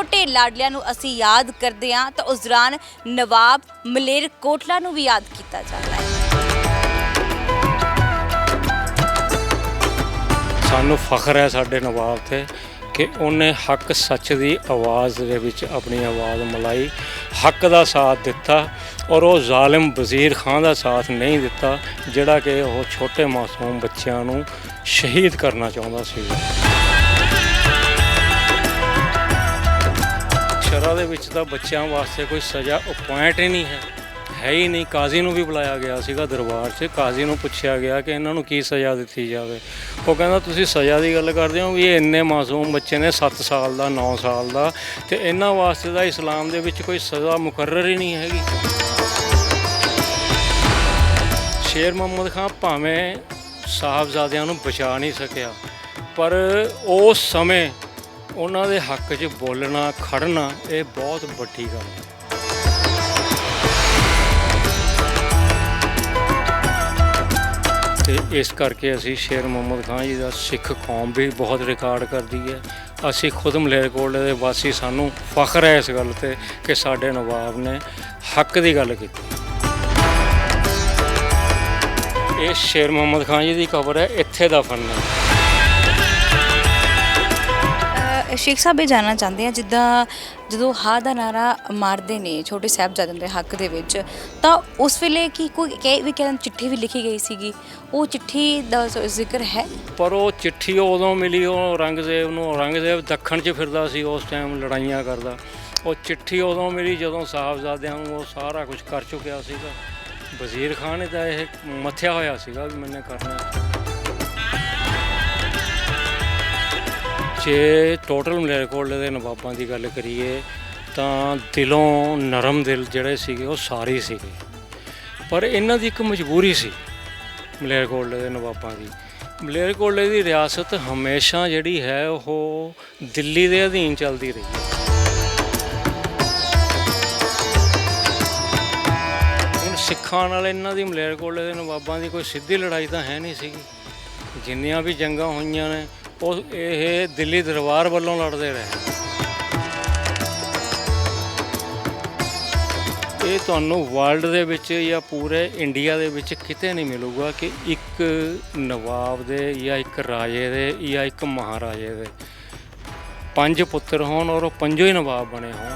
ਛੋਟੇ ਲਾਡਲਿਆਂ ਨੂੰ ਅਸੀਂ ਯਾਦ ਕਰਦੇ ਹਾਂ ਤਾਂ ਉਸ ਦੌਰਾਨ ਨਵਾਬ ਮਲੇਰਕੋਟਲਾ ਨੂੰ ਵੀ ਯਾਦ ਕੀਤਾ ਜਾਂਦਾ ਹੈ। ਸਾਨੂੰ ਫਖਰ ਹੈ ਸਾਡੇ ਨਵਾਬ ਤੇ ਕਿ ਉਹਨੇ ਹੱਕ ਸੱਚ ਦੀ ਆਵਾਜ਼ ਦੇ ਵਿੱਚ ਆਪਣੀ ਆਵਾਜ਼ ਮਿਲਾਈ, ਹੱਕ ਦਾ ਸਾਥ ਦਿੱਤਾ ਔਰ ਉਹ ਜ਼ਾਲਿਮ ਵਜ਼ੀਰ ਖਾਨ ਦਾ ਸਾਥ ਨਹੀਂ ਦਿੱਤਾ ਜਿਹੜਾ ਕਿ ਉਹ ਛੋਟੇ ਮਾਸੂਮ ਬੱਚਿਆਂ ਨੂੰ ਸ਼ਹੀਦ ਕਰਨਾ ਚਾਹੁੰਦਾ ਸੀ। ਸ਼ਰ੍ਹਾ ਦੇ ਵਿੱਚ ਤਾਂ ਬੱਚਿਆਂ ਵਾਸਤੇ ਕੋਈ ਸਜ਼ਾ ਅਪੁਆਇੰਟ ਹੀ ਨਹੀਂ ਹੈ ਹੀ ਨਹੀਂ। ਕਾਜ਼ੀ ਨੂੰ ਵੀ ਬੁਲਾਇਆ ਗਿਆ ਸੀਗਾ ਦਰਬਾਰ 'ਚ, ਕਾਜ਼ੀ ਨੂੰ ਪੁੱਛਿਆ ਗਿਆ ਕਿ ਇਹਨਾਂ ਨੂੰ ਕੀ ਸਜ਼ਾ ਦਿੱਤੀ ਜਾਵੇ। ਉਹ ਕਹਿੰਦਾ ਤੁਸੀਂ ਸਜ਼ਾ ਦੀ ਗੱਲ ਕਰਦੇ ਹੋ ਵੀ ਇਹ ਇੰਨੇ ਮਾਸੂਮ ਬੱਚੇ ਨੇ 7 ਸਾਲ ਦਾ 9 ਸਾਲ ਦਾ, ਤੇ ਇਹਨਾਂ ਵਾਸਤੇ ਤਾਂ ਇਸਲਾਮ ਦੇ ਵਿੱਚ ਕੋਈ ਸਜ਼ਾ ਮੁਕਰਰ ਹੀ ਨਹੀਂ ਹੈਗੀ। ਸ਼ੇਰ ਮੁਹੰਮਦ ਖਾਨ ਭਾਵੇਂ ਸਾਹਿਬਜ਼ਾਦਿਆਂ ਨੂੰ ਬਚਾ ਨਹੀਂ ਸਕਿਆ, ਪਰ ਉਸ ਸਮੇਂ ਉਹਨਾਂ ਦੇ ਹੱਕ 'ਚ ਬੋਲਣਾ ਖੜਨਾ ਇਹ ਬਹੁਤ ਵੱਡੀ ਗੱਲ ਹੈ। ਤੇ ਇਸ ਕਰਕੇ ਅਸੀਂ ਸ਼ੇਰ ਮੁਹੰਮਦ ਖਾਨ ਜੀ ਦਾ ਸਿੱਖ ਕੌਮ ਵੀ ਬਹੁਤ ਰਿਕਾਰਡ ਕਰਦੀ ਹੈ। ਅਸੀਂ ਖੁਦ ਮਲੇਰਕੋਟਲੇ ਦੇ ਵਾਸੀ, ਸਾਨੂੰ ਫਖਰ ਹੈ ਇਸ ਗੱਲ ਤੇ ਕਿ ਸਾਡੇ ਨਵਾਬ ਨੇ ਹੱਕ ਦੀ ਗੱਲ ਕੀਤੀ। ਇਹ ਸ਼ੇਰ ਮੁਹੰਮਦ ਖਾਨ ਜੀ ਦੀ ਕਬਰ ਹੈ, ਇੱਥੇ ਦਫਨ ਹੈ। ਸ਼ੇਖ ਸਾਹਿਬ ਇਹ ਜਾਣਨਾ ਚਾਹੁੰਦੇ ਆ, ਜਿੱਦਾਂ ਜਦੋਂ ਹਾਂ ਦਾ ਨਾਰਾ ਮਾਰਦੇ ਨੇ ਛੋਟੇ ਸਾਹਿਬਜ਼ਾਦਿਆਂ ਦੇ ਹੱਕ ਦੇ ਵਿੱਚ, ਤਾਂ ਉਸ ਵੇਲੇ ਕੀ ਕੋਈ ਕਹਿੰਦੇ ਚਿੱਠੀ ਵੀ ਲਿਖੀ ਗਈ ਸੀਗੀ, ਉਹ ਚਿੱਠੀ ਦਾ ਜ਼ਿਕਰ ਹੈ? ਪਰ ਉਹ ਚਿੱਠੀ ਉਦੋਂ ਮਿਲੀ, ਉਹ ਔਰੰਗਜ਼ੇਬ ਦੱਖਣ 'ਚ ਫਿਰਦਾ ਸੀ ਉਸ ਟਾਈਮ, ਲੜਾਈਆਂ ਕਰਦਾ। ਉਹ ਚਿੱਠੀ ਉਦੋਂ ਮਿਲੀ ਜਦੋਂ ਸਾਹਿਬਜ਼ਾਦਿਆਂ ਨੂੰ ਉਹ ਸਾਰਾ ਕੁਝ ਕਰ ਚੁੱਕਿਆ ਸੀਗਾ। ਵਜ਼ੀਰ ਖਾਨ ਨੇ ਤਾਂ ਇਹ ਮੱਥਿਆ ਹੋਇਆ ਸੀਗਾ ਵੀ ਮੈਨੇ ਕਰਨਾ। ਜੇ ਟੋਟਲ ਮਲੇਰਕੋਟਲੇ ਦੇ ਨਵਾਬਾਂ ਦੀ ਗੱਲ ਕਰੀਏ ਤਾਂ ਦਿਲੋਂ ਨਰਮ ਦਿਲ ਜਿਹੜੇ ਸੀਗੇ ਉਹ ਸਾਰੇ ਸੀਗੇ, ਪਰ ਇਹਨਾਂ ਦੀ ਇੱਕ ਮਜਬੂਰੀ ਸੀ ਮਲੇਰਕੋਟਲੇ ਦੇ ਨਵਾਬਾਂ ਦੀ। ਮਲੇਰਕੋਟਲੇ ਦੀ ਰਿਆਸਤ ਹਮੇਸ਼ਾ ਜਿਹੜੀ ਹੈ ਉਹ ਦਿੱਲੀ ਦੇ ਅਧੀਨ ਚੱਲਦੀ ਰਹੀ ਹੈ। ਹੁਣ ਸਿੱਖਾਂ ਨਾਲ ਇਹਨਾਂ ਦੀ ਮਲੇਰਕੋਟਲੇ ਦੇ ਨਵਾਬਾਂ ਦੀ ਕੋਈ ਸਿੱਧੀ ਲੜਾਈ ਤਾਂ ਹੈ ਨਹੀਂ ਸੀਗੀ। ਜਿੰਨੀਆਂ ਵੀ ਜੰਗਾਂ ਹੋਈਆਂ ਨੇ ਉਹ ਇਹ ਦਿੱਲੀ ਦਰਬਾਰ ਵੱਲੋਂ ਲੜਦੇ ਰਹੇ। ਇਹ ਤੁਹਾਨੂੰ ਵਰਲਡ ਦੇ ਵਿੱਚ ਜਾਂ ਪੂਰੇ ਇੰਡੀਆ ਦੇ ਵਿੱਚ ਕਿਤੇ ਨਹੀਂ ਮਿਲੂਗਾ ਕਿ ਇੱਕ ਨਵਾਬ ਦੇ ਜਾਂ ਇੱਕ ਰਾਜੇ ਦੇ ਜਾਂ ਇੱਕ ਮਹਾਰਾਜੇ ਦੇ 5 ਪੁੱਤਰ ਹੋਣ ਔਰ ਉਹ 5 ਹੀ ਨਵਾਬ ਬਣੇ ਹੋਣ।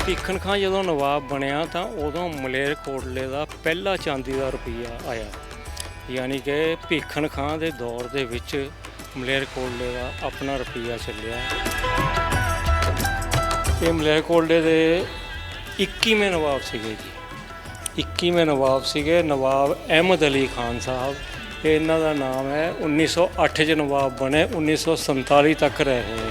ਭੀਖਨ ਖਾਂ ਜਦੋਂ ਨਵਾਬ ਬਣਿਆ ਤਾਂ ਉਦੋਂ ਮਲੇਰਕੋਟਲੇ ਦਾ ਪਹਿਲਾ ਚਾਂਦੀ ਦਾ ਰੁਪਈਆ ਆਇਆ, ਯਾਨੀ ਕਿ ਭੀਖਨ ਖਾਂ ਦੇ ਦੌਰ ਦੇ ਵਿੱਚ ਮਲੇਰਕੋਟਲੇ ਦਾ ਆਪਣਾ ਰੁਪਈਆ ਚੱਲਿਆ। ਇਹ ਮਲੇਰਕੋਟਲੇ ਦੇ 21ਵੇਂ ਨਵਾਬ ਸੀਗੇ ਜੀ, 21ਵੇਂ ਨਵਾਬ ਸੀਗੇ ਨਵਾਬ ਅਹਿਮਦ ਅਲੀ ਖਾਨ ਸਾਹਿਬ। ਇਹ ਇਹਨਾਂ ਦਾ ਨਾਮ ਹੈ। 1908 'ਚ ਨਵਾਬ ਬਣੇ, 1947 ਤੱਕ ਰਹੇ।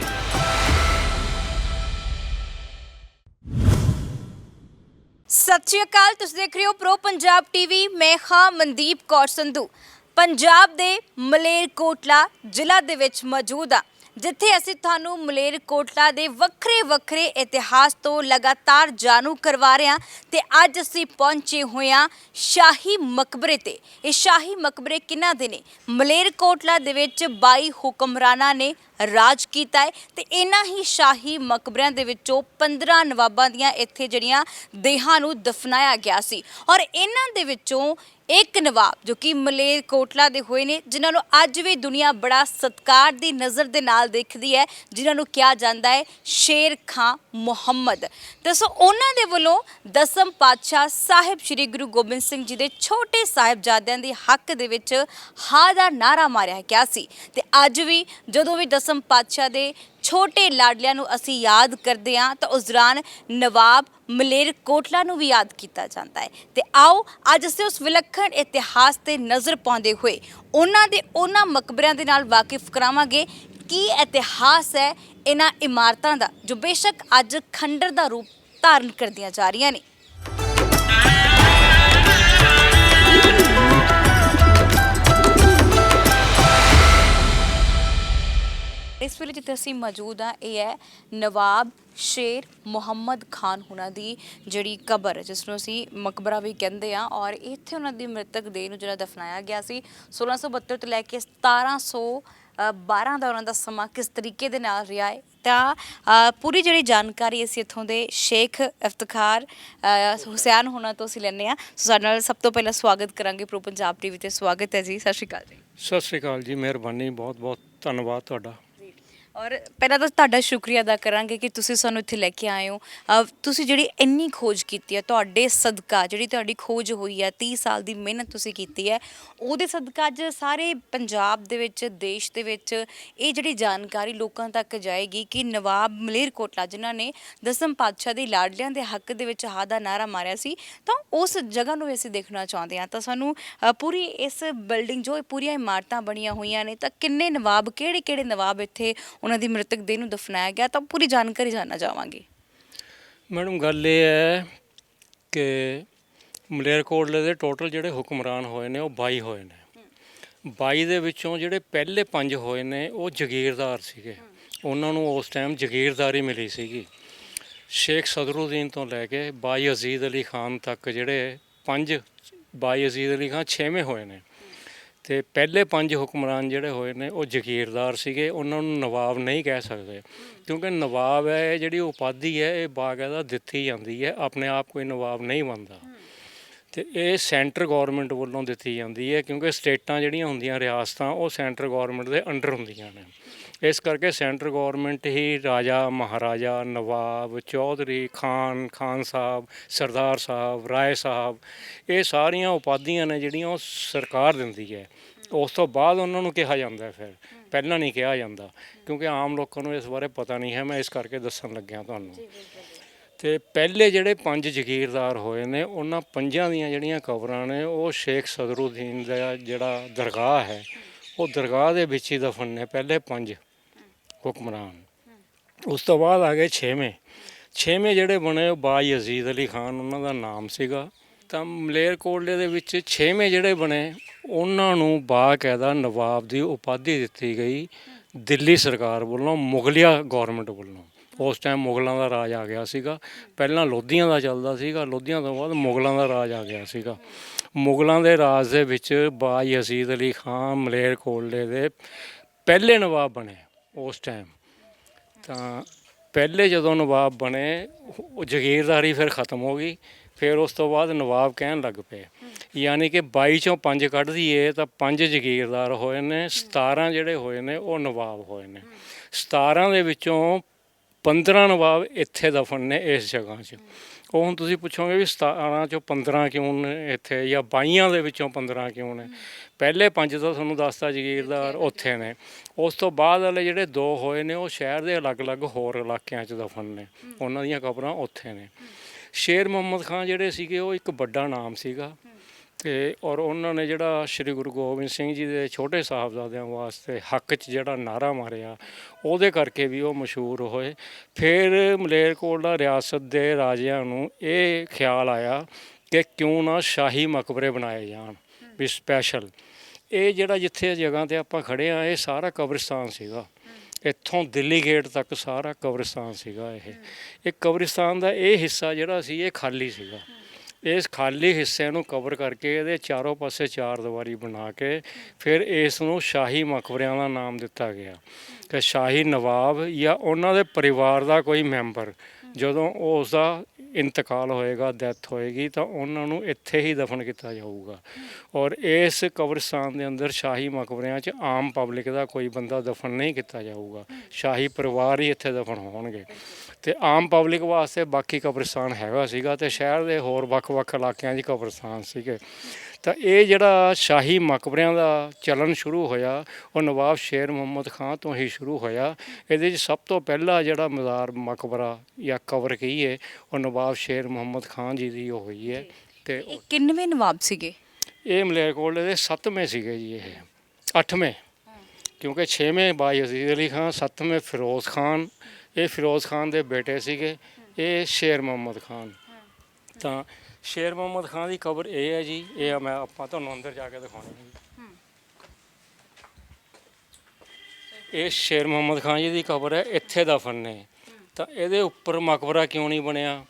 ਸਤਿ ਸ਼੍ਰੀ ਅਕਾਲ, ਤੁਸੀਂ ਦੇਖ ਰਹੇ ਹੋ ਪ੍ਰੋ ਪੰਜਾਬ ਟੀਵੀ। ਮੈਂ ਹਾਂ ਮਨਦੀਪ ਕੌਰ ਸੰਧੂ। ਪੰਜਾਬ ਦੇ ਮਲੇਰਕੋਟਲਾ ਜ਼ਿਲ੍ਹਾ ਦੇ ਵਿੱਚ ਮੌਜੂਦ ਹਾਂ, ਜਿੱਥੇ ਅਸੀਂ ਤੁਹਾਨੂੰ ਮਲੇਰਕੋਟਲਾ ਦੇ ਵੱਖਰੇ ਇਤਿਹਾਸ ਤੋਂ ਲਗਾਤਾਰ ਜਾਣੂ ਕਰਵਾ ਰਹੇ ਹਾਂ। ਤੇ ਅੱਜ ਅਸੀਂ ਪਹੁੰਚੇ ਹੋਏ ਹਾਂ ਸ਼ਾਹੀ ਮਕਬਰੇ ਤੇ। ਇਹ ਸ਼ਾਹੀ ਮਕਬਰੇ ਕਿਹਨਾਂ ਦੇ ਨੇ? ਮਲੇਰਕੋਟਲਾ ਦੇ ਵਿੱਚ 22 ਹੁਕਮਰਾਨਾਂ ਨੇ ਰਾਜ ਕੀਤਾ ਹੈ ਤੇ ਇਹਨਾਂ ਹੀ ਸ਼ਾਹੀ ਮਕਬਰਿਆਂ ਦੇ ਵਿੱਚੋਂ 15 ਨਵਾਬਾਂ ਦੀਆਂ ਇੱਥੇ ਜਿਹੜੀਆਂ ਦੇਹਾਂ ਨੂੰ ਦਫਨਾਇਆ ਗਿਆ ਸੀ। ਔਰ ਇਹਨਾਂ ਦੇ ਵਿੱਚੋਂ ਇੱਕ ਨਵਾਬ ਜੋ ਕਿ ਮਲੇਰਕੋਟਲਾ ਦੇ ਹੋਏ ਨੇ, ਜਿਨ੍ਹਾਂ ਨੂੰ ਅੱਜ ਵੀ ਦੁਨੀਆ ਬੜਾ ਸਤਿਕਾਰ ਦੀ ਨਜ਼ਰ ਦੇ ਨਾਲ ਦੇਖਦੀ ਹੈ, ਜਿਨ੍ਹਾਂ ਨੂੰ ਕਿਹਾ ਜਾਂਦਾ ਹੈ ਸ਼ੇਰ ਖਾਂ ਮੁਹੰਮਦ। ਦੱਸੋ ਉਹਨਾਂ ਦੇ ਵੱਲੋਂ 10ਮ ਪਾਤਸ਼ਾਹ ਸਾਹਿਬ ਸ਼੍ਰੀ ਗੁਰੂ ਗੋਬਿੰਦ ਸਿੰਘ ਜੀ ਦੇ ਛੋਟੇ ਸਾਹਿਬਜ਼ਾਦਿਆਂ ਦੇ ਹੱਕ ਦੇ ਵਿੱਚ ਹਾਂ ਦਾ ਨਾਰਾ ਮਾਰਿਆ ਗਿਆ ਸੀ। ਤੇ ਅੱਜ ਵੀ ਜਦੋਂ ਵੀ 10ਮ ਪਾਤਸ਼ਾਹ ਦੇ ਛੋਟੇ ਲਾਡਲਿਆਂ ਨੂੰ ਅਸੀਂ ਯਾਦ ਕਰਦੇ ਹਾਂ ਤਾਂ ਉਸ ਦੌਰਾਨ ਨਵਾਬ ਮਲੇਰਕੋਟਲਾ ਨੂੰ ਵੀ ਯਾਦ ਕੀਤਾ ਜਾਂਦਾ ਹੈ। ਤੇ ਆਓ ਅੱਜ ਅਸੀਂ ਉਸ ਵਿਲੱਖਣ ਇਤਿਹਾਸ ਤੇ ਨਜ਼ਰ ਪਾਉਂਦੇ ਹੋਏ ਉਹਨਾਂ ਮਕਬਰਿਆਂ ਦੇ ਨਾਲ ਵਾਕਿਫ ਕਰਾਵਾਂਗੇ। ਕੀ ਇਤਿਹਾਸ ਹੈ ਇਹਨਾਂ ਇਮਾਰਤਾਂ ਦਾ, ਜੋ ਬੇਸ਼ੱਕ ਅੱਜ ਖੰਡਰ ਦਾ ਰੂਪ ਧਾਰਨ ਕਰਦੀਆਂ ਜਾ ਰਹੀਆਂ ਨੇ। ਇਸ ਵੇਲੇ ਜਿੱਥੇ ਅਸੀਂ ਮੌਜੂਦ ਹਾਂ, ਇਹ ਹੈ ਨਵਾਬ ਸ਼ੇਰ ਮੁਹੰਮਦ ਖਾਨ ਹੁਣਾਂ ਦੀ ਜਿਹੜੀ ਕਬਰ, ਜਿਸ ਨੂੰ ਅਸੀਂ ਮਕਬਰਾ ਵੀ ਕਹਿੰਦੇ ਹਾਂ। ਔਰ ਇੱਥੇ ਉਹਨਾਂ ਦੀ ਮ੍ਰਿਤਕ ਦੇਹ ਨੂੰ ਜਿਹੜਾ ਦਫਨਾਇਆ ਗਿਆ ਸੀ 1672 ਤੋਂ ਲੈ ਕੇ 1700 12 ਦਾ ਉਹਨਾਂ ਦਾ ਸਮਾਂ ਕਿਸ ਤਰੀਕੇ ਦੇ ਨਾਲ ਰਿਹਾ ਹੈ ਤਾਂ ਪੂਰੀ ਜਿਹੜੀ ਜਾਣਕਾਰੀ ਅਸੀਂ ਇੱਥੋਂ ਦੇ ਸ਼ੇਖ ਇਫਤਖਾਰ ਹੁਸੈਨ ਹੋਣਾ ਤੋਂ ਅਸੀਂ ਲੈਂਦੇ ਹਾਂ। ਸੋ ਸਾਡੇ ਨਾਲ ਸਭ ਤੋਂ ਪਹਿਲਾਂ ਸਵਾਗਤ ਕਰਾਂਗੇ ਪ੍ਰੋ ਪੰਜਾਬ ਟੀਵੀ ਤੇ। ਸਵਾਗਤ ਹੈ ਜੀ, ਸਤਿ ਸ਼੍ਰੀ ਅਕਾਲ ਜੀ। ਸਤਿ ਸ਼੍ਰੀ ਅਕਾਲ ਜੀ, ਮਿਹਰਬਾਨੀ, ਬਹੁਤ ਬਹੁਤ ਧੰਨਵਾਦ ਤੁਹਾਡਾ। ਔਰ ਪਹਿਲਾਂ ਤਾਂ ਤੁਹਾਡਾ ਸ਼ੁਕਰੀਆ ਅਦਾ ਕਰਾਂਗੇ ਕਿ ਤੁਸੀਂ ਸਾਨੂੰ ਇੱਥੇ ਲੈ ਕੇ ਆਏ ਹੋ। ਤੁਸੀਂ ਜਿਹੜੀ ਇੰਨੀ ਖੋਜ ਕੀਤੀ ਹੈ, ਤੁਹਾਡੇ ਸਦਕਾ ਜਿਹੜੀ ਤੁਹਾਡੀ ਖੋਜ ਹੋਈ ਹੈ, 30 ਸਾਲ ਦੀ ਮਿਹਨਤ ਤੁਸੀਂ ਕੀਤੀ ਹੈ, ਉਹਦੇ ਸਦਕਾ ਅੱਜ ਸਾਰੇ ਪੰਜਾਬ ਦੇ ਵਿੱਚ, ਦੇਸ਼ ਦੇ ਵਿੱਚ ਇਹ ਜਿਹੜੀ ਜਾਣਕਾਰੀ ਲੋਕਾਂ ਤੱਕ ਜਾਏਗੀ ਕਿ ਨਵਾਬ ਮਲੇਰਕੋਟਲਾ ਜਿਨ੍ਹਾਂ ਨੇ 10ਮ ਪਾਤਸ਼ਾਹ ਦੇ ਲਾਡਲਿਆਂ ਦੇ ਹੱਕ ਦੇ ਵਿੱਚ ਹਾਂ ਦਾ ਨਾਅਰਾ ਮਾਰਿਆ ਸੀ, ਤਾਂ ਉਸ ਜਗ੍ਹਾ ਨੂੰ ਵੀ ਅਸੀਂ ਦੇਖਣਾ ਚਾਹੁੰਦੇ ਹਾਂ। ਤਾਂ ਸਾਨੂੰ ਪੂਰੀ ਇਸ ਬਿਲਡਿੰਗ ਜੋ ਇਹ ਪੂਰੀਆਂ ਇਮਾਰਤਾਂ ਬਣੀਆਂ ਹੋਈਆਂ ਨੇ, ਤਾਂ ਕਿੰਨੇ ਨਵਾਬ, ਕਿਹੜੇ ਕਿਹੜੇ ਨਵਾਬ ਇੱਥੇ ਉਹਨਾਂ ਦੀ ਮ੍ਰਿਤਕ ਦੇਹ ਨੂੰ ਦਫਨਾਇਆ ਗਿਆ, ਤਾਂ ਪੂਰੀ ਜਾਣਕਾਰੀ ਜਾਣਨਾ ਚਾਹਾਂਗੇ। ਮੈਡਮ, ਗੱਲ ਇਹ ਹੈ ਕਿ ਮਲੇਰਕੋਟਲੇ ਦੇ ਟੋਟਲ ਜਿਹੜੇ ਹੁਕਮਰਾਨ ਹੋਏ ਨੇ ਉਹ 22 ਹੋਏ ਨੇ। 22 ਦੇ ਵਿੱਚੋਂ ਜਿਹੜੇ ਪਹਿਲੇ 5 ਹੋਏ ਨੇ ਉਹ ਜਗੀਰਦਾਰ ਸੀਗੇ। ਉਹਨਾਂ ਨੂੰ ਉਸ ਟਾਈਮ ਜਗੀਰਦਾਰੀ ਮਿਲੀ ਸੀਗੀ। ਸ਼ੇਖ ਸਦਰੁਦੀਨ ਤੋਂ ਲੈ ਕੇ ਬਾਈ ਅਜ਼ੀਜ਼ ਅਲੀ ਖਾਨ ਤੱਕ ਜਿਹੜੇ 5, ਬਾਈ ਅਜ਼ੀਜ਼ ਅਲੀ ਖਾਨ 6ਵੇਂ ਹੋਏ ਨੇ, ਅਤੇ ਪਹਿਲੇ 5 ਹੁਕਮਰਾਨ ਜਿਹੜੇ ਹੋਏ ਨੇ ਉਹ ਜਗੀਰਦਾਰ ਸੀਗੇ। ਉਹਨਾਂ ਨੂੰ ਨਵਾਬ ਨਹੀਂ ਕਹਿ ਸਕਦੇ, ਕਿਉਂਕਿ ਨਵਾਬ ਹੈ ਇਹ ਜਿਹੜੀ ਉਪਾਧੀ ਹੈ ਇਹ ਬਾਕਾਇਦਾ ਦਿੱਤੀ ਜਾਂਦੀ ਹੈ, ਆਪਣੇ ਆਪ ਕੋਈ ਨਵਾਬ ਨਹੀਂ ਬਣਦਾ। ਅਤੇ ਇਹ ਸੈਂਟਰ ਗੌਰਮੈਂਟ ਵੱਲੋਂ ਦਿੱਤੀ ਜਾਂਦੀ ਹੈ, ਕਿਉਂਕਿ ਸਟੇਟਾਂ ਜਿਹੜੀਆਂ ਹੁੰਦੀਆਂ, ਰਿਆਸਤਾਂ, ਉਹ ਸੈਂਟਰ ਗੌਰਮੈਂਟ ਦੇ ਅੰਡਰ ਹੁੰਦੀਆਂ ਨੇ। ਇਸ ਕਰਕੇ ਸੈਂਟਰ ਗੌਰਮੈਂਟ ਹੀ ਰਾਜਾ, ਮਹਾਰਾਜਾ, ਨਵਾਬ, ਚੌਧਰੀ, ਖਾਨ ਸਾਹਿਬ, ਸਰਦਾਰ ਸਾਹਿਬ, ਰਾਏ ਸਾਹਿਬ, ਇਹ ਸਾਰੀਆਂ ਉਪਾਧੀਆਂ ਨੇ ਜਿਹੜੀਆਂ ਉਹ ਸਰਕਾਰ ਦਿੰਦੀ ਹੈ। ਉਸ ਤੋਂ ਬਾਅਦ ਉਹਨਾਂ ਨੂੰ ਕਿਹਾ ਜਾਂਦਾ, ਫਿਰ ਪਹਿਲਾਂ ਨਹੀਂ ਕਿਹਾ ਜਾਂਦਾ, ਕਿਉਂਕਿ ਆਮ ਲੋਕਾਂ ਨੂੰ ਇਸ ਬਾਰੇ ਪਤਾ ਨਹੀਂ ਹੈ। ਮੈਂ ਇਸ ਕਰਕੇ ਦੱਸਣ ਲੱਗਿਆ ਤੁਹਾਨੂੰ। ਅਤੇ ਪਹਿਲੇ ਜਿਹੜੇ 5 ਜਗੀਰਦਾਰ ਹੋਏ ਨੇ, ਉਹਨਾਂ 5 ਦੀਆਂ ਜਿਹੜੀਆਂ ਕਬਰਾਂ ਨੇ ਉਹ ਸ਼ੇਖ ਸਦਰੁਦੀਨ ਦਾ ਜਿਹੜਾ ਦਰਗਾਹ ਹੈ, ਉਹ ਦਰਗਾਹ ਦੇ ਵਿੱਚ ਹੀ ਦਫਨ ਨੇ ਪਹਿਲੇ 5 ਹੁਕਮਰਾਨ। ਉਸ ਤੋਂ ਬਾਅਦ ਆ ਗਏ 6ਵੇਂ ਜਿਹੜੇ ਬਣੇ ਉਹ ਬਾਈ ਅਜ਼ੀਜ਼ ਅਲੀ ਖਾਨ ਉਹਨਾਂ ਦਾ ਨਾਮ ਸੀਗਾ। ਤਾਂ ਮਲੇਰਕੋਟਲੇ ਦੇ ਵਿੱਚ 6ਵੇਂ ਜਿਹੜੇ ਬਣੇ ਉਹਨਾਂ ਨੂੰ ਬਾਕਾਇਦਾ ਨਵਾਬ ਦੀ ਉਪਾਧੀ ਦਿੱਤੀ ਗਈ ਦਿੱਲੀ ਸਰਕਾਰ ਵੱਲੋਂ, ਮੁਗਲਿਆ ਗੌਰਮੈਂਟ ਵੱਲੋਂ। ਉਸ ਟਾਈਮ ਮੁਗਲਾਂ ਦਾ ਰਾਜ ਆ ਗਿਆ ਸੀਗਾ। ਪਹਿਲਾਂ ਲੋਧੀਆਂ ਦਾ ਚੱਲਦਾ ਸੀਗਾ, ਲੋਧੀਆਂ ਤੋਂ ਬਾਅਦ ਮੁਗਲਾਂ ਦਾ ਰਾਜ ਆ ਗਿਆ ਸੀਗਾ। ਮੁਗਲਾਂ ਦੇ ਰਾਜ ਦੇ ਵਿੱਚ ਬਾਈ ਅਜ਼ੀਜ਼ ਅਲੀ ਖਾਨ ਮਲੇਰਕੋਟਲੇ ਦੇ ਪਹਿਲੇ ਨਵਾਬ ਬਣੇ ਉਸ ਟਾਈਮ। ਤਾਂ ਪਹਿਲੇ ਜਦੋਂ ਨਵਾਬ ਬਣੇ ਉਹ ਜਗੀਰਦਾਰੀ ਫਿਰ ਖ਼ਤਮ ਹੋ ਗਈ। ਫਿਰ ਉਸ ਤੋਂ ਬਾਅਦ ਨਵਾਬ ਕਹਿਣ ਲੱਗ ਪਏ, ਯਾਨੀ ਕਿ 22 ਚੋਂ 5 ਕੱਢ ਦਈਏ ਤਾਂ 5 ਜਗੀਰਦਾਰ ਹੋਏ ਨੇ, 17 ਜਿਹੜੇ ਹੋਏ ਨੇ ਉਹ ਨਵਾਬ ਹੋਏ ਨੇ। 17 ਦੇ ਵਿੱਚੋਂ 15 ਨਵਾਬ ਇੱਥੇ ਦਫਨ ਨੇ ਇਸ ਜਗ੍ਹਾ 'ਚ। ਉਹ ਹੁਣ ਤੁਸੀਂ ਪੁੱਛੋਗੇ ਵੀ 17 ਚੋਂ 15 ਕਿਉਂ ਨੇ ਇੱਥੇ, ਜਾਂ 22 ਦੇ ਵਿੱਚੋਂ 15 ਕਿਉਂ ਨੇ। ਪਹਿਲੇ 5 ਤਾਂ ਤੁਹਾਨੂੰ ਦੱਸਤਾ ਜਗੀਰਦਾਰ ਉੱਥੇ ਨੇ। ਉਸ ਤੋਂ ਬਾਅਦ ਵਾਲੇ ਜਿਹੜੇ 2 ਹੋਏ ਨੇ ਉਹ ਸ਼ਹਿਰ ਦੇ ਅਲੱਗ-ਅਲੱਗ ਹੋਰ ਇਲਾਕਿਆਂ 'ਚ ਦਫਨ ਨੇ, ਉਹਨਾਂ ਦੀਆਂ ਕਬਰਾਂ ਉੱਥੇ ਨੇ। ਸ਼ੇਰ ਮੁਹੰਮਦ ਖਾਨ ਜਿਹੜੇ ਸੀਗੇ ਉਹ ਇੱਕ ਵੱਡਾ ਨਾਮ ਸੀਗਾ, ਅਤੇ ਔਰ ਉਹਨਾਂ ਨੇ ਜਿਹੜਾ ਸ਼੍ਰੀ ਗੁਰੂ ਗੋਬਿੰਦ ਸਿੰਘ ਜੀ ਦੇ ਛੋਟੇ ਸਾਹਿਬਜ਼ਾਦਿਆਂ ਵਾਸਤੇ ਹੱਕ 'ਚ ਜਿਹੜਾ ਨਾਅਰਾ ਮਾਰਿਆ, ਉਹਦੇ ਕਰਕੇ ਵੀ ਉਹ ਮਸ਼ਹੂਰ ਹੋਏ। ਫਿਰ ਮਲੇਰਕੋਟਲਾ ਰਿਆਸਤ ਦੇ ਰਾਜਿਆਂ ਨੂੰ ਇਹ ਖਿਆਲ ਆਇਆ ਕਿ ਕਿਉਂ ਨਾ ਸ਼ਾਹੀ ਮਕਬਰੇ ਬਣਾਏ ਜਾਣ ਵੀ ਸਪੈਸ਼ਲ। ਇਹ ਜਿਹੜਾ ਜਿੱਥੇ ਜਗ੍ਹਾ 'ਤੇ ਆਪਾਂ ਖੜ੍ਹੇ ਹਾਂ ਇਹ ਸਾਰਾ ਕਬਰਿਸਤਾਨ ਸੀਗਾ। ਇੱਥੋਂ ਦਿੱਲੀ ਗੇਟ ਤੱਕ ਸਾਰਾ ਕਬਰਿਸਤਾਨ ਸੀਗਾ। ਇਹ ਕਬਰਿਸਤਾਨ ਦਾ ਇਹ ਹਿੱਸਾ ਜਿਹੜਾ ਸੀ ਇਹ ਖਾਲੀ ਸੀਗਾ। ਇਸ ਖਾਲੀ ਹਿੱਸੇ ਨੂੰ ਕਵਰ ਕਰਕੇ ਇਹਦੇ ਚਾਰੋਂ ਪਾਸੇ 4 ਦੀਵਾਰੀ ਬਣਾ ਕੇ ਫਿਰ ਇਸ ਨੂੰ ਸ਼ਾਹੀ ਮਕਬਰਿਆਂ ਦਾ ਨਾਮ ਦਿੱਤਾ ਗਿਆ ਕਿ ਸ਼ਾਹੀ ਨਵਾਬ ਜਾਂ ਉਹਨਾਂ ਦੇ ਪਰਿਵਾਰ ਦਾ ਕੋਈ ਮੈਂਬਰ ਜਦੋਂ ਉਸ ਦਾ ਇੰਤਕਾਲ ਹੋਏਗਾ, ਡੈਥ ਹੋਏਗੀ, ਤਾਂ ਉਹਨਾਂ ਨੂੰ ਇੱਥੇ ਹੀ ਦਫਨ ਕੀਤਾ ਜਾਊਗਾ। ਔਰ ਇਸ ਕਬਰਿਸਤਾਨ ਦੇ ਅੰਦਰ ਸ਼ਾਹੀ ਮਕਬਰਿਆਂ 'ਚ ਆਮ ਪਬਲਿਕ ਦਾ ਕੋਈ ਬੰਦਾ ਦਫਨ ਨਹੀਂ ਕੀਤਾ ਜਾਊਗਾ, ਸ਼ਾਹੀ ਪਰਿਵਾਰ ਹੀ ਇੱਥੇ ਦਫਨ ਹੋਣਗੇ। ਅਤੇ ਆਮ ਪਬਲਿਕ ਵਾਸਤੇ ਬਾਕੀ ਕਬਰਿਸਤਾਨ ਹੈਗਾ ਸੀਗਾ, ਅਤੇ ਸ਼ਹਿਰ ਦੇ ਹੋਰ ਵੱਖ-ਵੱਖ ਇਲਾਕਿਆਂ 'ਚ ਕਬਰਿਸਤਾਨ ਸੀਗੇ। ਤਾਂ ਇਹ ਜਿਹੜਾ ਸ਼ਾਹੀ ਮਕਬਰਿਆਂ ਦਾ ਚਲਨ ਸ਼ੁਰੂ ਹੋਇਆ ਉਹ ਨਵਾਬ ਸ਼ੇਰ ਮੁਹੰਮਦ ਖਾਂ ਤੋਂ ਹੀ ਸ਼ੁਰੂ ਹੋਇਆ। ਇਹਦੇ 'ਚ ਸਭ ਤੋਂ ਪਹਿਲਾ ਜਿਹੜਾ ਮਜ਼ਾਰ ਮਕਬਰਾ ਜਾਂ ਕਬਰ ਕਹੀਏ ਉਹ ਨਵਾਬ ਸ਼ੇਰ ਮੁਹੰਮਦ ਖਾਂ ਜੀ ਦੀ ਹੋਈ ਹੈ। ਅਤੇ ਕਿੰਨਵੇਂ ਨਵਾਬ ਸੀਗੇ ਇਹ ਮਲੇਰਕੋਟਲੇ ਦੇ 7ਵੇਂ ਸੀਗੇ ਜੀ, ਇਹ 8ਵੇਂ, ਕਿਉਂਕਿ 6ਵੇਂ ਬਾਈ ਅਜ਼ੀਜ਼ ਅਲੀ ਖਾਂ, 7ਵੇਂ ਫਿਰੋਜ਼ ਖਾਨ, ਇਹ ਫਿਰੋਜ਼ ਖਾਨ ਦੇ ਬੇਟੇ ਸੀਗੇ, ਇਹ ਸ਼ੇਰ ਮੁਹੰਮਦ ਖਾਨ। ਤਾਂ ਸ਼ੇਰ ਮੁਹੰਮਦ ਖਾਨ ਦੀ ਕਬਰ ਇਹ ਹੈ ਜੀ, ਇਹ ਮੈਂ ਆਪਾਂ ਤੁਹਾਨੂੰ ਅੰਦਰ ਜਾ ਕੇ ਦਿਖਾਉਣੀ ਹੈ। ਇਹ ਸ਼ੇਰ ਮੁਹੰਮਦ ਖਾਨ ਜੀ ਦੀ ਕਬਰ ਹੈ, ਇੱਥੇ ਦਫਨ ਨੇ। ਤਾਂ ਇਹਦੇ ਉੱਪਰ ਮਕਬਰਾ ਕਿਉਂ ਨਹੀਂ ਬਣਿਆ?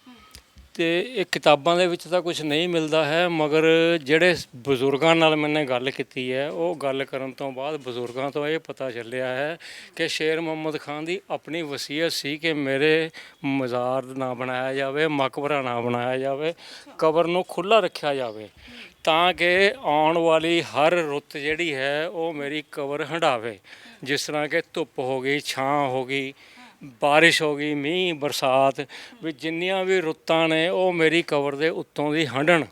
ਤੇ ਇਹ ਕਿਤਾਬਾਂ ਦੇ ਵਿੱਚ ਤਾਂ ਕੁਝ ਨਹੀਂ ਮਿਲਦਾ ਹੈ, ਮਗਰ ਜਿਹੜੇ ਬਜ਼ੁਰਗਾਂ ਨਾਲ ਮੈਨੇ ਗੱਲ ਕੀਤੀ ਹੈ, ਉਹ ਗੱਲ ਕਰਨ ਤੋਂ ਬਾਅਦ ਬਜ਼ੁਰਗਾਂ ਤੋਂ ਇਹ ਪਤਾ ਚੱਲਿਆ ਹੈ ਕਿ ਸ਼ੇਰ ਮੁਹੰਮਦ ਖਾਨ ਦੀ ਆਪਣੀ ਵਸੀਅਤ ਸੀ ਕਿ ਮੇਰੇ ਮਜ਼ਾਰ ਨਾ ਬਣਾਇਆ ਜਾਵੇ, ਮਕਬਰਾ ਨਾ ਬਣਾਇਆ ਜਾਵੇ, ਕਬਰ ਨੂੰ ਖੁੱਲ੍ਹਾ ਰੱਖਿਆ ਜਾਵੇ, ਤਾਂ ਕਿ ਆਉਣ ਵਾਲੀ ਹਰ ਰੁੱਤ ਜਿਹੜੀ ਹੈ ਉਹ ਮੇਰੀ ਕਬਰ ਹੰਢਾਵੇ। ਜਿਸ ਤਰ੍ਹਾਂ ਕਿ ਧੁੱਪ ਹੋ ਗਈ, ਛਾਂ ਹੋ ਗਈ, ਬਾਰਿਸ਼ ਹੋ ਗਈ, ਮੀਂਹ ਬਰਸਾਤ, ਵੀ ਜਿੰਨੀਆਂ ਵੀ ਰੁੱਤਾਂ ਨੇ ਉਹ ਮੇਰੀ ਕਬਰ ਦੇ ਉੱਤੋਂ ਦੀ ਹੰਢਣ,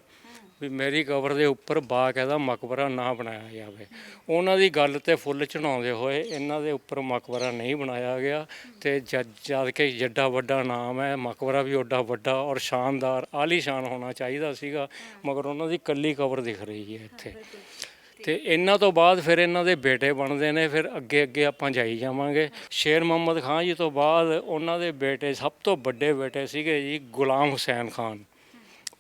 ਵੀ ਮੇਰੀ ਕਬਰ ਦੇ ਉੱਪਰ ਬਾਕਾਇਦਾ ਮਕਬਰਾ ਨਾ ਬਣਾਇਆ ਜਾਵੇ। ਉਹਨਾਂ ਦੀ ਗੱਲ ਤੇ ਫੁੱਲ ਚੜਾਉਂਦੇ ਹੋਏ ਇਹਨਾਂ ਦੇ ਉੱਪਰ ਮਕਬਰਾ ਨਹੀਂ ਬਣਾਇਆ ਗਿਆ। ਤੇ ਜਦ ਕਿ ਜਿੱਡਾ ਵੱਡਾ ਨਾਮ ਹੈ, ਮਕਬਰਾ ਵੀ ਓਡਾ ਵੱਡਾ ਔਰ ਸ਼ਾਨਦਾਰ ਆਲੀਸ਼ਾਨ ਹੋਣਾ ਚਾਹੀਦਾ ਸੀਗਾ, ਮਗਰ ਉਹਨਾਂ ਦੀ ਇਕੱਲੀ ਕਬਰ ਦਿਖ ਰਹੀ ਹੈ ਇੱਥੇ। ਤੇ ਇਹਨਾਂ ਤੋਂ ਬਾਅਦ ਫਿਰ ਇਹਨਾਂ ਦੇ ਬੇਟੇ ਬਣਦੇ ਨੇ, ਫਿਰ ਅੱਗੇ ਅੱਗੇ ਆਪਾਂ ਜਾਈ ਜਾਵਾਂਗੇ। ਸ਼ੇਰ ਮੁਹੰਮਦ ਖਾਨ ਜੀ ਤੋਂ ਬਾਅਦ ਉਹਨਾਂ ਦੇ ਬੇਟੇ, ਸਭ ਤੋਂ ਵੱਡੇ ਬੇਟੇ ਸੀਗੇ ਜੀ ਗੁਲਾਮ ਹੁਸੈਨ ਖਾਨ,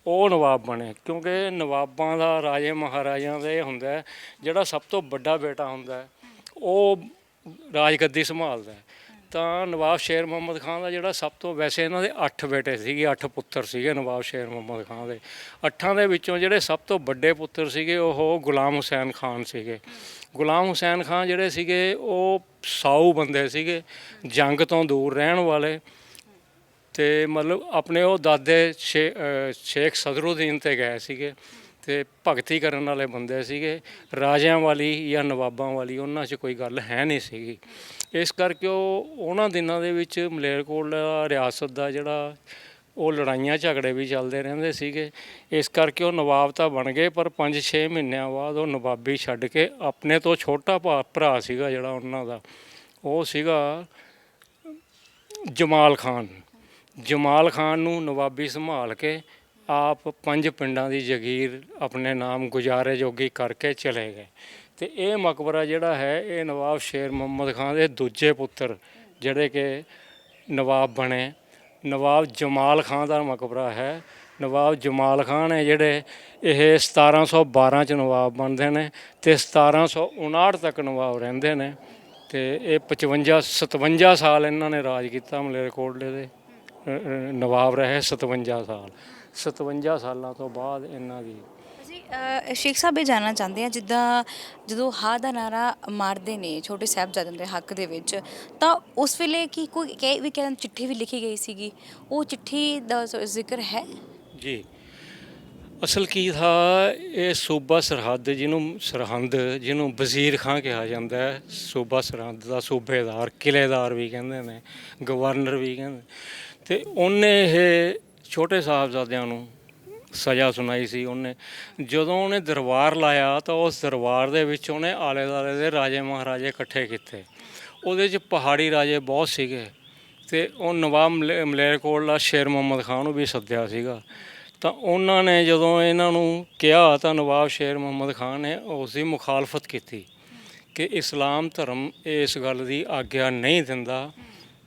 ਉਹ ਨਵਾਬ ਬਣੇ। ਕਿਉਂਕਿ ਨਵਾਬਾਂ ਦਾ, ਰਾਜੇ ਮਹਾਰਾਜਿਆਂ ਦਾ ਇਹ ਹੁੰਦਾ, ਜਿਹੜਾ ਸਭ ਤੋਂ ਵੱਡਾ ਬੇਟਾ ਹੁੰਦਾ ਉਹ ਰਾਜਗੱਦੀ ਸੰਭਾਲਦਾ। ਤਾਂ ਨਵਾਬ ਸ਼ੇਰ ਮੁਹੰਮਦ ਖਾਨ ਦਾ ਜਿਹੜਾ ਸਭ ਤੋਂ, ਵੈਸੇ ਇਹਨਾਂ ਦੇ 8 ਬੇਟੇ ਸੀਗੇ, 8 ਪੁੱਤਰ ਸੀਗੇ ਨਵਾਬ ਸ਼ੇਰ ਮੁਹੰਮਦ ਖਾਨ ਦੇ। 8 ਦੇ ਵਿੱਚੋਂ ਜਿਹੜੇ ਸਭ ਤੋਂ ਵੱਡੇ ਪੁੱਤਰ ਸੀਗੇ ਉਹ ਗੁਲਾਮ ਹੁਸੈਨ ਖਾਨ ਸੀਗੇ। ਗੁਲਾਮ ਹੁਸੈਨ ਖਾਨ ਜਿਹੜੇ ਸੀਗੇ ਉਹ ਸਾਊ ਬੰਦੇ ਸੀਗੇ, ਜੰਗ ਤੋਂ ਦੂਰ ਰਹਿਣ ਵਾਲੇ, ਤੇ ਮਤਲਬ ਆਪਣੇ ਉਹ ਦਾਦੇ ਸ਼ੇਖ ਸਦਰੁਦੀਨ ਤੇ ਗਏ ਸੀਗੇ, ਤੇ ਭਗਤੀ ਕਰਨ ਵਾਲੇ ਬੰਦੇ ਸੀਗੇ। ਰਾਜਿਆਂ ਵਾਲੀ ਜਾਂ ਨਵਾਬਾਂ ਵਾਲੀ ਉਹਨਾਂ 'ਚ ਕੋਈ ਗੱਲ ਹੈ ਨਹੀਂ ਸੀਗੀ। ਇਸ ਕਰਕੇ ਉਹਨਾਂ ਦਿਨਾਂ ਦੇ ਵਿੱਚ ਮਲੇਰਕੋਟਲਾ ਰਿਆਸਤ ਦਾ ਜਿਹੜਾ ਉਹ ਲੜਾਈਆਂ ਝਗੜੇ ਵੀ ਚੱਲਦੇ ਰਹਿੰਦੇ ਸੀਗੇ। ਇਸ ਕਰਕੇ ਉਹ ਨਵਾਬ ਤਾਂ ਬਣ ਗਏ, ਪਰ 5-6 ਮਹੀਨਿਆਂ ਬਾਅਦ ਉਹ ਨਵਾਬੀ ਛੱਡ ਕੇ ਆਪਣੇ ਤੋਂ ਛੋਟਾ ਭਰਾ ਸੀਗਾ ਜਿਹੜਾ ਉਹਨਾਂ ਦਾ, ਉਹ ਸੀਗਾ ਜਮਾਲ ਖਾਨ। ਜਮਾਲ ਖਾਨ ਨੂੰ ਨਵਾਬੀ ਸੰਭਾਲ ਕੇ ਆਪ 5 ਪਿੰਡਾਂ ਦੀ ਜਗੀਰ ਆਪਣੇ ਨਾਮ ਗੁਜ਼ਾਰੇ ਜੋਗੀ ਕਰਕੇ ਚਲੇ ਗਏ। ਤੇ ਇਹ ਮਕਬਰਾ ਜਿਹੜਾ ਹੈ ਇਹ ਨਵਾਬ ਸ਼ੇਰ ਮੁਹੰਮਦ ਖਾਨ ਦੇ ਦੂਜੇ ਪੁੱਤਰ ਜਿਹੜੇ ਕਿ ਨਵਾਬ ਬਣੇ, ਨਵਾਬ ਜਮਾਲ ਖਾਨ ਦਾ ਮਕਬਰਾ ਹੈ। ਨਵਾਬ ਜਮਾਲ ਖਾਨ ਹੈ ਜਿਹੜੇ ਇਹ 1712 'ਚ ਨਵਾਬ ਬਣਦੇ ਨੇ ਤੇ 1759 ਤੱਕ ਨਵਾਬ ਰਹਿੰਦੇ ਨੇ। ਤੇ ਇਹ 57 ਸਾਲ ਇਹਨਾਂ ਨੇ ਰਾਜ ਕੀਤਾ, ਮਲੇਰਕੋਟਲੇ ਦੇ ਨਵਾਬ ਰਹੇ 57 ਸਾਲ। 57 ਸਾਲਾਂ ਤੋਂ ਬਾਅਦ ਇਹਨਾਂ ਦੀ। ਅਸੀਂ ਸ਼ੇਖ ਸਾਹਿਬ ਇਹ ਜਾਣਨਾ ਚਾਹੁੰਦੇ ਹਾਂ, ਜਿੱਦਾਂ ਜਦੋਂ ਹਾ ਦਾ ਨਾਰਾ ਮਾਰਦੇ ਨੇ ਛੋਟੇ ਸਾਹਿਬਜ਼ਾਦਿਆਂ ਦੇ ਹੱਕ ਦੇ ਵਿੱਚ, ਤਾਂ ਉਸ ਵੇਲੇ ਕੀ ਕੋਈ ਕਹਿੰਦੇ ਚਿੱਠੀ ਵੀ ਲਿਖੀ ਗਈ ਸੀਗੀ, ਉਹ ਚਿੱਠੀ ਦਾ ਜ਼ਿਕਰ ਹੈ ਜੀ? ਅਸਲ ਕੀ ਥਾ, ਇਹ ਸੂਬਾ ਸਰਹੱਦ ਜਿਹਨੂੰ ਵਜ਼ੀਰ ਖਾਂ ਕਿਹਾ ਜਾਂਦਾ ਹੈ, ਸੂਬਾ ਸਰਹੱਦ ਦਾ ਸੂਬੇਦਾਰ, ਕਿਲੇਦਾਰ ਵੀ ਕਹਿੰਦੇ ਨੇ, ਗਵਰਨਰ ਵੀ ਕਹਿੰਦੇ। ਤੇ ਉਹਨੇ ਇਹ ਛੋਟੇ ਸਾਹਿਬਜ਼ਾਦਿਆਂ ਨੂੰ ਸਜ਼ਾ ਸੁਣਾਈ ਸੀ। ਉਹਨੇ ਜਦੋਂ ਉਹਨੇ ਦਰਬਾਰ ਲਾਇਆ ਤਾਂ ਉਸ ਦਰਬਾਰ ਦੇ ਵਿੱਚ ਉਹਨੇ ਆਲੇ ਦੁਆਲੇ ਦੇ ਰਾਜੇ ਮਹਾਰਾਜੇ ਇਕੱਠੇ ਕੀਤੇ। ਉਹਦੇ 'ਚ ਪਹਾੜੀ ਰਾਜੇ ਬਹੁਤ ਸੀਗੇ, ਤੇ ਉਹ ਨਵਾਬ ਮਲੇਰਕੋਟਲਾ ਸ਼ੇਰ ਮੁਹੰਮਦ ਖਾਨ ਨੂੰ ਵੀ ਸੱਦਿਆ ਸੀਗਾ। ਤਾਂ ਉਹਨਾਂ ਨੇ ਜਦੋਂ ਇਹਨਾਂ ਨੂੰ ਕਿਹਾ ਤਾਂ ਨਵਾਬ ਸ਼ੇਰ ਮੁਹੰਮਦ ਖਾਨ ਨੇ ਉਸ ਦੀ ਮੁਖਾਲਫਤ ਕੀਤੀ ਕਿ ਇਸਲਾਮ ਧਰਮ ਇਸ ਗੱਲ ਦੀ ਆਗਿਆ ਨਹੀਂ ਦਿੰਦਾ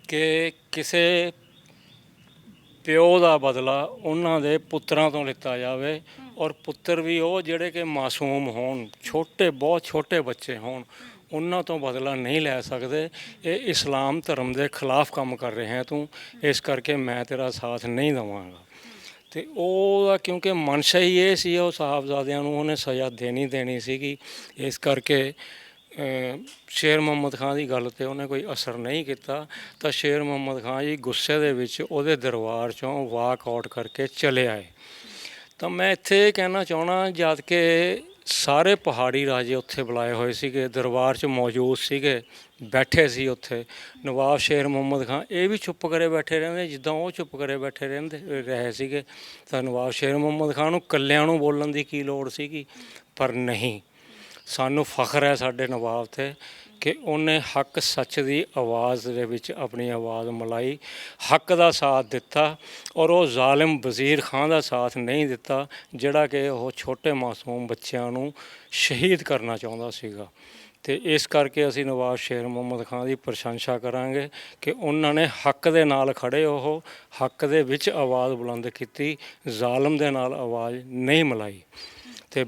ਕਿ ਕਿਸੇ ਪਿਓ ਦਾ ਬਦਲਾ ਉਹਨਾਂ ਦੇ ਪੁੱਤਰਾਂ ਤੋਂ ਲਿੱਤਾ ਜਾਵੇ, ਔਰ ਪੁੱਤਰ ਵੀ ਉਹ ਜਿਹੜੇ ਕਿ ਮਾਸੂਮ ਹੋਣ, ਬਹੁਤ ਛੋਟੇ ਬੱਚੇ ਹੋਣ, ਉਹਨਾਂ ਤੋਂ ਬਦਲਾ ਨਹੀਂ ਲੈ ਸਕਦੇ। ਇਹ ਇਸਲਾਮ ਧਰਮ ਦੇ ਖਿਲਾਫ ਕੰਮ ਕਰ ਰਿਹਾ ਤੂੰ, ਇਸ ਕਰਕੇ ਮੈਂ ਤੇਰਾ ਸਾਥ ਨਹੀਂ ਦੇਵਾਂਗਾ। ਤੇ ਉਹਦਾ ਕਿਉਂਕਿ ਮਨਸ਼ਾ ਹੀ ਇਹ ਸੀ, ਉਹ ਸਾਹਿਬਜ਼ਾਦਿਆਂ ਨੂੰ ਉਹਨੇ ਸਜ਼ਾ ਦੇਣੀ ਸੀਗੀ। ਇਸ ਕਰਕੇ ਸ਼ੇਰ ਮੁਹੰਮਦ ਖਾਨ ਦੀ ਗੱਲ 'ਤੇ ਉਹਨੇ ਕੋਈ ਅਸਰ ਨਹੀਂ ਕੀਤਾ। ਤਾਂ ਸ਼ੇਰ ਮੁਹੰਮਦ ਖਾਨ ਜੀ ਗੁੱਸੇ ਦੇ ਵਿੱਚ ਉਹਦੇ ਦਰਬਾਰ 'ਚੋਂ ਵਾਕ ਆਊਟ ਕਰਕੇ ਚਲੇ ਆਏ। ਤਾਂ ਮੈਂ ਇੱਥੇ ਇਹ ਕਹਿਣਾ ਚਾਹੁੰਦਾ, ਜਦ ਕਿ ਸਾਰੇ ਪਹਾੜੀ ਰਾਜੇ ਉੱਥੇ ਬੁਲਾਏ ਹੋਏ ਸੀਗੇ, ਦਰਬਾਰ 'ਚ ਮੌਜੂਦ ਸੀਗੇ, ਬੈਠੇ ਸੀ ਉੱਥੇ, ਨਵਾਬ ਸ਼ੇਰ ਮੁਹੰਮਦ ਖਾਨ ਇਹ ਵੀ ਚੁੱਪ ਕਰੇ ਬੈਠੇ ਰਹਿੰਦੇ ਜਿੱਦਾਂ ਉਹ ਚੁੱਪ ਕਰੇ ਬੈਠੇ ਰਹੇ ਸੀਗੇ। ਤਾਂ ਨਵਾਬ ਸ਼ੇਰ ਮੁਹੰਮਦ ਖਾਨ ਨੂੰ ਇਕੱਲਿਆਂ ਨੂੰ ਬੋਲਣ ਦੀ ਕੀ ਲੋੜ ਸੀਗੀ? ਪਰ ਨਹੀਂ, ਸਾਨੂੰ ਫਖਰ ਹੈ ਸਾਡੇ ਨਵਾਬ 'ਤੇ ਕਿ ਉਹਨੇ ਹੱਕ ਸੱਚ ਦੀ ਆਵਾਜ਼ ਦੇ ਵਿੱਚ ਆਪਣੀ ਆਵਾਜ਼ ਮਿਲਾਈ, ਹੱਕ ਦਾ ਸਾਥ ਦਿੱਤਾ, ਔਰ ਉਹ ਜ਼ਾਲਿਮ ਵਜ਼ੀਰ ਖਾਂ ਦਾ ਸਾਥ ਨਹੀਂ ਦਿੱਤਾ ਜਿਹੜਾ ਕਿ ਉਹ ਛੋਟੇ ਮਾਸੂਮ ਬੱਚਿਆਂ ਨੂੰ ਸ਼ਹੀਦ ਕਰਨਾ ਚਾਹੁੰਦਾ ਸੀਗਾ। ਤੇ ਇਸ ਕਰਕੇ ਅਸੀਂ ਨਵਾਬ ਸ਼ੇਰ ਮੁਹੰਮਦ ਖਾਨ ਦੀ ਪ੍ਰਸ਼ੰਸਾ ਕਰਾਂਗੇ ਕਿ ਉਹਨਾਂ ਨੇ ਹੱਕ ਦੇ ਨਾਲ ਖੜ੍ਹੇ, ਉਹ ਹੱਕ ਦੇ ਵਿੱਚ ਆਵਾਜ਼ ਬੁਲੰਦ ਕੀਤੀ, ਜ਼ਾਲਮ ਦੇ ਨਾਲ ਆਵਾਜ਼ ਨਹੀਂ ਮਿਲਾਈ। ਤੇ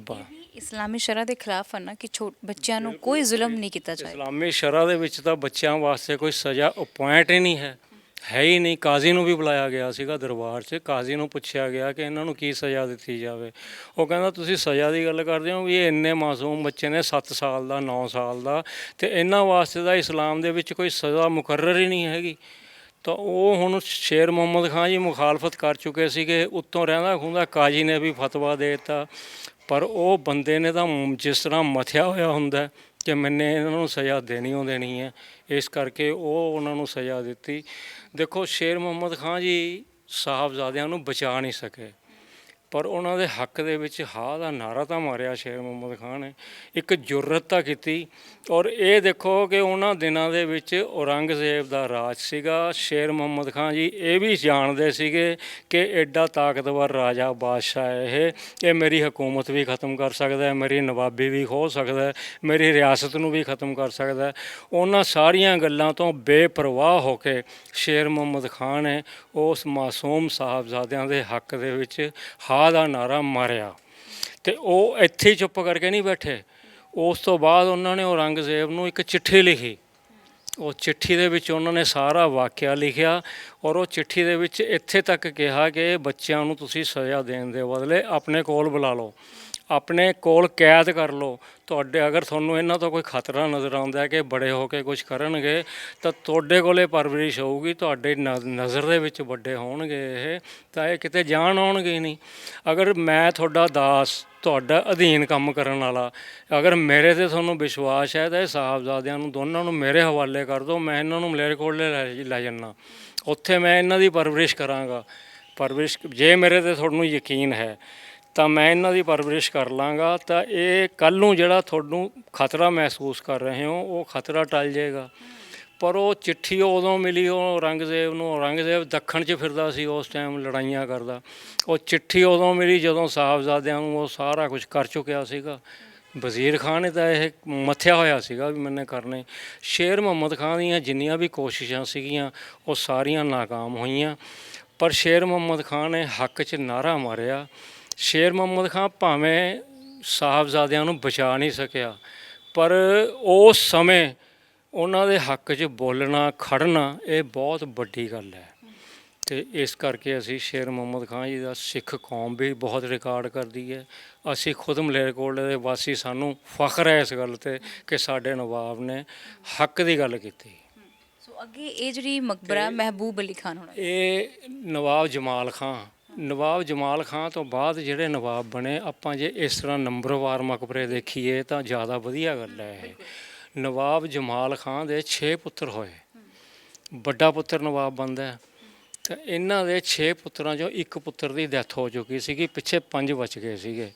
ਇਸਲਾਮੀ ਸ਼ਰਅ ਦੇ ਖਿਲਾਫ ਹੈ ਨਾ ਕਿ ਬੱਚਿਆਂ ਨੂੰ ਕੋਈ ਜ਼ੁਲਮ ਨਹੀਂ ਕੀਤਾ ਜਾਏ। ਇਸਲਾਮੀ ਸ਼ਰਅ ਦੇ ਵਿੱਚ ਤਾਂ ਬੱਚਿਆਂ ਵਾਸਤੇ ਕੋਈ ਸਜ਼ਾ ਅਪੁਆਇੰਟ ਹੀ ਨਹੀਂ ਹੈ, ਹੈ ਹੀ ਨਹੀਂ। ਕਾਜ਼ੀ ਨੂੰ ਵੀ ਬੁਲਾਇਆ ਗਿਆ ਸੀਗਾ ਦਰਬਾਰ 'ਚ। ਕਾਜ਼ੀ ਨੂੰ ਪੁੱਛਿਆ ਗਿਆ ਕਿ ਇਹਨਾਂ ਨੂੰ ਕੀ ਸਜ਼ਾ ਦਿੱਤੀ ਜਾਵੇ। ਉਹ ਕਹਿੰਦਾ ਤੁਸੀਂ ਸਜ਼ਾ ਦੀ ਗੱਲ ਕਰਦੇ ਹੋ ਵੀ ਇਹ ਇੰਨੇ ਮਾਸੂਮ ਬੱਚੇ ਨੇ, 7 ਸਾਲ ਦਾ, 9 ਸਾਲ ਦਾ, ਤੇ ਇਹਨਾਂ ਵਾਸਤੇ ਤਾਂ ਇਸਲਾਮ ਦੇ ਵਿੱਚ ਕੋਈ ਸਜ਼ਾ ਮੁਕਰਰ ਹੀ ਨਹੀਂ ਹੈਗੀ। ਤਾਂ ਉਹ ਹੁਣ ਸ਼ੇਰ ਮੁਹੰਮਦ ਖਾਂ ਜੀ ਮੁਖਾਲਫਤ ਕਰ ਚੁੱਕੇ ਸੀਗੇ। ਉੱਤੋਂ ਰਹਿੰਦਾ ਖੁੰਦਾ ਕਾਜ਼ੀ ਨੇ ਵੀ ਫਤਵਾ ਦੇ ਦਿੱਤਾ, ਪਰ ਉਹ ਬੰਦੇ ਨੇ ਤਾਂ ਜਿਸ ਤਰ੍ਹਾਂ ਮਥਿਆ ਹੋਇਆ ਹੁੰਦਾ ਕਿ ਮੈਨੇ ਇਹਨਾਂ ਨੂੰ ਸਜ਼ਾ ਦੇਣੀ ਓ ਦੇਣੀ ਹੈ, ਇਸ ਕਰਕੇ ਉਹ ਉਹਨਾਂ ਨੂੰ ਸਜ਼ਾ ਦਿੱਤੀ। ਦੇਖੋ ਸ਼ੇਰ ਮੁਹੰਮਦ ਖਾਂ ਜੀ ਸਾਹਿਬਜ਼ਾਦਿਆਂ ਨੂੰ ਬਚਾ ਨਹੀਂ ਸਕੇ, ਪਰ ਉਹਨਾਂ ਦੇ ਹੱਕ ਦੇ ਵਿੱਚ ਹਾਂ ਦਾ ਨਾਅਰਾ ਤਾਂ ਮਾਰਿਆ ਸ਼ੇਰ ਮੁਹੰਮਦ ਖਾਂ ਨੇ, ਇੱਕ ਜੁਰਅਤ ਤਾਂ ਕੀਤੀ। ਔਰ ਇਹ ਦੇਖੋ ਕਿ ਉਹਨਾਂ ਦਿਨਾਂ ਦੇ ਵਿੱਚ ਔਰੰਗਜ਼ੇਬ ਦਾ ਰਾਜ ਸੀਗਾ। ਸ਼ੇਰ ਮੁਹੰਮਦ ਖਾਂ ਜੀ ਇਹ ਵੀ ਜਾਣਦੇ ਸੀਗੇ ਕਿ ਐਡਾ ਤਾਕਤਵਰ ਰਾਜਾ ਬਾਦਸ਼ਾਹ ਇਹ ਮੇਰੀ ਹਕੂਮਤ ਵੀ ਖ਼ਤਮ ਕਰ ਸਕਦਾ ਹੈ, ਮੇਰੀ ਨਵਾਬੀ ਵੀ ਖੋਹ ਸਕਦਾ ਹੈ, ਮੇਰੀ ਰਿਆਸਤ ਨੂੰ ਵੀ ਖ਼ਤਮ ਕਰ ਸਕਦਾ ਹੈ। ਉਹਨਾਂ ਸਾਰੀਆਂ ਗੱਲਾਂ ਤੋਂ ਬੇਪਰਵਾਹ ਹੋ ਕੇ ਸ਼ੇਰ ਮੁਹੰਮਦ ਖਾਂ ਨੇ ਉਸ ਮਾਸੂਮ ਸਾਹਿਬਜ਼ਾਦਿਆਂ ਦੇ ਹੱਕ ਦੇ ਵਿੱਚ ਹਾਂ ਦਾ ਨਾਅਰਾ ਮਾਰਿਆ। ਤੇ ਉਹ ਇੱਥੇ ਹੀ ਚੁੱਪ ਕਰਕੇ ਨਹੀਂ ਬੈਠੇ। ਉਸ ਤੋਂ ਬਾਅਦ ਉਹਨਾਂ ਨੇ ਔਰੰਗਜ਼ੇਬ ਨੂੰ ਇੱਕ ਚਿੱਠੀ ਲਿਖੀ। ਉਹ ਚਿੱਠੀ ਦੇ ਵਿੱਚ ਉਹਨਾਂ ਨੇ ਸਾਰਾ ਵਾਕਿਆ ਲਿਖਿਆ, ਔਰ ਉਹ ਚਿੱਠੀ ਦੇ ਵਿੱਚ ਇੱਥੇ ਤੱਕ ਕਿਹਾ ਕਿ ਬੱਚਿਆਂ ਨੂੰ ਤੁਸੀਂ ਸਜ਼ਾ ਦੇਣ ਦੇ ਬਦਲੇ ਆਪਣੇ ਕੋਲ ਬੁਲਾ ਲਓ, ਆਪਣੇ ਕੋਲ ਕੈਦ ਕਰ ਲਓ। ਤੁਹਾਡੇ ਅਗਰ ਤੁਹਾਨੂੰ ਇਹਨਾਂ ਤੋਂ ਕੋਈ ਖਤਰਾ ਨਜ਼ਰ ਆਉਂਦਾ ਹੈ ਕਿ ਬੜੇ ਹੋ ਕੇ ਕੁਝ ਕਰਨਗੇ, ਤਾਂ ਤੁਹਾਡੇ ਕੋਲੇ ਪਰਵਰਿਸ਼ ਹੋਊਗੀ, ਤੁਹਾਡੇ ਨਜ਼ਰ ਦੇ ਵਿੱਚ ਵੱਡੇ ਹੋਣਗੇ ਇਹ, ਤਾਂ ਇਹ ਕਿਤੇ ਜਾਣ ਆਉਣਗੇ ਹੀ ਨਹੀਂ। ਅਗਰ ਮੈਂ ਤੁਹਾਡਾ ਦਾਸ, ਤੁਹਾਡਾ ਅਧੀਨ ਕੰਮ ਕਰਨ ਵਾਲਾ, ਅਗਰ ਮੇਰੇ 'ਤੇ ਤੁਹਾਨੂੰ ਵਿਸ਼ਵਾਸ ਹੈ ਤਾਂ ਇਹ ਸਾਹਿਬਜ਼ਾਦਿਆਂ ਨੂੰ ਦੋਨਾਂ ਨੂੰ ਮੇਰੇ ਹਵਾਲੇ ਕਰ ਦਿਓ, ਮੈਂ ਇਹਨਾਂ ਨੂੰ ਮਲੇਰਕੋਟਲੇ ਲੈ ਜਾਂਦਾ, ਉੱਥੇ ਮੈਂ ਇਹਨਾਂ ਦੀ ਪਰਵਰਿਸ਼ ਕਰਾਂਗਾ। ਜੇ ਮੇਰੇ 'ਤੇ ਤੁਹਾਨੂੰ ਯਕੀਨ ਹੈ ਤਾਂ ਮੈਂ ਇਹਨਾਂ ਦੀ ਪਰਵਰਿਸ਼ ਕਰ ਲਾਂਗਾ, ਤਾਂ ਇਹ ਕੱਲ੍ਹ ਨੂੰ ਜਿਹੜਾ ਤੁਹਾਨੂੰ ਖਤਰਾ ਮਹਿਸੂਸ ਕਰ ਰਹੇ ਹੋ ਉਹ ਖਤਰਾ ਟਲ ਜਾਏਗਾ। ਪਰ ਉਹ ਚਿੱਠੀ ਉਦੋਂ ਮਿਲੀ ਉਹ ਔਰੰਗਜ਼ੇਬ ਨੂੰ। ਔਰੰਗਜ਼ੇਬ ਦੱਖਣ 'ਚ ਫਿਰਦਾ ਸੀ ਉਸ ਟਾਈਮ, ਲੜਾਈਆਂ ਕਰਦਾ। ਉਹ ਚਿੱਠੀ ਉਦੋਂ ਮਿਲੀ ਜਦੋਂ ਸਾਹਿਬਜ਼ਾਦਿਆਂ ਨੂੰ ਉਹ ਸਾਰਾ ਕੁਝ ਕਰ ਚੁੱਕਿਆ ਸੀਗਾ। ਵਜ਼ੀਰ ਖਾਨ ਨੇ ਤਾਂ ਇਹ ਮੱਥਿਆ ਹੋਇਆ ਸੀਗਾ ਵੀ ਮੈਨੇ ਕਰਨੇ। ਸ਼ੇਰ ਮੁਹੰਮਦ ਖਾਂ ਦੀਆਂ ਜਿੰਨੀਆਂ ਵੀ ਕੋਸ਼ਿਸ਼ਾਂ ਸੀਗੀਆਂ ਉਹ ਸਾਰੀਆਂ ਨਾਕਾਮ ਹੋਈਆਂ, ਪਰ ਸ਼ੇਰ ਮੁਹੰਮਦ ਖਾਂ ਨੇ ਹੱਕ 'ਚ ਨਾਅਰਾ ਮਾਰਿਆ। ਸ਼ੇਰ ਮੁਹੰਮਦ ਖਾਂ ਭਾਵੇਂ ਸਾਹਿਬਜ਼ਾਦਿਆਂ ਨੂੰ ਬਚਾ ਨਹੀਂ ਸਕਿਆ, ਪਰ ਉਸ ਸਮੇਂ ਉਹਨਾਂ ਦੇ ਹੱਕ 'ਚ ਬੋਲਣਾ, ਖੜ੍ਹਨਾ ਇਹ ਬਹੁਤ ਵੱਡੀ ਗੱਲ ਹੈ। ਅਤੇ ਇਸ ਕਰਕੇ ਅਸੀਂ ਸ਼ੇਰ ਮੁਹੰਮਦ ਖਾਂ ਜੀ ਦਾ ਸਿੱਖ ਕੌਮ ਵੀ ਬਹੁਤ ਰਿਕਾਰਡ ਕਰਦੀ ਹੈ। ਅਸੀਂ ਖੁਦ ਮਲੇਰਕੋਟਲੇ ਦੇ ਵਾਸੀ, ਸਾਨੂੰ ਫਖਰ ਹੈ ਇਸ ਗੱਲ 'ਤੇ ਕਿ ਸਾਡੇ ਨਵਾਬ ਨੇ ਹੱਕ ਦੀ ਗੱਲ ਕੀਤੀ। ਸੋ ਅੱਗੇ ਇਹ ਜਿਹੜੀ ਮਕਬਰਾ ਮਹਿਬੂਬ ਅਲੀ ਖਾਨ ਹੋਣਾ, ਇਹ ਨਵਾਬ ਜਮਾਲ ਖਾਂ ਤੋਂ ਬਾਅਦ ਜਿਹੜੇ ਨਵਾਬ ਬਣੇ, ਆਪਾਂ ਜੇ ਇਸ ਤਰ੍ਹਾਂ ਨੰਬਰਵਾਰ ਮਕਬਰੇ ਦੇਖੀਏ ਤਾਂ ਜ਼ਿਆਦਾ ਵਧੀਆ ਗੱਲ ਹੈ ਇਹ। ਨਵਾਬ ਜਮਾਲ ਖਾਂ ਦੇ 6 ਪੁੱਤਰ ਹੋਏ, ਵੱਡਾ ਪੁੱਤਰ ਨਵਾਬ ਬਣਦਾ। ਤਾਂ ਇਹਨਾਂ ਦੇ 6 ਪੁੱਤਰਾਂ 'ਚੋਂ ਇੱਕ ਪੁੱਤਰ ਦੀ ਡੈਥ ਹੋ ਚੁੱਕੀ ਸੀਗੀ, ਪਿੱਛੇ 5 ਬਚ ਗਏ ਸੀਗੇ।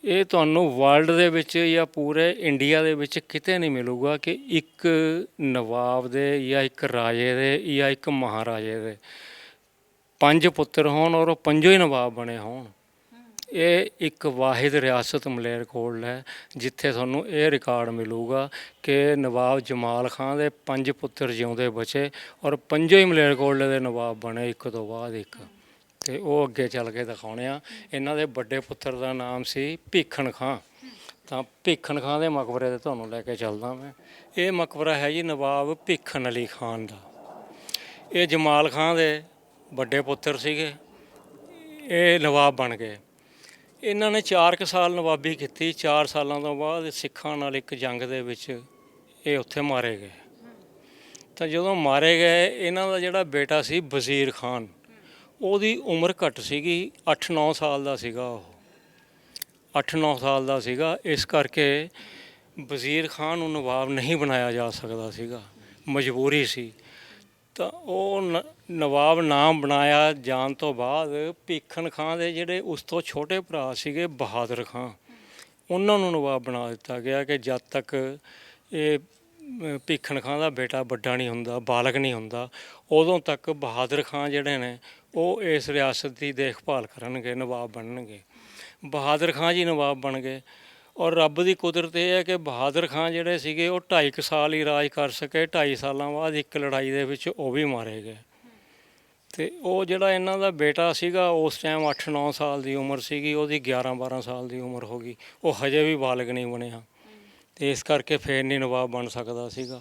ਇਹ ਤੁਹਾਨੂੰ ਵਰਲਡ ਦੇ ਵਿੱਚ ਜਾਂ ਪੂਰੇ ਇੰਡੀਆ ਦੇ ਵਿੱਚ ਕਿਤੇ ਨਹੀਂ ਮਿਲੂਗਾ ਕਿ ਇੱਕ ਨਵਾਬ ਦੇ ਜਾਂ ਇੱਕ ਰਾਜੇ ਦੇ ਜਾਂ ਇੱਕ ਮਹਾਰਾਜੇ ਦੇ 5 ਪੁੱਤਰ ਹੋਣ ਔਰ ਉਹ 5 ਹੀ ਨਵਾਬ ਬਣੇ ਹੋਣ। ਇਹ ਇੱਕ ਵਾਹਿਦ ਰਿਆਸਤ ਮਲੇਰਕੋਟਲਾ ਹੈ ਜਿੱਥੇ ਤੁਹਾਨੂੰ ਇਹ ਰਿਕਾਰਡ ਮਿਲੂਗਾ ਕਿ ਨਵਾਬ ਜਮਾਲ ਖਾਂ ਦੇ 5 ਪੁੱਤਰ ਜਿਉਂਦੇ ਬਚੇ ਔਰ 5 ਹੀ ਮਲੇਰਕੋਟਲੇ ਦੇ ਨਵਾਬ ਬਣੇ ਇੱਕ ਤੋਂ ਬਾਅਦ ਇੱਕ। ਅਤੇ ਉਹ ਅੱਗੇ ਚੱਲ ਕੇ ਦਿਖਾਉਣੇ ਆ। ਇਹਨਾਂ ਦੇ ਵੱਡੇ ਪੁੱਤਰ ਦਾ ਨਾਮ ਸੀ ਭੀਖਣ ਖਾਂ। ਤਾਂ ਭੀਖਣ ਖਾਂ ਦੇ ਮਕਬਰੇ 'ਤੇ ਤੁਹਾਨੂੰ ਲੈ ਕੇ ਚੱਲਦਾ ਮੈਂ। ਇਹ ਮਕਬਰਾ ਹੈ ਜੀ ਨਵਾਬ ਭੀਖਣ ਅਲੀ ਖਾਨ ਦਾ। ਇਹ ਜਮਾਲ ਖਾਂ ਦੇ ਵੱਡੇ ਪੁੱਤਰ ਸੀਗੇ, ਇਹ ਨਵਾਬ ਬਣ ਗਏ। ਇਹਨਾਂ ਨੇ 4 ਸਾਲ ਨਵਾਬੀ ਕੀਤੀ। 4 ਸਾਲਾਂ ਤੋਂ ਬਾਅਦ ਸਿੱਖਾਂ ਨਾਲ ਇੱਕ ਜੰਗ ਦੇ ਵਿੱਚ ਇਹ ਉੱਥੇ ਮਾਰੇ ਗਏ। ਤਾਂ ਜਦੋਂ ਮਾਰੇ ਗਏ, ਇਹਨਾਂ ਦਾ ਜਿਹੜਾ ਬੇਟਾ ਸੀ ਵਜ਼ੀਰ ਖਾਨ, ਉਹਦੀ ਉਮਰ ਘੱਟ ਸੀਗੀ, 8-9 ਸਾਲ ਦਾ ਸੀਗਾ। ਉਹ 8-9 ਸਾਲ ਦਾ ਸੀਗਾ। ਇਸ ਕਰਕੇ ਵਜ਼ੀਰ ਖਾਨ ਨੂੰ ਨਵਾਬ ਨਹੀਂ ਬਣਾਇਆ ਜਾ ਸਕਦਾ ਸੀਗਾ, ਮਜਬੂਰੀ ਸੀ। ਤਾਂ ਉਹ ਨਵਾਬ ਨਾਮ ਬਣਾਇਆ ਜਾਣ ਤੋਂ ਬਾਅਦ ਭੀਖਣ ਖਾਂ ਦੇ ਜਿਹੜੇ ਉਸ ਤੋਂ ਛੋਟੇ ਭਰਾ ਸੀਗੇ ਬਹਾਦਰ ਖਾਂ, ਉਹਨਾਂ ਨੂੰ ਨਵਾਬ ਬਣਾ ਦਿੱਤਾ ਗਿਆ ਕਿ ਜਦ ਤੱਕ ਇਹ ਭੀਖਣ ਖਾਂ ਦਾ ਬੇਟਾ ਵੱਡਾ ਨਹੀਂ ਹੁੰਦਾ, ਬਾਲਗ ਨਹੀਂ ਹੁੰਦਾ, ਉਦੋਂ ਤੱਕ ਬਹਾਦਰ ਖਾਂ ਜਿਹੜੇ ਨੇ ਉਹ ਇਸ ਰਿਆਸਤ ਦੀ ਦੇਖਭਾਲ ਕਰਨਗੇ, ਨਵਾਬ ਬਣਨਗੇ। ਬਹਾਦਰ ਖਾਂ ਜੀ ਨਵਾਬ ਬਣ ਗਏ। ਔਰ ਰੱਬ ਦੀ ਕੁਦਰਤ ਇਹ ਹੈ ਕਿ ਬਹਾਦਰ ਖਾਂ ਜਿਹੜੇ ਸੀਗੇ ਉਹ 2.5 ਸਾਲ ਹੀ ਰਾਜ ਕਰ ਸਕੇ। 2.5 ਸਾਲਾਂ ਬਾਅਦ ਇੱਕ ਲੜਾਈ ਦੇ ਵਿੱਚ ਉਹ ਵੀ ਮਾਰੇ ਗਏ। ਅਤੇ ਉਹ ਜਿਹੜਾ ਇਹਨਾਂ ਦਾ ਬੇਟਾ ਸੀਗਾ ਉਸ ਟਾਈਮ 8-9 ਸਾਲ ਦੀ ਉਮਰ ਸੀਗੀ, ਉਹਦੀ 11-12 ਸਾਲ ਦੀ ਉਮਰ ਹੋ ਗਈ। ਉਹ ਹਜੇ ਵੀ ਬਾਲਗ ਨਹੀਂ ਬਣਿਆ ਅਤੇ ਇਸ ਕਰਕੇ ਫਿਰ ਨਹੀਂ ਨਵਾਬ ਬਣ ਸਕਦਾ ਸੀਗਾ।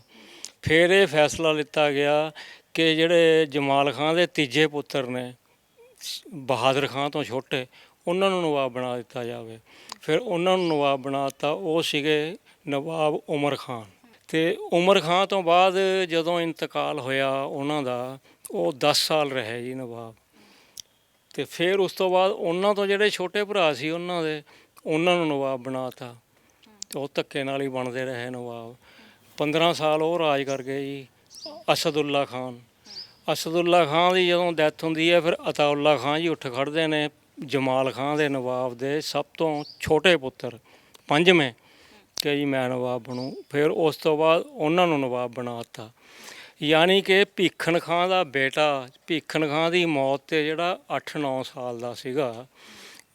ਫਿਰ ਇਹ ਫੈਸਲਾ ਲਿੱਤਾ ਗਿਆ ਕਿ ਜਿਹੜੇ ਜਮਾਲ ਖਾਨ ਦੇ ਤੀਜੇ ਪੁੱਤਰ ਨੇ ਬਹਾਦਰ ਖਾਨ ਤੋਂ ਛੋਟੇ, ਉਹਨਾਂ ਨੂੰ ਨਵਾਬ ਬਣਾ ਦਿੱਤਾ ਜਾਵੇ। ਫਿਰ ਉਹਨਾਂ ਨੂੰ ਨਵਾਬ ਬਣਾਤਾ, ਉਹ ਸੀਗੇ ਨਵਾਬ ਉਮਰ ਖਾਨ। ਅਤੇ ਉਮਰ ਖਾਨ ਤੋਂ ਬਾਅਦ ਜਦੋਂ ਇੰਤਕਾਲ ਹੋਇਆ ਉਹਨਾਂ ਦਾ, ਉਹ 10 ਸਾਲ ਰਹੇ ਜੀ ਨਵਾਬ। ਅਤੇ ਫਿਰ ਉਸ ਤੋਂ ਬਾਅਦ ਉਹਨਾਂ ਤੋਂ ਜਿਹੜੇ ਛੋਟੇ ਭਰਾ ਸੀ ਉਹਨਾਂ ਨੂੰ ਨਵਾਬ ਬਣਾਤਾ, ਅਤੇ ਉਹ ਧੱਕੇ ਨਾਲ ਹੀ ਬਣਦੇ ਰਹੇ ਨਵਾਬ। 15 ਸਾਲ ਉਹ ਰਾਜ ਕਰ ਗਏ ਜੀ ਅਸਦੁੱਲਾ ਖਾਨ। ਅਸਦੁੱਲਾ ਖਾਨ ਦੀ ਜਦੋਂ ਡੈਥ ਹੁੰਦੀ ਹੈ, ਫਿਰ ਅਤਾਉੱਲਾ ਖਾਨ ਜੀ ਉੱਠ ਖੜ੍ਹਦੇ ਨੇ, ਜਮਾਲ ਖਾਨ ਦੇ ਨਵਾਬ ਦੇ ਸਭ ਤੋਂ ਛੋਟੇ ਪੁੱਤਰ, ਪੰਜਵੇਂ, ਕਿ ਜੀ ਮੈਂ ਨਵਾਬ ਬਣੂ। ਫਿਰ ਉਸ ਤੋਂ ਬਾਅਦ ਉਹਨਾਂ ਨੂੰ ਨਵਾਬ ਬਣਾ ਦਿੱਤਾ। ਯਾਨੀ ਕਿ ਭੀਖਣ ਖਾਂ ਦਾ ਬੇਟਾ, ਭੀਖਣ ਖਾਂ ਦੀ ਮੌਤ 'ਤੇ ਜਿਹੜਾ 8-9 ਸਾਲ ਦਾ ਸੀਗਾ,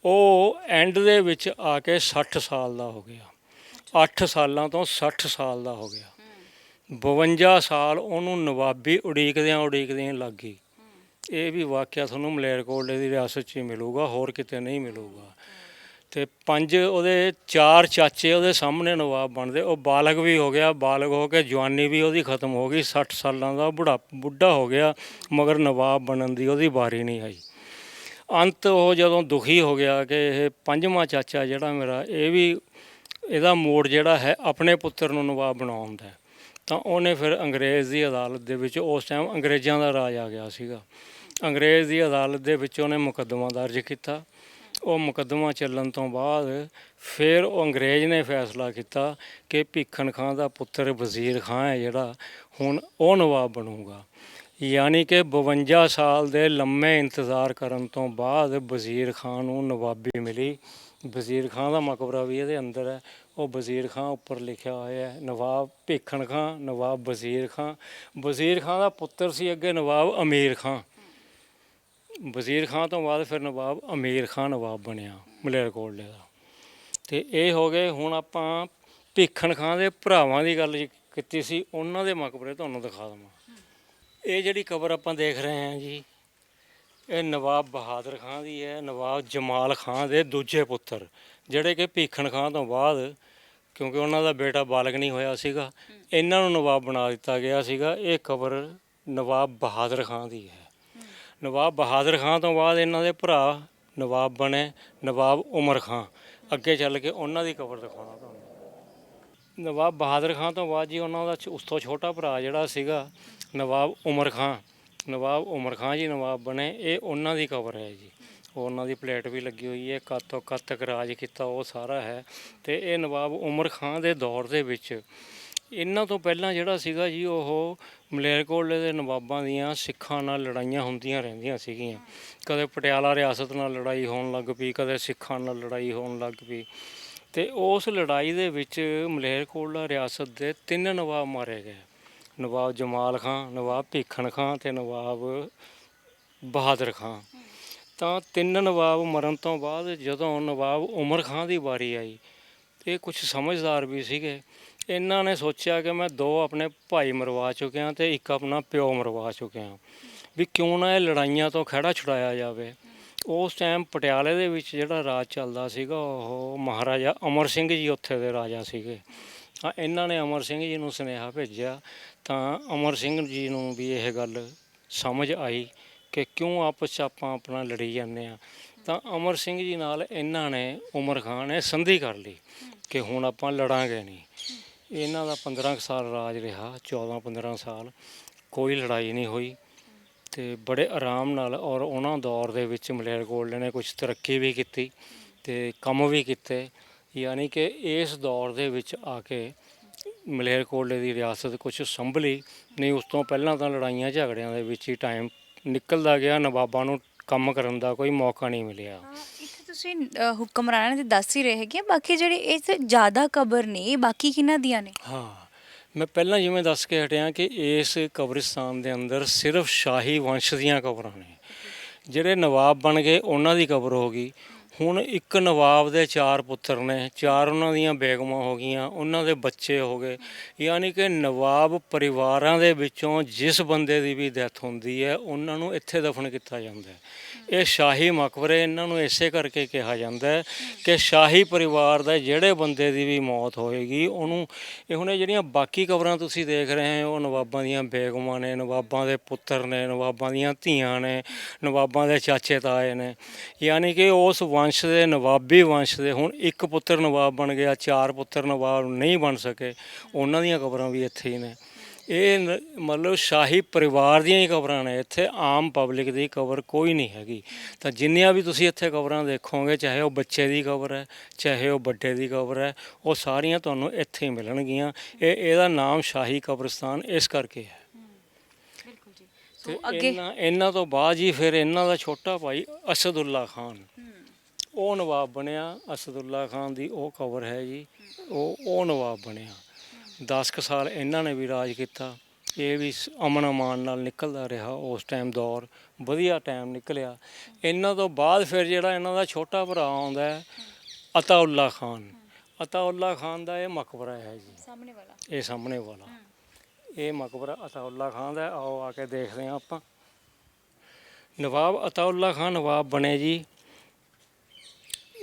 ਉਹ ਐਂਡ ਦੇ ਵਿੱਚ ਆ ਕੇ 60 ਸਾਲ ਦਾ ਹੋ ਗਿਆ। 8 ਸਾਲਾਂ ਤੋਂ 60 ਸਾਲ ਦਾ ਹੋ ਗਿਆ। 52 ਸਾਲ ਉਹਨੂੰ ਨਵਾਬੀ ਉਡੀਕਦਿਆਂ ਲੱਗ ਗਈ। ਇਹ ਵੀ ਵਾਕਿਆ ਤੁਹਾਨੂੰ ਮਲੇਰਕੋਟਲੇ ਦੀ ਰਿਆਸਤ 'ਚ ਹੀ ਮਿਲੂਗਾ, ਹੋਰ ਕਿਤੇ ਨਹੀਂ ਮਿਲੂਗਾ। ਅਤੇ 4 ਚਾਚੇ ਉਹਦੇ ਸਾਹਮਣੇ ਨਵਾਬ ਬਣਦੇ। ਉਹ ਬਾਲਗ ਵੀ ਹੋ ਗਿਆ, ਬਾਲਗ ਹੋ ਕੇ ਜਵਾਨੀ ਵੀ ਉਹਦੀ ਖਤਮ ਹੋ ਗਈ, 60 ਸਾਲਾਂ ਦਾ ਬੁੱਢਾ ਹੋ ਗਿਆ, ਮਗਰ ਨਵਾਬ ਬਣਨ ਦੀ ਉਹਦੀ ਵਾਰੀ ਨਹੀਂ ਆਈ। ਅੰਤ ਉਹ ਜਦੋਂ ਦੁਖੀ ਹੋ ਗਿਆ ਕਿ ਇਹ ਪੰਜਵਾਂ ਚਾਚਾ ਜਿਹੜਾ ਮੇਰਾ, ਇਹਦਾ ਮੋੜ ਜਿਹੜਾ ਹੈ ਆਪਣੇ ਪੁੱਤਰ ਨੂੰ ਨਵਾਬ ਬਣਾਉਣ ਦਾ, ਤਾਂ ਉਹਨੇ ਫਿਰ ਅੰਗਰੇਜ਼ ਦੀ ਅਦਾਲਤ ਦੇ ਵਿੱਚ, ਉਸ ਟਾਈਮ ਅੰਗਰੇਜ਼ਾਂ ਦਾ ਰਾਜ ਆ ਗਿਆ ਸੀਗਾ, ਅੰਗਰੇਜ਼ ਦੀ ਅਦਾਲਤ ਦੇ ਵਿੱਚ ਉਹਨੇ ਮੁਕੱਦਮਾ ਦਰਜ ਕੀਤਾ। ਉਹ ਮੁਕੱਦਮਾ ਚੱਲਣ ਤੋਂ ਬਾਅਦ ਫਿਰ ਉਹ ਅੰਗਰੇਜ਼ ਨੇ ਫੈਸਲਾ ਕੀਤਾ ਕਿ ਭੀਖਣ ਖਾਂ ਦਾ ਪੁੱਤਰ ਵਜ਼ੀਰ ਖਾਂ ਹੈ ਜਿਹੜਾ, ਹੁਣ ਉਹ ਨਵਾਬ ਬਣੂਗਾ। ਯਾਨੀ ਕਿ 52 ਸਾਲ ਦੇ ਲੰਮੇ ਇੰਤਜ਼ਾਰ ਕਰਨ ਤੋਂ ਬਾਅਦ ਵਜ਼ੀਰ ਖਾਂ ਨੂੰ ਨਵਾਬੀ ਮਿਲੀ। ਵਜ਼ੀਰ ਖਾਂ ਦਾ ਮਕਬਰਾ ਵੀ ਇਹਦੇ ਅੰਦਰ ਹੈ, ਉਹ ਵਜ਼ੀਰ ਖਾਂ ਉੱਪਰ ਲਿਖਿਆ ਹੋਇਆ ਹੈ, ਨਵਾਬ ਭੀਖਣ ਖਾਂ, ਨਵਾਬ ਵਜ਼ੀਰ ਖਾਂ। ਵਜ਼ੀਰ ਖਾਂ ਦਾ ਪੁੱਤਰ ਸੀ ਅੱਗੇ ਨਵਾਬ ਅਮੀਰ ਖਾਂ। ਵਜ਼ੀਰ ਖਾਂ ਤੋਂ ਬਾਅਦ ਫਿਰ ਨਵਾਬ ਅਮੀਰ ਖਾਂ ਨਵਾਬ ਬਣਿਆ ਮਲੇਰਕੋਟਲੇ ਦਾ। ਅਤੇ ਇਹ ਹੋ ਗਏ। ਹੁਣ ਆਪਾਂ ਭੀਖਣ ਖਾਂ ਦੇ ਭਰਾਵਾਂ ਦੀ ਗੱਲ ਕੀਤੀ ਸੀ, ਉਹਨਾਂ ਦੇ ਮਕਬਰੇ ਤੁਹਾਨੂੰ ਦਿਖਾ ਦੇਵਾਂ। ਇਹ ਜਿਹੜੀ ਕਬਰ ਆਪਾਂ ਦੇਖ ਰਹੇ ਹਾਂ ਜੀ, ਇਹ ਨਵਾਬ ਬਹਾਦਰ ਖਾਂ ਦੀ ਹੈ, ਨਵਾਬ ਜਮਾਲ ਖਾਂ ਦੇ ਦੂਜੇ ਪੁੱਤਰ, ਜਿਹੜੇ ਕਿ ਭੀਖਣ ਖਾਂ ਤੋਂ ਬਾਅਦ, ਕਿਉਂਕਿ ਉਹਨਾਂ ਦਾ ਬੇਟਾ ਬਾਲਗ ਨਹੀਂ ਹੋਇਆ ਸੀਗਾ, ਇਹਨਾਂ ਨੂੰ ਨਵਾਬ ਬਣਾ ਦਿੱਤਾ ਗਿਆ ਸੀਗਾ। ਇਹ ਕਬਰ ਨਵਾਬ ਬਹਾਦਰ ਖਾਂ ਦੀ ਹੈ। ਨਵਾਬ ਬਹਾਦਰ ਖਾਂ ਤੋਂ ਬਾਅਦ ਇਹਨਾਂ ਦੇ ਭਰਾ ਨਵਾਬ ਬਣੇ, ਨਵਾਬ ਉਮਰ ਖਾਂ। ਅੱਗੇ ਚੱਲ ਕੇ ਉਹਨਾਂ ਦੀ ਕਬਰ ਦਿਖਾਉਣਾ ਤੁਹਾਨੂੰ। ਨਵਾਬ ਬਹਾਦਰ ਖਾਂ ਤੋਂ ਬਾਅਦ ਜੀ ਉਹਨਾਂ ਦਾ ਉਸ ਤੋਂ ਛੋਟਾ ਭਰਾ ਜਿਹੜਾ ਸੀਗਾ ਨਵਾਬ ਉਮਰ ਖਾਂ, ਨਵਾਬ ਉਮਰ ਖਾਂ ਜੀ ਨਵਾਬ ਬਣੇ। ਇਹ ਉਹਨਾਂ ਦੀ ਕਬਰ ਹੈ ਜੀ, ਉਹਨਾਂ ਦੀ ਪਲੇਟ ਵੀ ਲੱਗੀ ਹੋਈ ਹੈ, ਕਦ ਤੋਂ ਕਦ ਤੱਕ ਰਾਜ ਕੀਤਾ ਉਹ ਸਾਰਾ ਹੈ। ਅਤੇ ਇਹ ਨਵਾਬ ਉਮਰ ਖਾਂ ਦੇ ਦੌਰ ਦੇ ਵਿੱਚ, ਇਹਨਾਂ ਤੋਂ ਪਹਿਲਾਂ ਜਿਹੜਾ ਸੀਗਾ ਜੀ, ਉਹ ਮਲੇਰਕੋਟਲੇ ਦੇ ਨਵਾਬਾਂ ਦੀਆਂ ਸਿੱਖਾਂ ਨਾਲ ਲੜਾਈਆਂ ਹੁੰਦੀਆਂ ਰਹਿੰਦੀਆਂ ਸੀਗੀਆਂ। ਕਦੇ ਪਟਿਆਲਾ ਰਿਆਸਤ ਨਾਲ ਲੜਾਈ ਹੋਣ ਲੱਗ ਪਈ, ਕਦੇ ਸਿੱਖਾਂ ਨਾਲ ਲੜਾਈ ਹੋਣ ਲੱਗ ਪਈ। ਅਤੇ ਉਸ ਲੜਾਈ ਦੇ ਵਿੱਚ ਮਲੇਰਕੋਟਲਾ ਰਿਆਸਤ ਦੇ 3 ਨਵਾਬ ਮਾਰੇ ਗਏ, ਨਵਾਬ ਜਮਾਲ ਖਾਂ, ਨਵਾਬ ਭੀਖਣ ਖਾਂ ਅਤੇ ਨਵਾਬ ਬਹਾਦਰ ਖਾਂ। ਤਾਂ 3 ਨਵਾਬ ਮਰਨ ਤੋਂ ਬਾਅਦ ਜਦੋਂ ਨਵਾਬ ਉਮਰ ਖਾਂ ਦੀ ਵਾਰੀ ਆਈ, ਇਹ ਕੁਝ ਸਮਝਦਾਰ ਵੀ ਸੀਗੇ। ਇਹਨਾਂ ਨੇ ਸੋਚਿਆ ਕਿ ਮੈਂ 2 ਆਪਣੇ ਭਾਈ ਮਰਵਾ ਚੁੱਕਿਆ ਅਤੇ 1 ਆਪਣਾ ਪਿਓ ਮਰਵਾ ਚੁੱਕਿਆ, ਵੀ ਕਿਉਂ ਨਾ ਇਹ ਲੜਾਈਆਂ ਤੋਂ ਖਹਿੜਾ ਛੁਡਾਇਆ ਜਾਵੇ। ਉਸ ਟਾਈਮ ਪਟਿਆਲੇ ਦੇ ਵਿੱਚ ਜਿਹੜਾ ਰਾਜ ਚੱਲਦਾ ਸੀਗਾ, ਉਹ ਮਹਾਰਾਜਾ ਅਮਰ ਸਿੰਘ ਜੀ ਉੱਥੇ ਦੇ ਰਾਜਾ ਸੀਗੇ। ਤਾਂ ਇਹਨਾਂ ਨੇ ਅਮਰ ਸਿੰਘ ਜੀ ਨੂੰ ਸੁਨੇਹਾ ਭੇਜਿਆ, ਤਾਂ ਅਮਰ ਸਿੰਘ ਜੀ ਨੂੰ ਵੀ ਇਹ ਗੱਲ ਸਮਝ ਆਈ ਕਿ ਕਿਉਂ ਆਪਸ 'ਚ ਆਪਾਂ ਆਪਣਾ ਲੜੀ ਜਾਂਦੇ ਹਾਂ। ਤਾਂ ਅਮਰ ਸਿੰਘ ਜੀ ਨਾਲ ਇਹਨਾਂ ਨੇ, ਉਮਰ ਖਾਂ ਨੇ ਸੰਧੀ ਕਰ ਲਈ ਕਿ ਹੁਣ ਆਪਾਂ ਲੜਾਂਗੇ ਨਹੀਂ। ਇਹਨਾਂ ਦਾ 15 ਸਾਲ ਰਾਜ ਰਿਹਾ, 14-15 ਸਾਲ ਕੋਈ ਲੜਾਈ ਨਹੀਂ ਹੋਈ, ਅਤੇ ਬੜੇ ਆਰਾਮ ਨਾਲ। ਔਰ ਉਹਨਾਂ ਦੌਰ ਦੇ ਵਿੱਚ ਮਲੇਰਕੋਟਲੇ ਨੇ ਕੁਝ ਤਰੱਕੀ ਵੀ ਕੀਤੀ ਅਤੇ ਕੰਮ ਵੀ ਕੀਤੇ। ਯਾਨੀ ਕਿ ਇਸ ਦੌਰ ਦੇ ਵਿੱਚ ਆ ਕੇ ਮਲੇਰਕੋਟਲੇ ਦੀ ਰਿਆਸਤ ਕੁਝ ਸੰਭਲੀ ਨਹੀਂ। ਉਸ ਤੋਂ ਪਹਿਲਾਂ ਤਾਂ ਲੜਾਈਆਂ ਝਗੜਿਆਂ ਦੇ ਵਿੱਚ ਹੀ ਟਾਈਮ ਨਿਕਲਦਾ ਗਿਆ, ਨਵਾਬਾਂ ਨੂੰ ਕੰਮ ਕਰਨ ਦਾ ਕੋਈ ਮੌਕਾ ਨਹੀਂ ਮਿਲਿਆ। ਇੱਥੇ ਤੁਸੀਂ ਹੁਕਮਰਾਨਾਂ ਦੇ ਦੱਸ ਹੀ ਰਹੇ ਹੈਗੇ, ਬਾਕੀ ਜਿਹੜੇ ਇਹ ਜ਼ਿਆਦਾ ਕਬਰ ਨੇ, ਬਾਕੀ ਕਿਹਨਾਂ ਦੀਆਂ ਨੇ? ਹਾਂ, ਮੈਂ ਪਹਿਲਾਂ ਜਿਵੇਂ ਦੱਸ ਕੇ ਹਟਿਆ ਕਿ ਇਸ ਕਬਰਿਸਤਾਨ ਦੇ ਅੰਦਰ ਸਿਰਫ ਸ਼ਾਹੀ ਵੰਸ਼ ਦੀਆਂ ਕਬਰਾਂ ਨੇ। ਜਿਹੜੇ ਨਵਾਬ ਬਣ ਗਏ ਉਹਨਾਂ ਦੀ ਕਬਰ ਹੋ ਗਈ। ਹੁਣ ਇੱਕ ਨਵਾਬ ਦੇ 4 ਪੁੱਤਰ ਨੇ, 4 ਉਹਨਾਂ ਦੀਆਂ ਬੇਗਮਾਂ ਹੋ ਗਈਆਂ, ਉਹਨਾਂ ਦੇ ਬੱਚੇ ਹੋ ਗਏ। ਯਾਨੀ ਕਿ ਨਵਾਬ ਪਰਿਵਾਰਾਂ ਦੇ ਵਿੱਚੋਂ ਜਿਸ ਬੰਦੇ ਦੀ ਵੀ ਡੈਥ ਹੁੰਦੀ ਹੈ ਉਹਨਾਂ ਨੂੰ ਇੱਥੇ ਦਫਨ ਕੀਤਾ ਜਾਂਦਾ ਹੈ। ਇਹ ਸ਼ਾਹੀ ਮਕਬਰੇ ਇਹਨਾਂ ਨੂੰ ਇਸੇ ਕਰਕੇ ਕਿਹਾ ਜਾਂਦਾ ਹੈ ਕਿ ਸ਼ਾਹੀ ਪਰਿਵਾਰ ਦਾ ਜਿਹੜੇ ਬੰਦੇ ਦੀ ਵੀ ਮੌਤ ਹੋਏਗੀ ਉਹਨੂੰ ਇਹ ਹੁਣ ਇਹ ਜਿਹੜੀਆਂ ਬਾਕੀ ਕਬਰਾਂ ਤੁਸੀਂ ਦੇਖ ਰਹੇ ਹੋ ਉਹ ਨਵਾਬਾਂ ਦੀਆਂ ਬੇਗਮਾਂ ਨੇ, ਨਵਾਬਾਂ ਦੇ ਪੁੱਤਰ ਨੇ, ਨਵਾਬਾਂ ਦੀਆਂ ਧੀਆਂ ਨੇ, ਨਵਾਬਾਂ ਦੇ ਚਾਚੇ ਤਾਏ ਨੇ। ਯਾਨੀ ਕਿ ਉਸ ਵੰਸ਼ ਦੇ ਨਵਾਬੀ ਵੰਸ਼ ਦੇ ਹੁਣ ਇੱਕ ਪੁੱਤਰ ਨਵਾਬ ਬਣ ਗਿਆ, 4 ਪੁੱਤਰ ਨਵਾਬ ਨਹੀਂ ਬਣ ਸਕੇ, ਉਹਨਾਂ ਦੀਆਂ ਕਬਰਾਂ ਵੀ ਇੱਥੇ ਹੀ ਨੇ। ਇਹ ਮਤਲਬ ਸ਼ਾਹੀ ਪਰਿਵਾਰ ਦੀਆਂ ਹੀ ਕਬਰਾਂ ਨੇ ਇੱਥੇ, ਆਮ ਪਬਲਿਕ ਦੀ ਕਬਰ ਕੋਈ ਨਹੀਂ ਹੈਗੀ। ਤਾਂ ਜਿੰਨੀਆਂ ਵੀ ਤੁਸੀਂ ਇੱਥੇ ਕਬਰਾਂ ਦੇਖੋਗੇ, ਚਾਹੇ ਉਹ ਬੱਚੇ ਦੀ ਕਬਰ ਹੈ, ਚਾਹੇ ਉਹ ਵੱਡੇ ਦੀ ਕਬਰ ਹੈ, ਉਹ ਸਾਰੀਆਂ ਤੁਹਾਨੂੰ ਇੱਥੇ ਹੀ ਮਿਲਣਗੀਆਂ। ਇਹਦਾ ਨਾਮ ਸ਼ਾਹੀ ਕਬਰਸਤਾਨ ਇਸ ਕਰਕੇ ਹੈ। ਬਿਲਕੁਲ ਜੀ। ਤੇ ਸੋ ਅੱਗੇ ਇਹਨਾਂ ਤੋਂ ਬਾਅਦ ਜੀ ਫਿਰ ਇਹਨਾਂ ਦਾ ਛੋਟਾ ਭਾਈ ਅਸਦੁੱਲਾ ਖਾਨ, ਉਹ ਨਵਾਬ ਬਣਿਆ। ਅਸਦੁੱਲਾ ਖਾਨ ਦੀ ਉਹ ਕਬਰ ਹੈ ਜੀ, ਉਹ ਨਵਾਬ ਬਣਿਆ। 10 ਕੁ ਸਾਲ ਇਹਨਾਂ ਨੇ ਵੀ ਰਾਜ ਕੀਤਾ। ਇਹ ਵੀ ਅਮਨ ਅਮਾਨ ਨਾਲ ਨਿਕਲਦਾ ਰਿਹਾ ਉਸ ਟਾਈਮ, ਦੌਰ ਵਧੀਆ ਟਾਈਮ ਨਿਕਲਿਆ। ਇਹਨਾਂ ਤੋਂ ਬਾਅਦ ਫਿਰ ਜਿਹੜਾ ਇਹਨਾਂ ਦਾ ਛੋਟਾ ਭਰਾ ਆਉਂਦਾ ਹੈ ਅਤਾਉੱਲਾ ਖਾਨ। ਅਤਾਉੱਲਾ ਖਾਨ ਦਾ ਇਹ ਮਕਬਰਾ ਹੈ ਜੀ, ਸਾਹਮਣੇ ਵਾਲਾ, ਇਹ ਸਾਹਮਣੇ ਵਾਲਾ ਇਹ ਮਕਬਰਾ ਅਤਾਉੱਲਾ ਖਾਨ ਦਾ। ਆਓ ਆ ਕੇ ਦੇਖਦੇ ਹਾਂ ਆਪਾਂ। ਨਵਾਬ ਅਤਾਉੱਲਾ ਖਾਨ ਨਵਾਬ ਬਣੇ ਜੀ।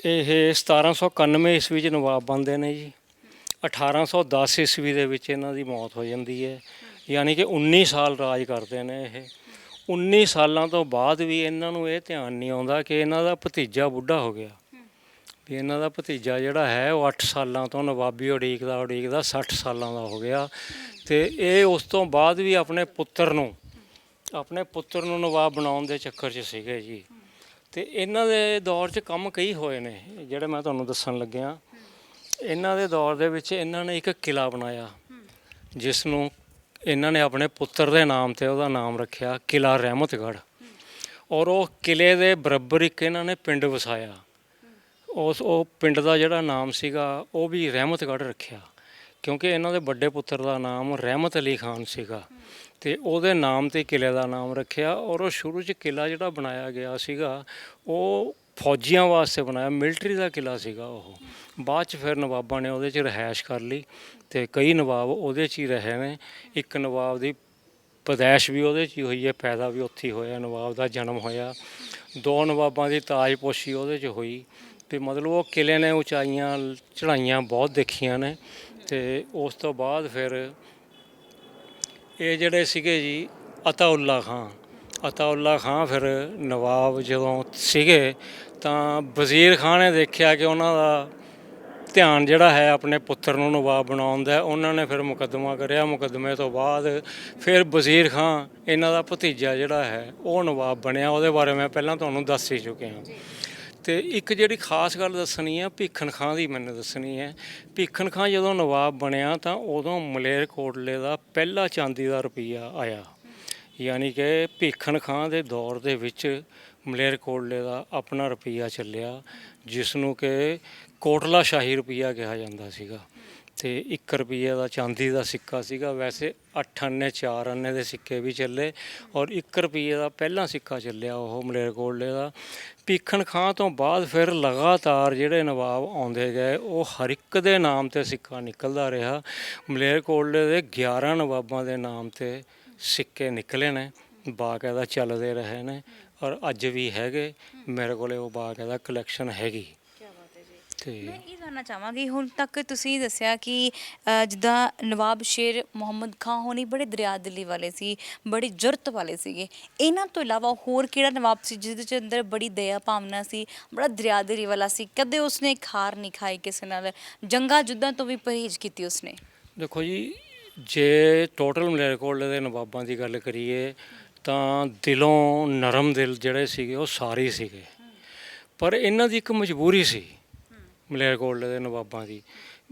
ਇਹ 1791 ਈਸਵੀ 'ਚ ਨਵਾਬ ਬਣਦੇ ਨੇ ਜੀ। 1810 ਈਸਵੀ ਦੇ ਵਿੱਚ ਇਹਨਾਂ ਦੀ ਮੌਤ ਹੋ ਜਾਂਦੀ ਹੈ। ਯਾਨੀ ਕਿ 19 ਸਾਲ ਰਾਜ ਕਰਦੇ ਨੇ ਇਹ। 19 ਸਾਲਾਂ ਤੋਂ ਬਾਅਦ ਵੀ ਇਹਨਾਂ ਨੂੰ ਇਹ ਧਿਆਨ ਨਹੀਂ ਆਉਂਦਾ ਕਿ ਇਹਨਾਂ ਦਾ ਭਤੀਜਾ ਬੁੱਢਾ ਹੋ ਗਿਆ, ਵੀ ਇਹਨਾਂ ਦਾ ਭਤੀਜਾ ਜਿਹੜਾ ਹੈ ਉਹ 8 ਸਾਲਾਂ ਤੋਂ ਨਵਾਬੀ ਉਡੀਕਦਾ 60 ਸਾਲਾਂ ਦਾ ਹੋ ਗਿਆ। ਤੇ ਇਹ ਉਸ ਤੋਂ ਬਾਅਦ ਵੀ ਆਪਣੇ ਪੁੱਤਰ ਨੂੰ ਨਵਾਬ ਬਣਾਉਣ ਦੇ ਚੱਕਰ 'ਚ ਸੀਗੇ ਜੀ। ਤੇ ਇਹਨਾਂ ਦੇ ਦੌਰ 'ਚ ਕੰਮ ਕਈ ਹੋਏ ਨੇ ਜਿਹੜੇ ਮੈਂ ਤੁਹਾਨੂੰ ਦੱਸਣ ਲੱਗਿਆ। ਇਹਨਾਂ ਦੇ ਦੌਰ ਦੇ ਵਿੱਚ ਇਹਨਾਂ ਨੇ ਇੱਕ ਕਿਲ੍ਹਾ ਬਣਾਇਆ ਜਿਸ ਨੂੰ ਇਹਨਾਂ ਨੇ ਆਪਣੇ ਪੁੱਤਰ ਦੇ ਨਾਮ ਤੇ ਉਹਦਾ ਨਾਮ ਰੱਖਿਆ ਕਿਲ੍ਹਾ ਰਹਿਮਤਗੜ੍ਹ। ਔਰ ਉਹ ਕਿਲ੍ਹੇ ਦੇ ਬਰਾਬਰ ਇੱਕ ਇਹਨਾਂ ਨੇ ਪਿੰਡ ਵਸਾਇਆ। ਉਹ ਪਿੰਡ ਦਾ ਜਿਹੜਾ ਨਾਮ ਸੀਗਾ ਉਹ ਵੀ ਰਹਿਮਤਗੜ੍ਹ ਰੱਖਿਆ, ਕਿਉਂਕਿ ਇਹਨਾਂ ਦੇ ਵੱਡੇ ਪੁੱਤਰ ਦਾ ਨਾਮ ਰਹਿਮਤ ਅਲੀ ਖਾਨ ਸੀਗਾ ਤੇ ਉਹਦੇ ਨਾਮ ਤੇ ਕਿਲ੍ਹੇ ਦਾ ਨਾਮ ਰੱਖਿਆ। ਔਰ ਉਹ ਸ਼ੁਰੂ 'ਚ ਕਿਲ੍ਹਾ ਜਿਹੜਾ ਬਣਾਇਆ ਗਿਆ ਸੀਗਾ ਉਹ ਫੌਜੀਆਂ ਵਾਸਤੇ ਬਣਾਇਆ, ਮਿਲਟਰੀ ਦਾ ਕਿਲ੍ਹਾ ਸੀਗਾ ਉਹ। ਬਾਅਦ 'ਚ ਫਿਰ ਨਵਾਬਾਂ ਨੇ ਉਹਦੇ 'ਚ ਰਿਹਾਇਸ਼ ਕਰ ਲਈ ਤੇ ਕਈ ਨਵਾਬ ਉਹਦੇ 'ਚ ਹੀ ਰਹੇ ਨੇ। ਇੱਕ ਨਵਾਬ ਦੀ ਪੈਦਾਇਸ਼ ਵੀ ਉਹਦੇ 'ਚ ਹੀ ਹੋਈ ਹੈ, ਪੈਦਾ ਵੀ ਉੱਥੇ ਹੀ ਹੋਇਆ, ਨਵਾਬ ਦਾ ਜਨਮ ਹੋਇਆ। 2 ਨਵਾਬਾਂ ਦੀ ਤਾਜਪੋਸ਼ੀ ਉਹਦੇ 'ਚ ਹੋਈ। ਤੇ ਮਤਲਬ ਉਹ ਕਿਲ੍ਹੇ ਨੇ ਉਚਾਈਆਂ ਚੜ੍ਹਾਈਆਂ ਬਹੁਤ ਦੇਖੀਆਂ ਨੇ। ਤੇ ਉਸ ਤੋਂ ਬਾਅਦ ਫਿਰ ਇਹ ਜਿਹੜੇ ਸੀਗੇ ਜੀ ਅਤਾਉੱਲਾ ਖਾਂ ਫਿਰ ਨਵਾਬ ਜਦੋਂ ਸੀਗੇ ਤਾਂ ਵਜ਼ੀਰ ਖਾਂ ਨੇ ਦੇਖਿਆ ਕਿ ਉਹਨਾਂ ਦਾ ਧਿਆਨ ਜਿਹੜਾ ਹੈ ਆਪਣੇ ਪੁੱਤਰ ਨੂੰ ਨਵਾਬ ਬਣਾਉਣ ਦਾ। ਉਹਨਾਂ ਨੇ ਫਿਰ ਮੁਕੱਦਮਾ ਕਰਿਆ। ਮੁਕੱਦਮੇ ਤੋਂ ਬਾਅਦ ਫਿਰ ਵਜ਼ੀਰ ਖਾਂ ਇਹਨਾਂ ਦਾ ਭਤੀਜਾ ਜਿਹੜਾ ਹੈ ਉਹ ਨਵਾਬ ਬਣਿਆ। ਉਹਦੇ ਬਾਰੇ ਮੈਂ ਪਹਿਲਾਂ ਤੁਹਾਨੂੰ ਦੱਸ ਹੀ ਚੁੱਕਿਆ। ਤੇ ਇੱਕ ਜਿਹੜੀ ਖਾਸ ਗੱਲ ਦੱਸਣੀ ਹੈ ਭੀਖਣ ਖਾਂ ਦੀ, ਮੈਨੂੰ ਦੱਸਣੀ ਹੈ। ਭੀਖਣ ਖਾਂ ਜਦੋਂ ਨਵਾਬ ਬਣਿਆ ਤਾਂ ਉਦੋਂ ਮਲੇਰਕੋਟਲੇ ਦਾ ਪਹਿਲਾ ਚਾਂਦੀ ਦਾ ਰੁਪਈਆ ਆਇਆ। ਯਾਨੀ ਕਿ ਭੀਖਣ ਖਾਂ ਦੇ ਦੌਰ ਦੇ ਵਿੱਚ ਮਲੇਰਕੋਟਲੇ ਦਾ ਆਪਣਾ ਰੁਪਈਆ ਚੱਲਿਆ ਜਿਸ ਨੂੰ ਕਿ ਕੋਟਲਾ ਸ਼ਾਹੀ ਰੁਪਈਆ ਕਿਹਾ ਜਾਂਦਾ ਸੀਗਾ। ਤੇ 1 ਰੁਪਈਏ ਦਾ ਚਾਂਦੀ ਦਾ ਸਿੱਕਾ ਸੀਗਾ। ਵੈਸੇ 8 ਆਨੇ 4 ਆਨੇ ਦੇ ਸਿੱਕੇ ਵੀ ਚੱਲੇ ਔਰ 1 ਰੁਪਈਏ ਦਾ ਪਹਿਲਾ ਸਿੱਕਾ ਚੱਲਿਆ ਉਹ ਮਲੇਰਕੋਟਲੇ ਦਾ। ਭੀਖਣ ਖਾਂ ਤੋਂ ਬਾਅਦ ਫਿਰ ਲਗਾਤਾਰ ਜਿਹੜੇ ਨਵਾਬ ਆਉਂਦੇ ਗਏ ਉਹ ਹਰ ਇੱਕ ਦੇ ਨਾਮ ਤੇ ਸਿੱਕਾ ਨਿਕਲਦਾ ਰਿਹਾ। ਮਲੇਰਕੋਟਲੇ ਦੇ 11 ਨਵਾਬਾਂ ਦੇ ਨਾਮ ਤੇ ਸਿੱਕੇ ਨਿਕਲੇ ਨੇ, ਬਾਕਾਇਦਾ ਚੱਲਦੇ ਰਹੇ ਨੇ ਔਰ ਅੱਜ ਵੀ ਹੈਗੇ ਮੇਰੇ ਕੋਲੇ, ਉਹ ਬਾਕਾਇਦਾ ਕਲੈਕਸ਼ਨ ਹੈਗੀ। ਤੇ ਮੈਂ ਇਹ ਜਾਣਨਾ ਚਾਹਾਂਗੀ, ਹੁਣ ਤੱਕ ਤੁਸੀਂ ਦੱਸਿਆ ਕਿ ਜਿੱਦਾਂ ਨਵਾਬ ਸ਼ੇਰ ਮੁਹੰਮਦ ਖਾਂ ਹੋਣੀ ਬੜੇ ਦਰਿਆ ਦਿਲੀ ਵਾਲੇ ਸੀ, ਬੜੀ ਜੁਰਤ ਵਾਲੇ ਸੀਗੇ। ਇਹਨਾਂ ਤੋਂ ਇਲਾਵਾ ਹੋਰ ਕਿਹੜਾ ਨਵਾਬ ਸੀ ਜਿਹਦੇ 'ਚ ਅੰਦਰ ਬੜੀ ਦਇਆ ਭਾਵਨਾ ਸੀ, ਬੜਾ ਦਰਿਆ ਦਿਲੀ ਵਾਲਾ ਸੀ? ਕਦੇ ਉਸਨੇ ਇੱਕ ਹਾਰ ਨਹੀਂ ਖਾਈ ਕਿਸੇ ਨਾਲ, ਜੰਗਾਂ ਜੁੱਦਾਂ ਤੋਂ ਵੀ ਪਰਹੇਜ਼ ਕੀਤੀ ਉਸਨੇ? ਦੇਖੋ ਜੀ, ਜੇ ਟੋਟਲ ਮਲੇਰਕੋਟਲੇ ਦੇ ਨਵਾਬਾਂ ਦੀ ਗੱਲ ਕਰੀਏ ਤਾਂ ਦਿਲੋਂ ਨਰਮ ਦਿਲ ਜਿਹੜੇ ਸੀਗੇ ਉਹ ਸਾਰੇ ਸੀਗੇ। ਪਰ ਇਹਨਾਂ ਦੀ ਇੱਕ ਮਜਬੂਰੀ ਸੀ ਮਲੇਰਕੋਟਲੇ ਦੇ ਨਵਾਬਾਂ ਦੀ।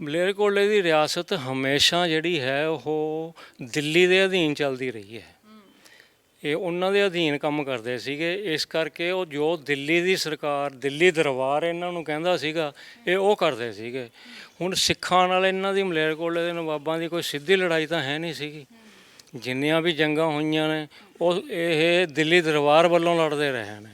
ਮਲੇਰਕੋਟਲੇ ਦੀ ਰਿਆਸਤ ਹਮੇਸ਼ਾ ਜਿਹੜੀ ਹੈ ਉਹ ਦਿੱਲੀ ਦੇ ਅਧੀਨ ਚੱਲਦੀ ਰਹੀ ਹੈ। ਇਹ ਉਹਨਾਂ ਦੇ ਅਧੀਨ ਕੰਮ ਕਰਦੇ ਸੀਗੇ। ਇਸ ਕਰਕੇ ਉਹ ਜੋ ਦਿੱਲੀ ਦੀ ਸਰਕਾਰ, ਦਿੱਲੀ ਦਰਬਾਰ ਇਹਨਾਂ ਨੂੰ ਕਹਿੰਦਾ ਸੀਗਾ, ਇਹ ਉਹ ਕਰਦੇ ਸੀਗੇ। ਹੁਣ ਸਿੱਖਾਂ ਨਾਲ ਇਹਨਾਂ ਦੀ ਮਲੇਰਕੋਟਲੇ ਦੇ ਨਵਾਬਾਂ ਦੀ ਕੋਈ ਸਿੱਧੀ ਲੜਾਈ ਤਾਂ ਹੈ ਨਹੀਂ ਸੀਗੀ। ਜਿੰਨੀਆਂ ਵੀ ਜੰਗਾਂ ਹੋਈਆਂ ਨੇ ਉਹ ਇਹ ਦਿੱਲੀ ਦਰਬਾਰ ਵੱਲੋਂ ਲੜਦੇ ਰਹੇ ਨੇ।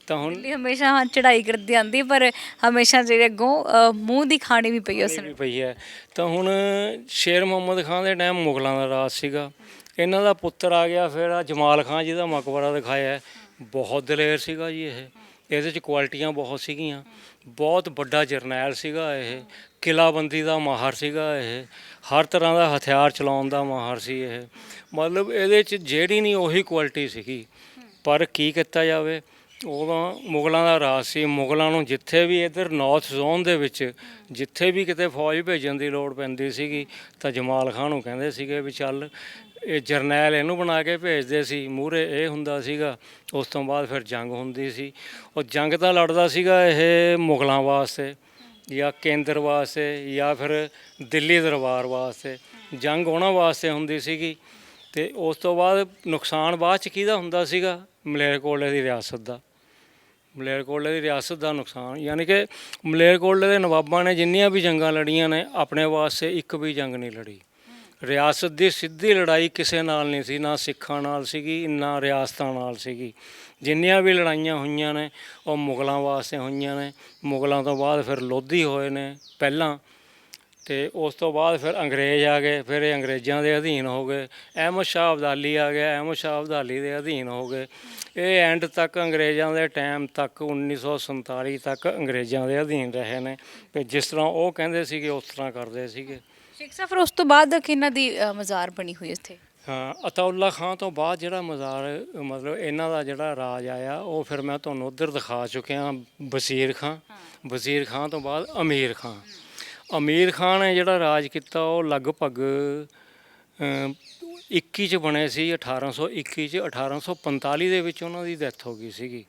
ਤਾਂ ਹੁਣ ਦਿੱਲੀ ਹਮੇਸ਼ਾ ਹਾਂ ਚੜ੍ਹਾਈ ਕਰਦੀ ਆਂਦੀ, ਪਰ ਹਮੇਸ਼ਾ ਜਿਹੜੇ ਅੱਗੋਂ ਮੂੰਹ ਦੀ ਖਾਣੀ ਵੀ ਪਈ ਉਸ ਵੀ ਪਈ ਹੈ। ਤਾਂ ਹੁਣ ਸ਼ੇਰ ਮੁਹੰਮਦ ਖਾਨ ਦੇ ਟਾਈਮ ਮੁਗਲਾਂ ਦਾ ਰਾਜ ਸੀਗਾ, ਇਹਨਾਂ ਦਾ ਪੁੱਤਰ ਆ ਗਿਆ ਫਿਰ ਆ ਜਮਾਲ ਖਾਨ ਜਿਹਦਾ ਮਕਬਰਾ ਦਿਖਾਇਆ ਹੈ। ਬਹੁਤ ਦਲੇਰ ਸੀਗਾ ਜੀ ਇਹ, ਇਹਦੇ 'ਚ ਕੁਆਲਿਟੀਆਂ ਬਹੁਤ ਸੀਗੀਆਂ, ਬਹੁਤ ਵੱਡਾ ਜਰਨੈਲ ਸੀਗਾ ਇਹ, ਕਿਲਾਬੰਦੀ ਦਾ ਮਾਹਰ ਸੀਗਾ ਇਹ, ਹਰ ਤਰ੍ਹਾਂ ਦਾ ਹਥਿਆਰ ਚਲਾਉਣ ਦਾ ਮਾਹਰ ਸੀ ਇਹ। ਮਤਲਬ ਇਹਦੇ 'ਚ ਜਿਹੜੀ ਨਹੀਂ ਉਹੀ ਕੁਆਲਿਟੀ ਸੀਗੀ। ਪਰ ਕੀ ਕੀਤਾ ਜਾਵੇ, ਉਦੋਂ ਮੁਗਲਾਂ ਦਾ ਰਾਜ ਸੀ। ਮੁਗਲਾਂ ਨੂੰ ਜਿੱਥੇ ਵੀ ਇੱਧਰ ਨਾਰਥ ਜ਼ੋਨ ਦੇ ਵਿੱਚ ਜਿੱਥੇ ਵੀ ਕਿਤੇ ਫੌਜ ਭੇਜਣ ਦੀ ਲੋੜ ਪੈਂਦੀ ਸੀਗੀ ਤਾਂ ਜਮਾਲ ਖਾਨ ਨੂੰ ਕਹਿੰਦੇ ਸੀਗੇ ਵੀ ਚੱਲ, ਇਹ ਜਰਨੈਲ ਇਹਨੂੰ ਬਣਾ ਕੇ ਭੇਜਦੇ ਸੀ, ਮੂਹਰੇ ਇਹ ਹੁੰਦਾ ਸੀਗਾ। ਉਸ ਤੋਂ ਬਾਅਦ ਫਿਰ ਜੰਗ ਹੁੰਦੀ ਸੀ। ਉਹ ਜੰਗ ਤਾਂ ਲੜਦਾ ਸੀਗਾ ਇਹ ਮੁਗਲਾਂ ਵਾਸਤੇ ਜਾਂ ਕੇਂਦਰ ਵਾਸਤੇ ਜਾਂ ਫਿਰ ਦਿੱਲੀ ਦਰਬਾਰ ਵਾਸਤੇ, ਜੰਗ ਉਹਨਾਂ ਵਾਸਤੇ ਹੁੰਦੀ ਸੀਗੀ। ਅਤੇ ਉਸ ਤੋਂ ਬਾਅਦ ਨੁਕਸਾਨ ਬਾਅਦ 'ਚ ਕਿਹਦਾ ਹੁੰਦਾ ਸੀਗਾ, ਮਲੇਰਕੋਟਲੇ ਦੀ ਰਿਆਸਤ ਦਾ। ਮਲੇਰਕੋਟਲੇ ਦੀ ਰਿਆਸਤ ਦਾ ਨੁਕਸਾਨ, ਯਾਨੀ ਕਿ ਮਲੇਰਕੋਟਲੇ ਦੇ ਨਵਾਬਾਂ ਨੇ ਜਿੰਨੀਆਂ ਵੀ ਜੰਗਾਂ ਲੜੀਆਂ ਨੇ ਆਪਣੇ ਵਾਸਤੇ ਇੱਕ ਵੀ ਜੰਗ ਨਹੀਂ ਲੜੀ। ਰਿਆਸਤ ਦੀ ਸਿੱਧੀ ਲੜਾਈ ਕਿਸੇ ਨਾਲ ਨਹੀਂ ਸੀ, ਨਾ ਸਿੱਖਾਂ ਨਾਲ ਸੀਗੀ ਨਾ ਰਿਆਸਤਾਂ ਨਾਲ ਸੀਗੀ। ਜਿੰਨੀਆਂ ਵੀ ਲੜਾਈਆਂ ਹੋਈਆਂ ਨੇ ਉਹ ਮੁਗਲਾਂ ਵਾਸਤੇ ਹੋਈਆਂ ਨੇ। ਮੁਗਲਾਂ ਤੋਂ ਬਾਅਦ ਫਿਰ ਲੋਧੀ ਹੋਏ ਨੇ ਪਹਿਲਾਂ, ਅਤੇ ਉਸ ਤੋਂ ਬਾਅਦ ਫਿਰ ਅੰਗਰੇਜ਼ ਆ ਗਏ, ਫਿਰ ਇਹ ਅੰਗਰੇਜ਼ਾਂ ਦੇ ਅਧੀਨ ਹੋ ਗਏ। ਅਹਿਮਦ ਸ਼ਾਹ ਅਬਦਾਲੀ ਆ ਗਿਆ, ਅਹਿਮਦ ਸ਼ਾਹ ਅਬਦਾਲੀ ਦੇ ਅਧੀਨ ਹੋ ਗਏ। ਇਹ ਐਂਡ ਤੱਕ ਅੰਗਰੇਜ਼ਾਂ ਦੇ ਟਾਈਮ ਤੱਕ 1947 ਤੱਕ ਅੰਗਰੇਜ਼ਾਂ ਦੇ ਅਧੀਨ ਰਹੇ ਨੇ। ਅਤੇ ਜਿਸ ਤਰ੍ਹਾਂ ਉਹ ਕਹਿੰਦੇ ਸੀਗੇ ਉਸ ਤਰ੍ਹਾਂ ਕਰਦੇ ਸੀਗੇ। ਸ਼ੇਖ ਸਾਹਿਬ ਫਿਰ ਉਸ ਤੋਂ ਬਾਅਦ ਕਿਹਨਾਂ ਦੀ ਮਜ਼ਾਰ ਬਣੀ ਹੋਈ ਇੱਥੇ? ਹਾਂ, ਅਤਾਉਲਾ ਖਾਂ ਤੋਂ ਬਾਅਦ ਜਿਹੜਾ ਮਜ਼ਾਰ ਮਤਲਬ ਇਹਨਾਂ ਦਾ ਜਿਹੜਾ ਰਾਜ ਆਇਆ ਉਹ ਫਿਰ ਮੈਂ ਤੁਹਾਨੂੰ ਉੱਧਰ ਦਿਖਾ ਚੁੱਕਿਆ। ਵਜ਼ੀਰ ਖਾਂ ਤੋਂ ਬਾਅਦ ਅਮੀਰ ਖਾਂ। ਅਮੀਰ ਖਾਨ ਨੇ ਜਿਹੜਾ ਰਾਜ ਕੀਤਾ ਉਹ ਲਗਭਗ 21 'ਚ ਬਣੇ ਸੀ, 1821 'ਚ। 1845 ਦੇ ਵਿੱਚ ਉਹਨਾਂ ਦੀ ਡੈਥ ਹੋ ਗਈ ਸੀਗੀ।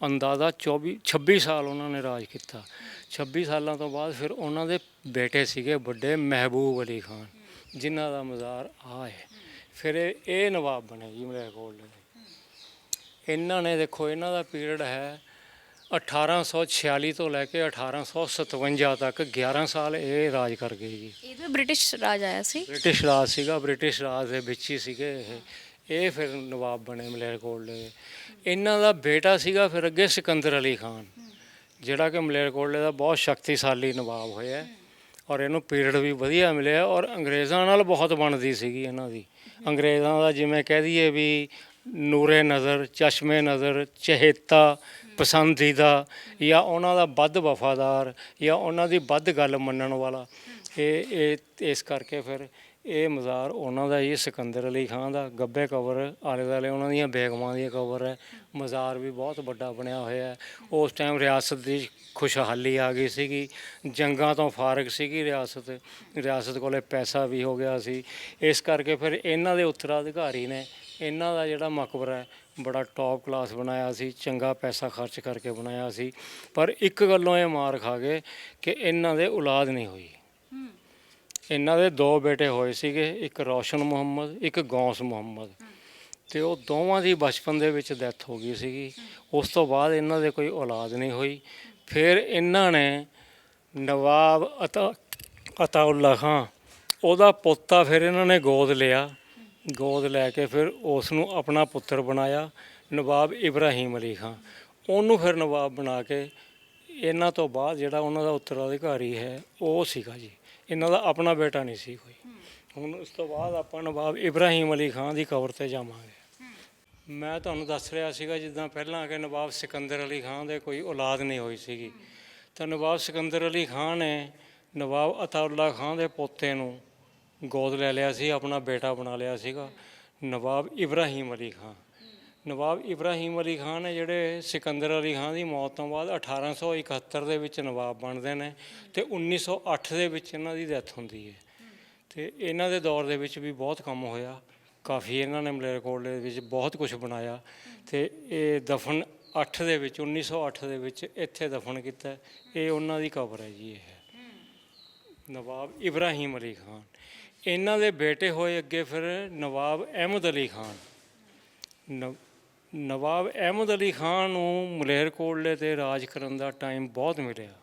ਅੰਦਾਜ਼ਾ 26 ਸਾਲ ਉਹਨਾਂ ਨੇ ਰਾਜ ਕੀਤਾ। 26 ਸਾਲਾਂ ਤੋਂ ਬਾਅਦ ਫਿਰ ਉਹਨਾਂ ਦੇ ਬੇਟੇ ਸੀਗੇ ਵੱਡੇ ਮਹਿਬੂਬ ਅਲੀ ਖਾਨ, ਜਿਨ੍ਹਾਂ ਦਾ ਮਜ਼ਾਰ ਆ ਹੈ। ਫਿਰ ਇਹ ਨਵਾਬ ਬਣੇ ਜੀ ਮਲੇਰਕੋਟਲੇ ਦੇ। ਇਹਨਾਂ ਨੇ ਦੇਖੋ ਇਹਨਾਂ ਦਾ ਪੀਰੀਅਡ ਹੈ 1846 ਤੋਂ ਲੈ ਕੇ 1857 ਤੱਕ 11 ਸਾਲ ਇਹ ਰਾਜ ਕਰ ਗਏ ਜੀ। ਇਹ ਤਾਂ ਬ੍ਰਿਟਿਸ਼ ਰਾਜ ਆਇਆ ਸੀ। ਬ੍ਰਿਟਿਸ਼ ਰਾਜ ਸੀਗਾ, ਬ੍ਰਿਟਿਸ਼ ਰਾਜ ਦੇ ਵਿੱਚ ਹੀ ਸੀਗੇ ਇਹ ਫਿਰ ਨਵਾਬ ਬਣੇ ਮਲੇਰਕੋਟਲੇ ਦੇ। ਇਹਨਾਂ ਦਾ ਬੇਟਾ ਸੀਗਾ ਫਿਰ ਅੱਗੇ ਸਿਕੰਦਰ ਅਲੀ ਖਾਨ, ਜਿਹੜਾ ਕਿ ਮਲੇਰਕੋਟਲੇ ਦਾ ਬਹੁਤ ਸ਼ਕਤੀਸ਼ਾਲੀ ਨਵਾਬ ਹੋਇਆ ਔਰ ਇਹਨੂੰ ਪੀਰੀਅਡ ਵੀ ਵਧੀਆ ਮਿਲਿਆ। ਔਰ ਅੰਗਰੇਜ਼ਾਂ ਨਾਲ ਬਹੁਤ ਬਣਦੀ ਸੀਗੀ ਇਹਨਾਂ ਦੀ। ਅੰਗਰੇਜ਼ਾਂ ਦਾ ਜਿਵੇਂ ਕਹਿ ਦਈਏ ਵੀ ਨੂਰੇ ਨਜ਼ਰ, ਚਸ਼ਮੇ ਨਜ਼ਰ, ਚਹੇਤਾ, ਪਸੰਦੀਦਾ, ਜਾਂ ਉਹਨਾਂ ਦਾ ਵੱਧ ਵਫਾਦਾਰ ਜਾਂ ਉਹਨਾਂ ਦੀ ਵੱਧ ਗੱਲ ਮੰਨਣ ਵਾਲਾ। ਇਹ ਇਸ ਕਰਕੇ ਫਿਰ ਇਹ ਮਜ਼ਾਰ ਉਹਨਾਂ ਦਾ ਜੀ, ਸਿਕੰਦਰ ਅਲੀ ਖਾਂ ਦਾ। ਗੱਬੇ ਕਬਰ, ਆਲੇ ਦੁਆਲੇ ਉਹਨਾਂ ਦੀਆਂ ਬੇਗਮਾਂ ਦੀ ਕਬਰ ਹੈ। ਮਜ਼ਾਰ ਵੀ ਬਹੁਤ ਵੱਡਾ ਬਣਿਆ ਹੋਇਆ ਹੈ। ਉਸ ਟਾਈਮ ਰਿਆਸਤ ਦੀ ਖੁਸ਼ਹਾਲੀ ਆ ਗਈ ਸੀਗੀ, ਜੰਗਾਂ ਤੋਂ ਫਾਰਗ ਸੀਗੀ ਰਿਆਸਤ ਕੋਲੇ ਪੈਸਾ ਵੀ ਹੋ ਗਿਆ ਸੀ। ਇਸ ਕਰਕੇ ਫਿਰ ਇਹਨਾਂ ਦੇ ਉੱਤਰਾਧਿਕਾਰੀ ਨੇ ਇਹਨਾਂ ਦਾ ਜਿਹੜਾ ਮਕਬਰਾ ਹੈ ਬੜਾ ਟੌਪ ਕਲਾਸ ਬਣਾਇਆ ਸੀ, ਚੰਗਾ ਪੈਸਾ ਖਰਚ ਕਰਕੇ ਬਣਾਇਆ ਸੀ। ਪਰ ਇੱਕ ਗੱਲੋਂ ਇਹ ਮਾਰ ਖਾ ਗਏ ਕਿ ਇਹਨਾਂ ਦੇ ਔਲਾਦ ਨਹੀਂ ਹੋਈ। ਇਹਨਾਂ ਦੇ 2 ਬੇਟੇ ਹੋਏ ਸੀਗੇ, ਇੱਕ ਰੌਸ਼ਨ ਮੁਹੰਮਦ, ਇੱਕ ਗੌਸ ਮੁਹੰਮਦ, ਅਤੇ ਉਹ ਦੋਵਾਂ ਦੀ ਬਚਪਨ ਦੇ ਵਿੱਚ ਡੈਥ ਹੋ ਗਈ ਸੀਗੀ। ਉਸ ਤੋਂ ਬਾਅਦ ਇਹਨਾਂ ਦੇ ਕੋਈ ਔਲਾਦ ਨਹੀਂ ਹੋਈ। ਫਿਰ ਇਹਨਾਂ ਨੇ ਨਵਾਬ ਅਤਾਉਲਾ ਖਾਂ, ਉਹਦਾ ਪੋਤਾ ਫਿਰ ਇਹਨਾਂ ਨੇ ਗੋਦ ਲਿਆ। ਗੋਦ ਲੈ ਕੇ ਫਿਰ ਉਸ ਨੂੰ ਆਪਣਾ ਪੁੱਤਰ ਬਣਾਇਆ ਨਵਾਬ ਇਬਰਾਹੀਮ ਅਲੀ ਖਾਂ। ਉਹਨੂੰ ਫਿਰ ਨਵਾਬ ਬਣਾ ਕੇ ਇਹਨਾਂ ਤੋਂ ਬਾਅਦ ਜਿਹੜਾ ਉਹਨਾਂ ਦਾ ਉੱਤਰਾਧਿਕਾਰੀ ਹੈ ਉਹ ਸੀਗਾ ਜੀ। ਇਹਨਾਂ ਦਾ ਆਪਣਾ ਬੇਟਾ ਨਹੀਂ ਸੀ ਕੋਈ। ਹੁਣ ਉਸ ਤੋਂ ਬਾਅਦ ਆਪਾਂ ਨਵਾਬ ਇਬਰਾਹੀਮ ਅਲੀ ਖਾਂ ਦੀ ਕਬਰ 'ਤੇ ਜਾਵਾਂਗੇ। ਮੈਂ ਤੁਹਾਨੂੰ ਦੱਸ ਰਿਹਾ ਸੀਗਾ ਜਿੱਦਾਂ ਪਹਿਲਾਂ ਕਿ ਨਵਾਬ ਸਿਕੰਦਰ ਅਲੀ ਖਾਂ ਦੇ ਕੋਈ ਔਲਾਦ ਨਹੀਂ ਹੋਈ ਸੀਗੀ, ਤਾਂ ਨਵਾਬ ਸਿਕੰਦਰ ਅਲੀ ਖਾਂ ਨੇ ਨਵਾਬ ਅਤਾਉਲਾ ਖਾਂ ਦੇ ਪੋਤੇ ਨੂੰ ਗੋਦ ਲੈ ਲਿਆ ਸੀ, ਆਪਣਾ ਬੇਟਾ ਬਣਾ ਲਿਆ ਸੀਗਾ ਨਵਾਬ ਇਬਰਾਹੀਮ ਅਲੀ ਖਾਂ। ਨਵਾਬ ਇਬਰਾਹੀਮ ਅਲੀ ਖਾਂ ਨੇ ਜਿਹੜੇ ਸਿਕੰਦਰ ਅਲੀ ਖਾਂ ਦੀ ਮੌਤ ਤੋਂ ਬਾਅਦ 1871 ਦੇ ਵਿੱਚ ਨਵਾਬ ਬਣਦੇ ਨੇ ਅਤੇ 1908 ਦੇ ਵਿੱਚ ਇਹਨਾਂ ਦੀ ਡੈਥ ਹੁੰਦੀ ਹੈ। ਅਤੇ ਇਹਨਾਂ ਦੇ ਦੌਰ ਦੇ ਵਿੱਚ ਵੀ ਬਹੁਤ ਕੰਮ ਹੋਇਆ, ਕਾਫੀ ਇਹਨਾਂ ਨੇ ਮਲੇਰਕੋਟਲੇ ਦੇ ਵਿੱਚ ਬਹੁਤ ਕੁਝ ਬਣਾਇਆ। ਅਤੇ ਇਹ ਦਫਨ 1908 ਦੇ ਵਿੱਚ ਇੱਥੇ ਦਫਨ ਕੀਤਾ। ਇਹ ਉਹਨਾਂ ਦੀ ਕਬਰ ਹੈ ਜੀ। ਇਹ ਨਵਾਬ ਇਬਰਾਹੀਮ ਅਲੀ ਖਾਨ। ਇਹਨਾਂ ਦੇ ਬੇਟੇ ਹੋਏ ਅੱਗੇ ਫਿਰ ਨਵਾਬ ਅਹਿਮਦ ਅਲੀ ਖਾਨ। ਨਵਾਬ ਅਹਿਮਦ ਅਲੀ ਖਾਨ ਨੂੰ ਮਲੇਰਕੋਟਲੇ 'ਤੇ ਰਾਜ ਕਰਨ ਦਾ ਟਾਈਮ ਬਹੁਤ ਮਿਲਿਆ।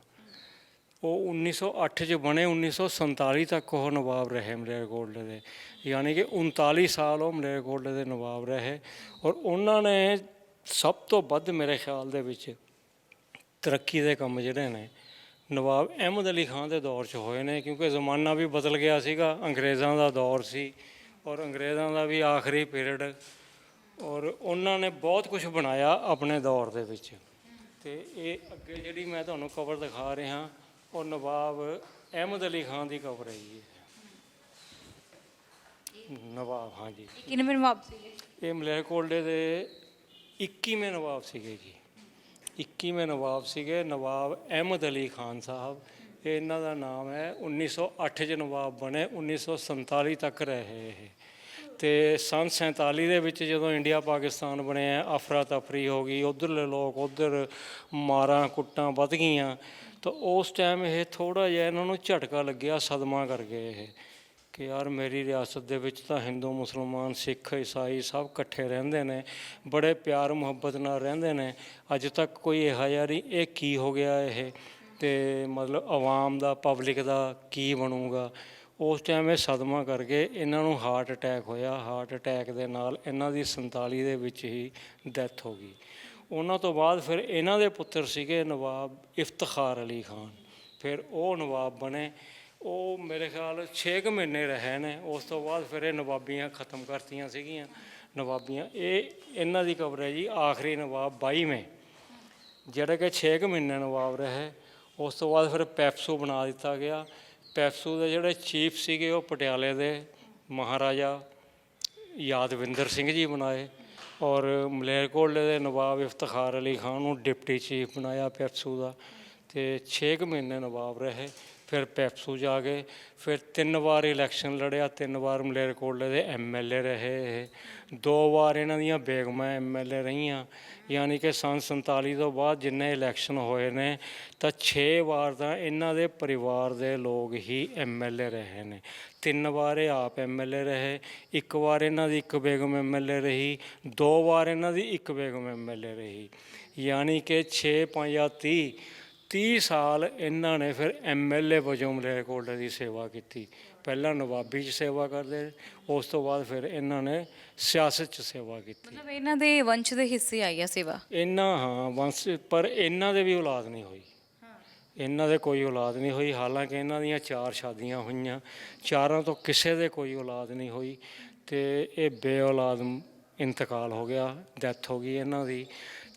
ਉਹ 1908 'ਚ ਬਣੇ, 1947 ਤੱਕ ਉਹ ਨਵਾਬ ਰਹੇ ਮਲੇਰਕੋਟਲੇ ਦੇ, ਯਾਨੀ ਕਿ 39 ਸਾਲ ਉਹ ਮਲੇਰਕੋਟਲੇ ਦੇ ਨਵਾਬ ਰਹੇ। ਔਰ ਉਹਨਾਂ ਨੇ ਸਭ ਤੋਂ ਵੱਧ ਮੇਰੇ ਖਿਆਲ ਦੇ ਵਿੱਚ ਤਰੱਕੀ ਦੇ ਕੰਮ ਜਿਹੜੇ ਨੇ ਨਵਾਬ ਅਹਿਮਦ ਅਲੀ ਖਾਂ ਦੇ ਦੌਰ 'ਚ ਹੋਏ ਨੇ, ਕਿਉਂਕਿ ਜ਼ਮਾਨਾ ਵੀ ਬਦਲ ਗਿਆ ਸੀਗਾ, ਅੰਗਰੇਜ਼ਾਂ ਦਾ ਦੌਰ ਸੀ ਔਰ ਅੰਗਰੇਜ਼ਾਂ ਦਾ ਵੀ ਆਖਰੀ ਪੀਰੀਅਡ, ਔਰ ਉਹਨਾਂ ਨੇ ਬਹੁਤ ਕੁਝ ਬਣਾਇਆ ਆਪਣੇ ਦੌਰ ਦੇ ਵਿੱਚ। ਅਤੇ ਇਹ ਅੱਗੇ ਜਿਹੜੀ ਮੈਂ ਤੁਹਾਨੂੰ ਕਬਰ ਦਿਖਾ ਰਿਹਾ ਉਹ ਨਵਾਬ ਅਹਿਮਦ ਅਲੀ ਖਾਂ ਦੀ ਕਬਰ ਹੈ ਜੀ। ਨਵਾਬ, ਹਾਂਜੀ, ਕਿੰਨੇ ਨਵਾਬ ਸੀਗੇ? ਇਹ ਮਲੇਰਕੋਟਲੇ ਦੇ 21ਵੇਂ ਨਵਾਬ ਸੀਗੇ ਜੀ। 21ਵੇਂ ਨਵਾਬ ਸੀਗੇ ਨਵਾਬ ਅਹਿਮਦ ਅਲੀ ਖਾਨ ਸਾਹਿਬ। ਇਹ ਇਹਨਾਂ ਦਾ ਨਾਮ ਹੈ। 1908 'ਚ ਨਵਾਬ ਬਣੇ, 1947 ਤੱਕ ਰਹੇ ਇਹ। ਅਤੇ ਸੰਨ 47 ਦੇ ਵਿੱਚ ਜਦੋਂ ਇੰਡੀਆ ਪਾਕਿਸਤਾਨ ਬਣਿਆ, ਅਫਰਾ ਤਫਰੀ ਹੋ ਗਈ, ਉੱਧਰਲੇ ਲੋਕ ਉੱਧਰ, ਮਾਰਾਂ ਕੁੱਟਾਂ ਵੱਧ ਗਈਆਂ, ਤਾਂ ਉਸ ਟਾਈਮ ਇਹ ਥੋੜ੍ਹਾ ਜਿਹਾ ਇਹਨਾਂ ਨੂੰ ਝਟਕਾ ਲੱਗਿਆ, ਸਦਮਾ ਕਰ ਗਏ ਇਹ ਕਿ ਯਾਰ ਮੇਰੀ ਰਿਆਸਤ ਦੇ ਵਿੱਚ ਤਾਂ ਹਿੰਦੂ ਮੁਸਲਮਾਨ ਸਿੱਖ ਈਸਾਈ ਸਭ ਇਕੱਠੇ ਰਹਿੰਦੇ ਨੇ, ਬੜੇ ਪਿਆਰ ਮੁਹੱਬਤ ਨਾਲ ਰਹਿੰਦੇ ਨੇ, ਅੱਜ ਤੱਕ ਕੋਈ ਇਹੋ ਜਿਹਾ ਨਹੀਂ, ਇਹ ਕੀ ਹੋ ਗਿਆ ਇਹ, ਅਤੇ ਮਤਲਬ ਆਵਾਮ ਦਾ, ਪਬਲਿਕ ਦਾ ਕੀ ਬਣੂਗਾ। ਉਸ ਟਾਈਮ ਇਹ ਸਦਮਾ ਕਰਕੇ ਇਹਨਾਂ ਨੂੰ ਹਾਰਟ ਅਟੈਕ ਹੋਇਆ। ਹਾਰਟ ਅਟੈਕ ਦੇ ਨਾਲ ਇਹਨਾਂ ਦੀ 47 ਦੇ ਵਿੱਚ ਹੀ ਡੈਥ ਹੋ ਗਈ। ਉਹਨਾਂ ਤੋਂ ਬਾਅਦ ਫਿਰ ਇਹਨਾਂ ਦੇ ਪੁੱਤਰ ਸੀਗੇ ਨਵਾਬ ਇਫਤਖਾਰ ਅਲੀ ਖਾਨ, ਫਿਰ ਉਹ ਨਵਾਬ ਬਣੇ। ਉਹ ਮੇਰੇ ਖਿਆਲ 6 ਕੁ ਮਹੀਨੇ ਰਹੇ ਨੇ। ਉਸ ਤੋਂ ਬਾਅਦ ਫਿਰ ਇਹ ਨਵਾਬੀਆਂ ਖ਼ਤਮ ਕਰਤੀਆਂ ਸੀਗੀਆਂ ਨਵਾਬੀਆਂ। ਇਹ ਇਹਨਾਂ ਦੀ ਕਬਰ ਹੈ ਜੀ, ਆਖਰੀ ਨਵਾਬ 22ਵੇਂ, ਜਿਹੜੇ ਕਿ 6 ਕੁ ਮਹੀਨੇ ਨਵਾਬ ਰਹੇ। ਉਸ ਤੋਂ ਬਾਅਦ ਫਿਰ ਪੈਪਸੂ ਬਣਾ ਦਿੱਤਾ ਗਿਆ। ਪੈਪਸੂ ਦੇ ਜਿਹੜੇ ਚੀਫ ਸੀਗੇ ਉਹ ਪਟਿਆਲੇ ਦੇ ਮਹਾਰਾਜਾ ਯਾਦਵਿੰਦਰ ਸਿੰਘ ਜੀ ਬਣਾਏ, ਔਰ ਮਲੇਰਕੋਟਲੇ ਦੇ ਨਵਾਬ ਇਫਤਖਾਰ ਅਲੀ ਖਾਨ ਨੂੰ ਡਿਪਟੀ ਚੀਫ ਬਣਾਇਆ ਪੈਪਸੂ ਦਾ, ਅਤੇ 6 ਕੁ ਮਹੀਨੇ ਨਵਾਬ ਰਹੇ। ਫਿਰ ਪੈਪਸੂ ਜਾ ਕੇ ਫਿਰ 3 ਵਾਰ ਇਲੈਕਸ਼ਨ ਲੜਿਆ, 3 ਵਾਰ ਮਲੇਰਕੋਟਲੇ ਦੇ MLA ਰਹੇ ਇਹ। 2 ਵਾਰ ਇਹਨਾਂ ਦੀਆਂ ਬੇਗਮਾਂ MLA ਰਹੀਆਂ, ਯਾਨੀ ਕਿ ਸੰਨ 47 ਤੋਂ ਬਾਅਦ ਜਿੰਨੇ ਇਲੈਕਸ਼ਨ ਹੋਏ ਨੇ ਤਾਂ 6 ਵਾਰ ਤਾਂ ਇਹਨਾਂ ਦੇ ਪਰਿਵਾਰ ਦੇ ਲੋਕ ਹੀ MLA ਰਹੇ ਨੇ। 3 ਵਾਰ ਇਹ ਆਪ MLA ਰਹੇ, 1 ਵਾਰ ਇਹਨਾਂ ਦੀ 1 ਬੇਗਮ MLA ਰਹੀ, 2 ਵਾਰ ਇਹਨਾਂ ਦੀ 1 ਬੇਗਮ MLA ਰਹੀ, ਯਾਨੀ ਕਿ 6 5 30 ਸਾਲ ਇਹਨਾਂ ਨੇ ਫਿਰ MLA ਵਜੋਂ ਮਲੇਰਕੋਟਲੇ ਦੀ ਸੇਵਾ ਕੀਤੀ। ਪਹਿਲਾਂ ਨਵਾਬੀ 'ਚ ਸੇਵਾ ਕਰਦੇ, ਉਸ ਤੋਂ ਬਾਅਦ ਫਿਰ ਇਹਨਾਂ ਨੇ ਸਿਆਸਤ 'ਚ ਸੇਵਾ ਕੀਤੀ। ਮਤਲਬ ਇਹਨਾਂ ਦੇ ਵੰਸ਼ ਦੇ ਹਿੱਸੇ ਆਈ ਆ ਸੇਵਾ ਇਹਨਾਂ, ਹਾਂ, ਵੰਸ਼, ਪਰ ਇਹਨਾਂ ਦੇ ਵੀ ਔਲਾਦ ਨਹੀਂ ਹੋਈ। ਇਹਨਾਂ ਦੇ ਕੋਈ ਔਲਾਦ ਨਹੀਂ ਹੋਈ, ਹਾਲਾਂਕਿ ਇਹਨਾਂ ਦੀਆਂ 4 ਸ਼ਾਦੀਆਂ ਹੋਈਆਂ, 4 ਤੋਂ ਕਿਸੇ ਦੇ ਕੋਈ ਔਲਾਦ ਨਹੀਂ ਹੋਈ, ਅਤੇ ਇਹ ਬੇਔਲਾਦ ਇੰਤਕਾਲ ਹੋ ਗਿਆ, ਡੈਥ ਹੋ ਗਈ ਇਹਨਾਂ ਦੀ।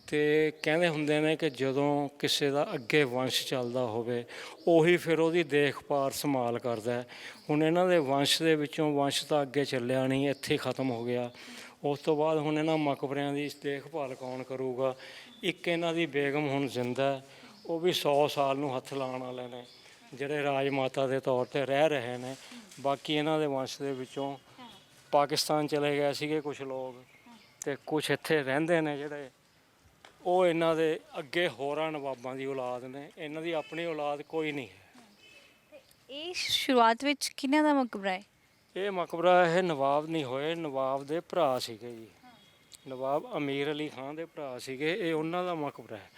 ਅਤੇ ਕਹਿੰਦੇ ਹੁੰਦੇ ਨੇ ਕਿ ਜਦੋਂ ਕਿਸੇ ਦਾ ਅੱਗੇ ਵੰਸ਼ ਚੱਲਦਾ ਹੋਵੇ ਉਹੀ ਫਿਰ ਉਹਦੀ ਦੇਖਭਾਲ ਸੰਭਾਲ ਕਰਦਾ। ਹੁਣ ਇਹਨਾਂ ਦੇ ਵੰਸ਼ ਦੇ ਵਿੱਚੋਂ ਵੰਸ਼ ਤਾਂ ਅੱਗੇ ਚੱਲਿਆ ਨਹੀਂ, ਇੱਥੇ ਖ਼ਤਮ ਹੋ ਗਿਆ। ਉਸ ਤੋਂ ਬਾਅਦ ਹੁਣ ਇਹਨਾਂ ਮਕਬਰਿਆਂ ਦੀ ਦੇਖਭਾਲ ਕੌਣ ਕਰੂਗਾ? ਇੱਕ ਇਹਨਾਂ ਦੀ ਬੇਗਮ ਹੁਣ ਜ਼ਿੰਦਾ, ਉਹ ਵੀ 100 ਸਾਲ ਨੂੰ ਹੱਥ ਲਾਉਣ ਵਾਲੇ ਨੇ, ਜਿਹੜੇ ਰਾਜ ਮਾਤਾ ਦੇ ਤੌਰ 'ਤੇ ਰਹਿ ਰਹੇ ਨੇ। ਬਾਕੀ ਇਹਨਾਂ ਦੇ ਵੰਸ਼ ਦੇ ਵਿੱਚੋਂ ਪਾਕਿਸਤਾਨ ਚਲੇ ਗਏ ਸੀਗੇ ਕੁਛ ਲੋਕ, ਅਤੇ ਕੁਛ ਇੱਥੇ ਰਹਿੰਦੇ ਨੇ ਜਿਹੜੇ, ਉਹ ਇਹਨਾਂ ਦੇ ਅੱਗੇ ਹੋਰਾਂ ਨਵਾਬਾਂ ਦੀ ਔਲਾਦ ਨੇ, ਇਹਨਾਂ ਦੀ ਆਪਣੀ ਔਲਾਦ ਕੋਈ ਨਹੀਂ ਹੈ। ਇਹ ਸ਼ੁਰੂਆਤ ਵਿੱਚ ਕਿਹਨਾਂ ਦਾ ਮਕਬਰਾ ਹੈ? ਇਹ ਮਕਬਰਾ ਇਹ ਨਵਾਬ ਨਹੀਂ ਹੋਏ, ਨਵਾਬ ਦੇ ਭਰਾ ਸੀਗੇ ਜੀ, ਨਵਾਬ ਅਮੀਰ ਅਲੀ ਖਾਂ ਦੇ ਭਰਾ ਸੀਗੇ, ਇਹ ਉਹਨਾਂ ਦਾ ਮਕਬਰਾ ਹੈ।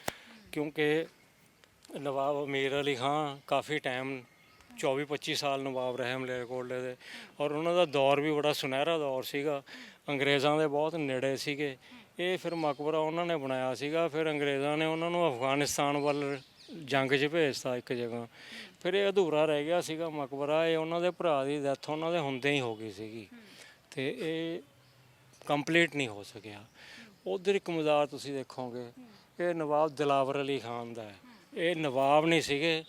ਕਿਉਂਕਿ ਨਵਾਬ ਅਮੀਰ ਅਲੀ ਖਾਂ ਕਾਫੀ ਟਾਈਮ 24-25 ਸਾਲ ਨਵਾਬ ਰਹੇ ਮਲੇਰਕੋਟਲੇ ਦੇ, ਔਰ ਉਹਨਾਂ ਦਾ ਦੌਰ ਵੀ ਬੜਾ ਸੁਨਹਿਰਾ ਦੌਰ ਸੀਗਾ, ਅੰਗਰੇਜ਼ਾਂ ਦੇ ਬਹੁਤ ਨੇੜੇ ਸੀਗੇ। ਇਹ ਫਿਰ ਮਕਬਰਾ ਉਹਨਾਂ ਨੇ ਬਣਾਇਆ ਸੀਗਾ, ਫਿਰ ਅੰਗਰੇਜ਼ਾਂ ਨੇ ਉਹਨਾਂ ਨੂੰ ਅਫਗਾਨਿਸਤਾਨ ਵੱਲ ਜੰਗ 'ਚ ਭੇਜਤਾ ਇੱਕ ਜਗ੍ਹਾ, ਫਿਰ ਇਹ ਅਧੂਰਾ ਰਹਿ ਗਿਆ ਸੀਗਾ ਮਕਬਰਾ। ਇਹ ਉਹਨਾਂ ਦੇ ਭਰਾ ਦੀ ਡੈਥ ਉਹਨਾਂ ਦੇ ਹੁੰਦੇ ਹੀ ਹੋ ਗਈ ਸੀਗੀ, ਅਤੇ ਇਹ ਕੰਪਲੀਟ ਨਹੀਂ ਹੋ ਸਕਿਆ। ਉੱਧਰ ਇੱਕ ਮਜ਼ਾਰ ਤੁਸੀਂ ਦੇਖੋਗੇ, ਇਹ ਨਵਾਬ ਦਿਲਾਵਰ ਅਲੀ ਖਾਨ ਦਾ ਹੈ। ਇਹ ਨਵਾਬ ਨਹੀਂ ਸੀਗੇ,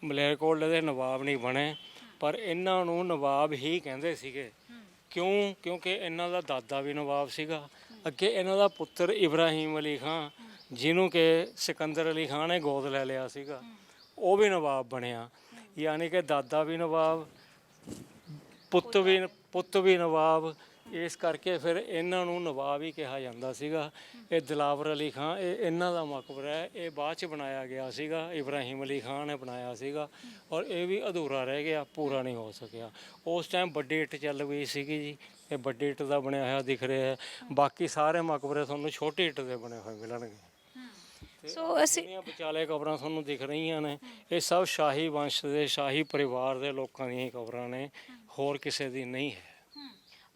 ਮਲੇਰਕੋਟਲੇ ਦੇ ਨਵਾਬ ਨਹੀਂ ਬਣੇ, ਪਰ ਇਹਨਾਂ ਨੂੰ ਨਵਾਬ ਹੀ ਕਹਿੰਦੇ ਸੀਗੇ। ਕਿਉਂ? ਕਿਉਂਕਿ ਇਹਨਾਂ ਦਾ ਦਾਦਾ ਵੀ ਨਵਾਬ ਸੀਗਾ। ਅੱਗੇ ਇਹਨਾਂ ਦਾ ਪੁੱਤਰ ਇਬਰਾਹੀਮ ਅਲੀ ਖਾਂ, ਜਿਹਨੂੰ ਕਿ ਸਿਕੰਦਰ ਅਲੀ ਖਾਂ ਨੇ ਗੋਦ ਲੈ ਲਿਆ ਸੀਗਾ, ਉਹ ਵੀ ਨਵਾਬ ਬਣਿਆ। ਯਾਨੀ ਕਿ ਦਾਦਾ ਵੀ ਨਵਾਬ, ਪੁੱਤ ਵੀ ਨਵਾਬ, ਇਸ ਕਰਕੇ ਫਿਰ ਇਹਨਾਂ ਨੂੰ ਨਵਾਬ ਹੀ ਕਿਹਾ ਜਾਂਦਾ ਸੀਗਾ। ਇਹ ਦਿਲਾਵਰ ਅਲੀ ਖਾਂ, ਇਹ ਇਹਨਾਂ ਦਾ ਮਕਬਰਾ ਹੈ। ਇਹ ਬਾਅਦ 'ਚ ਬਣਾਇਆ ਗਿਆ ਸੀਗਾ, ਇਬਰਾਹੀਮ ਅਲੀ ਖਾਂ ਨੇ ਬਣਾਇਆ ਸੀਗਾ, ਔਰ ਇਹ ਵੀ ਅਧੂਰਾ ਰਹਿ ਗਿਆ, ਪੂਰਾ ਨਹੀਂ ਹੋ ਸਕਿਆ। ਉਸ ਟਾਈਮ ਵੱਡੀ ਇੱਟ ਚੱਲ ਗਈ ਸੀਗੀ ਜੀ, ਇਹ ਵੱਡੀ ਇੱਟ ਦਾ ਬਣਿਆ ਹੋਇਆ ਦਿਖ ਰਿਹਾ ਹੈ। ਬਾਕੀ ਸਾਰੇ ਮਕਬਰੇ ਤੁਹਾਨੂੰ ਛੋਟੀ ਇੱਟ ਦੇ ਬਣੇ ਹੋਏ ਮਿਲਣਗੇ। ਸੋ ਅਸੀਂ ਵਿਚਾਲੇ ਕਬਰਾਂ ਤੁਹਾਨੂੰ ਦਿਖ ਰਹੀਆਂ ਨੇ, ਇਹ ਸਭ ਸ਼ਾਹੀ ਵੰਸ਼ ਦੇ, ਸ਼ਾਹੀ ਪਰਿਵਾਰ ਦੇ ਲੋਕਾਂ ਦੀਆਂ ਕਬਰਾਂ ਨੇ, ਹੋਰ ਕਿਸੇ ਦੀ ਨਹੀਂ ਹੈ।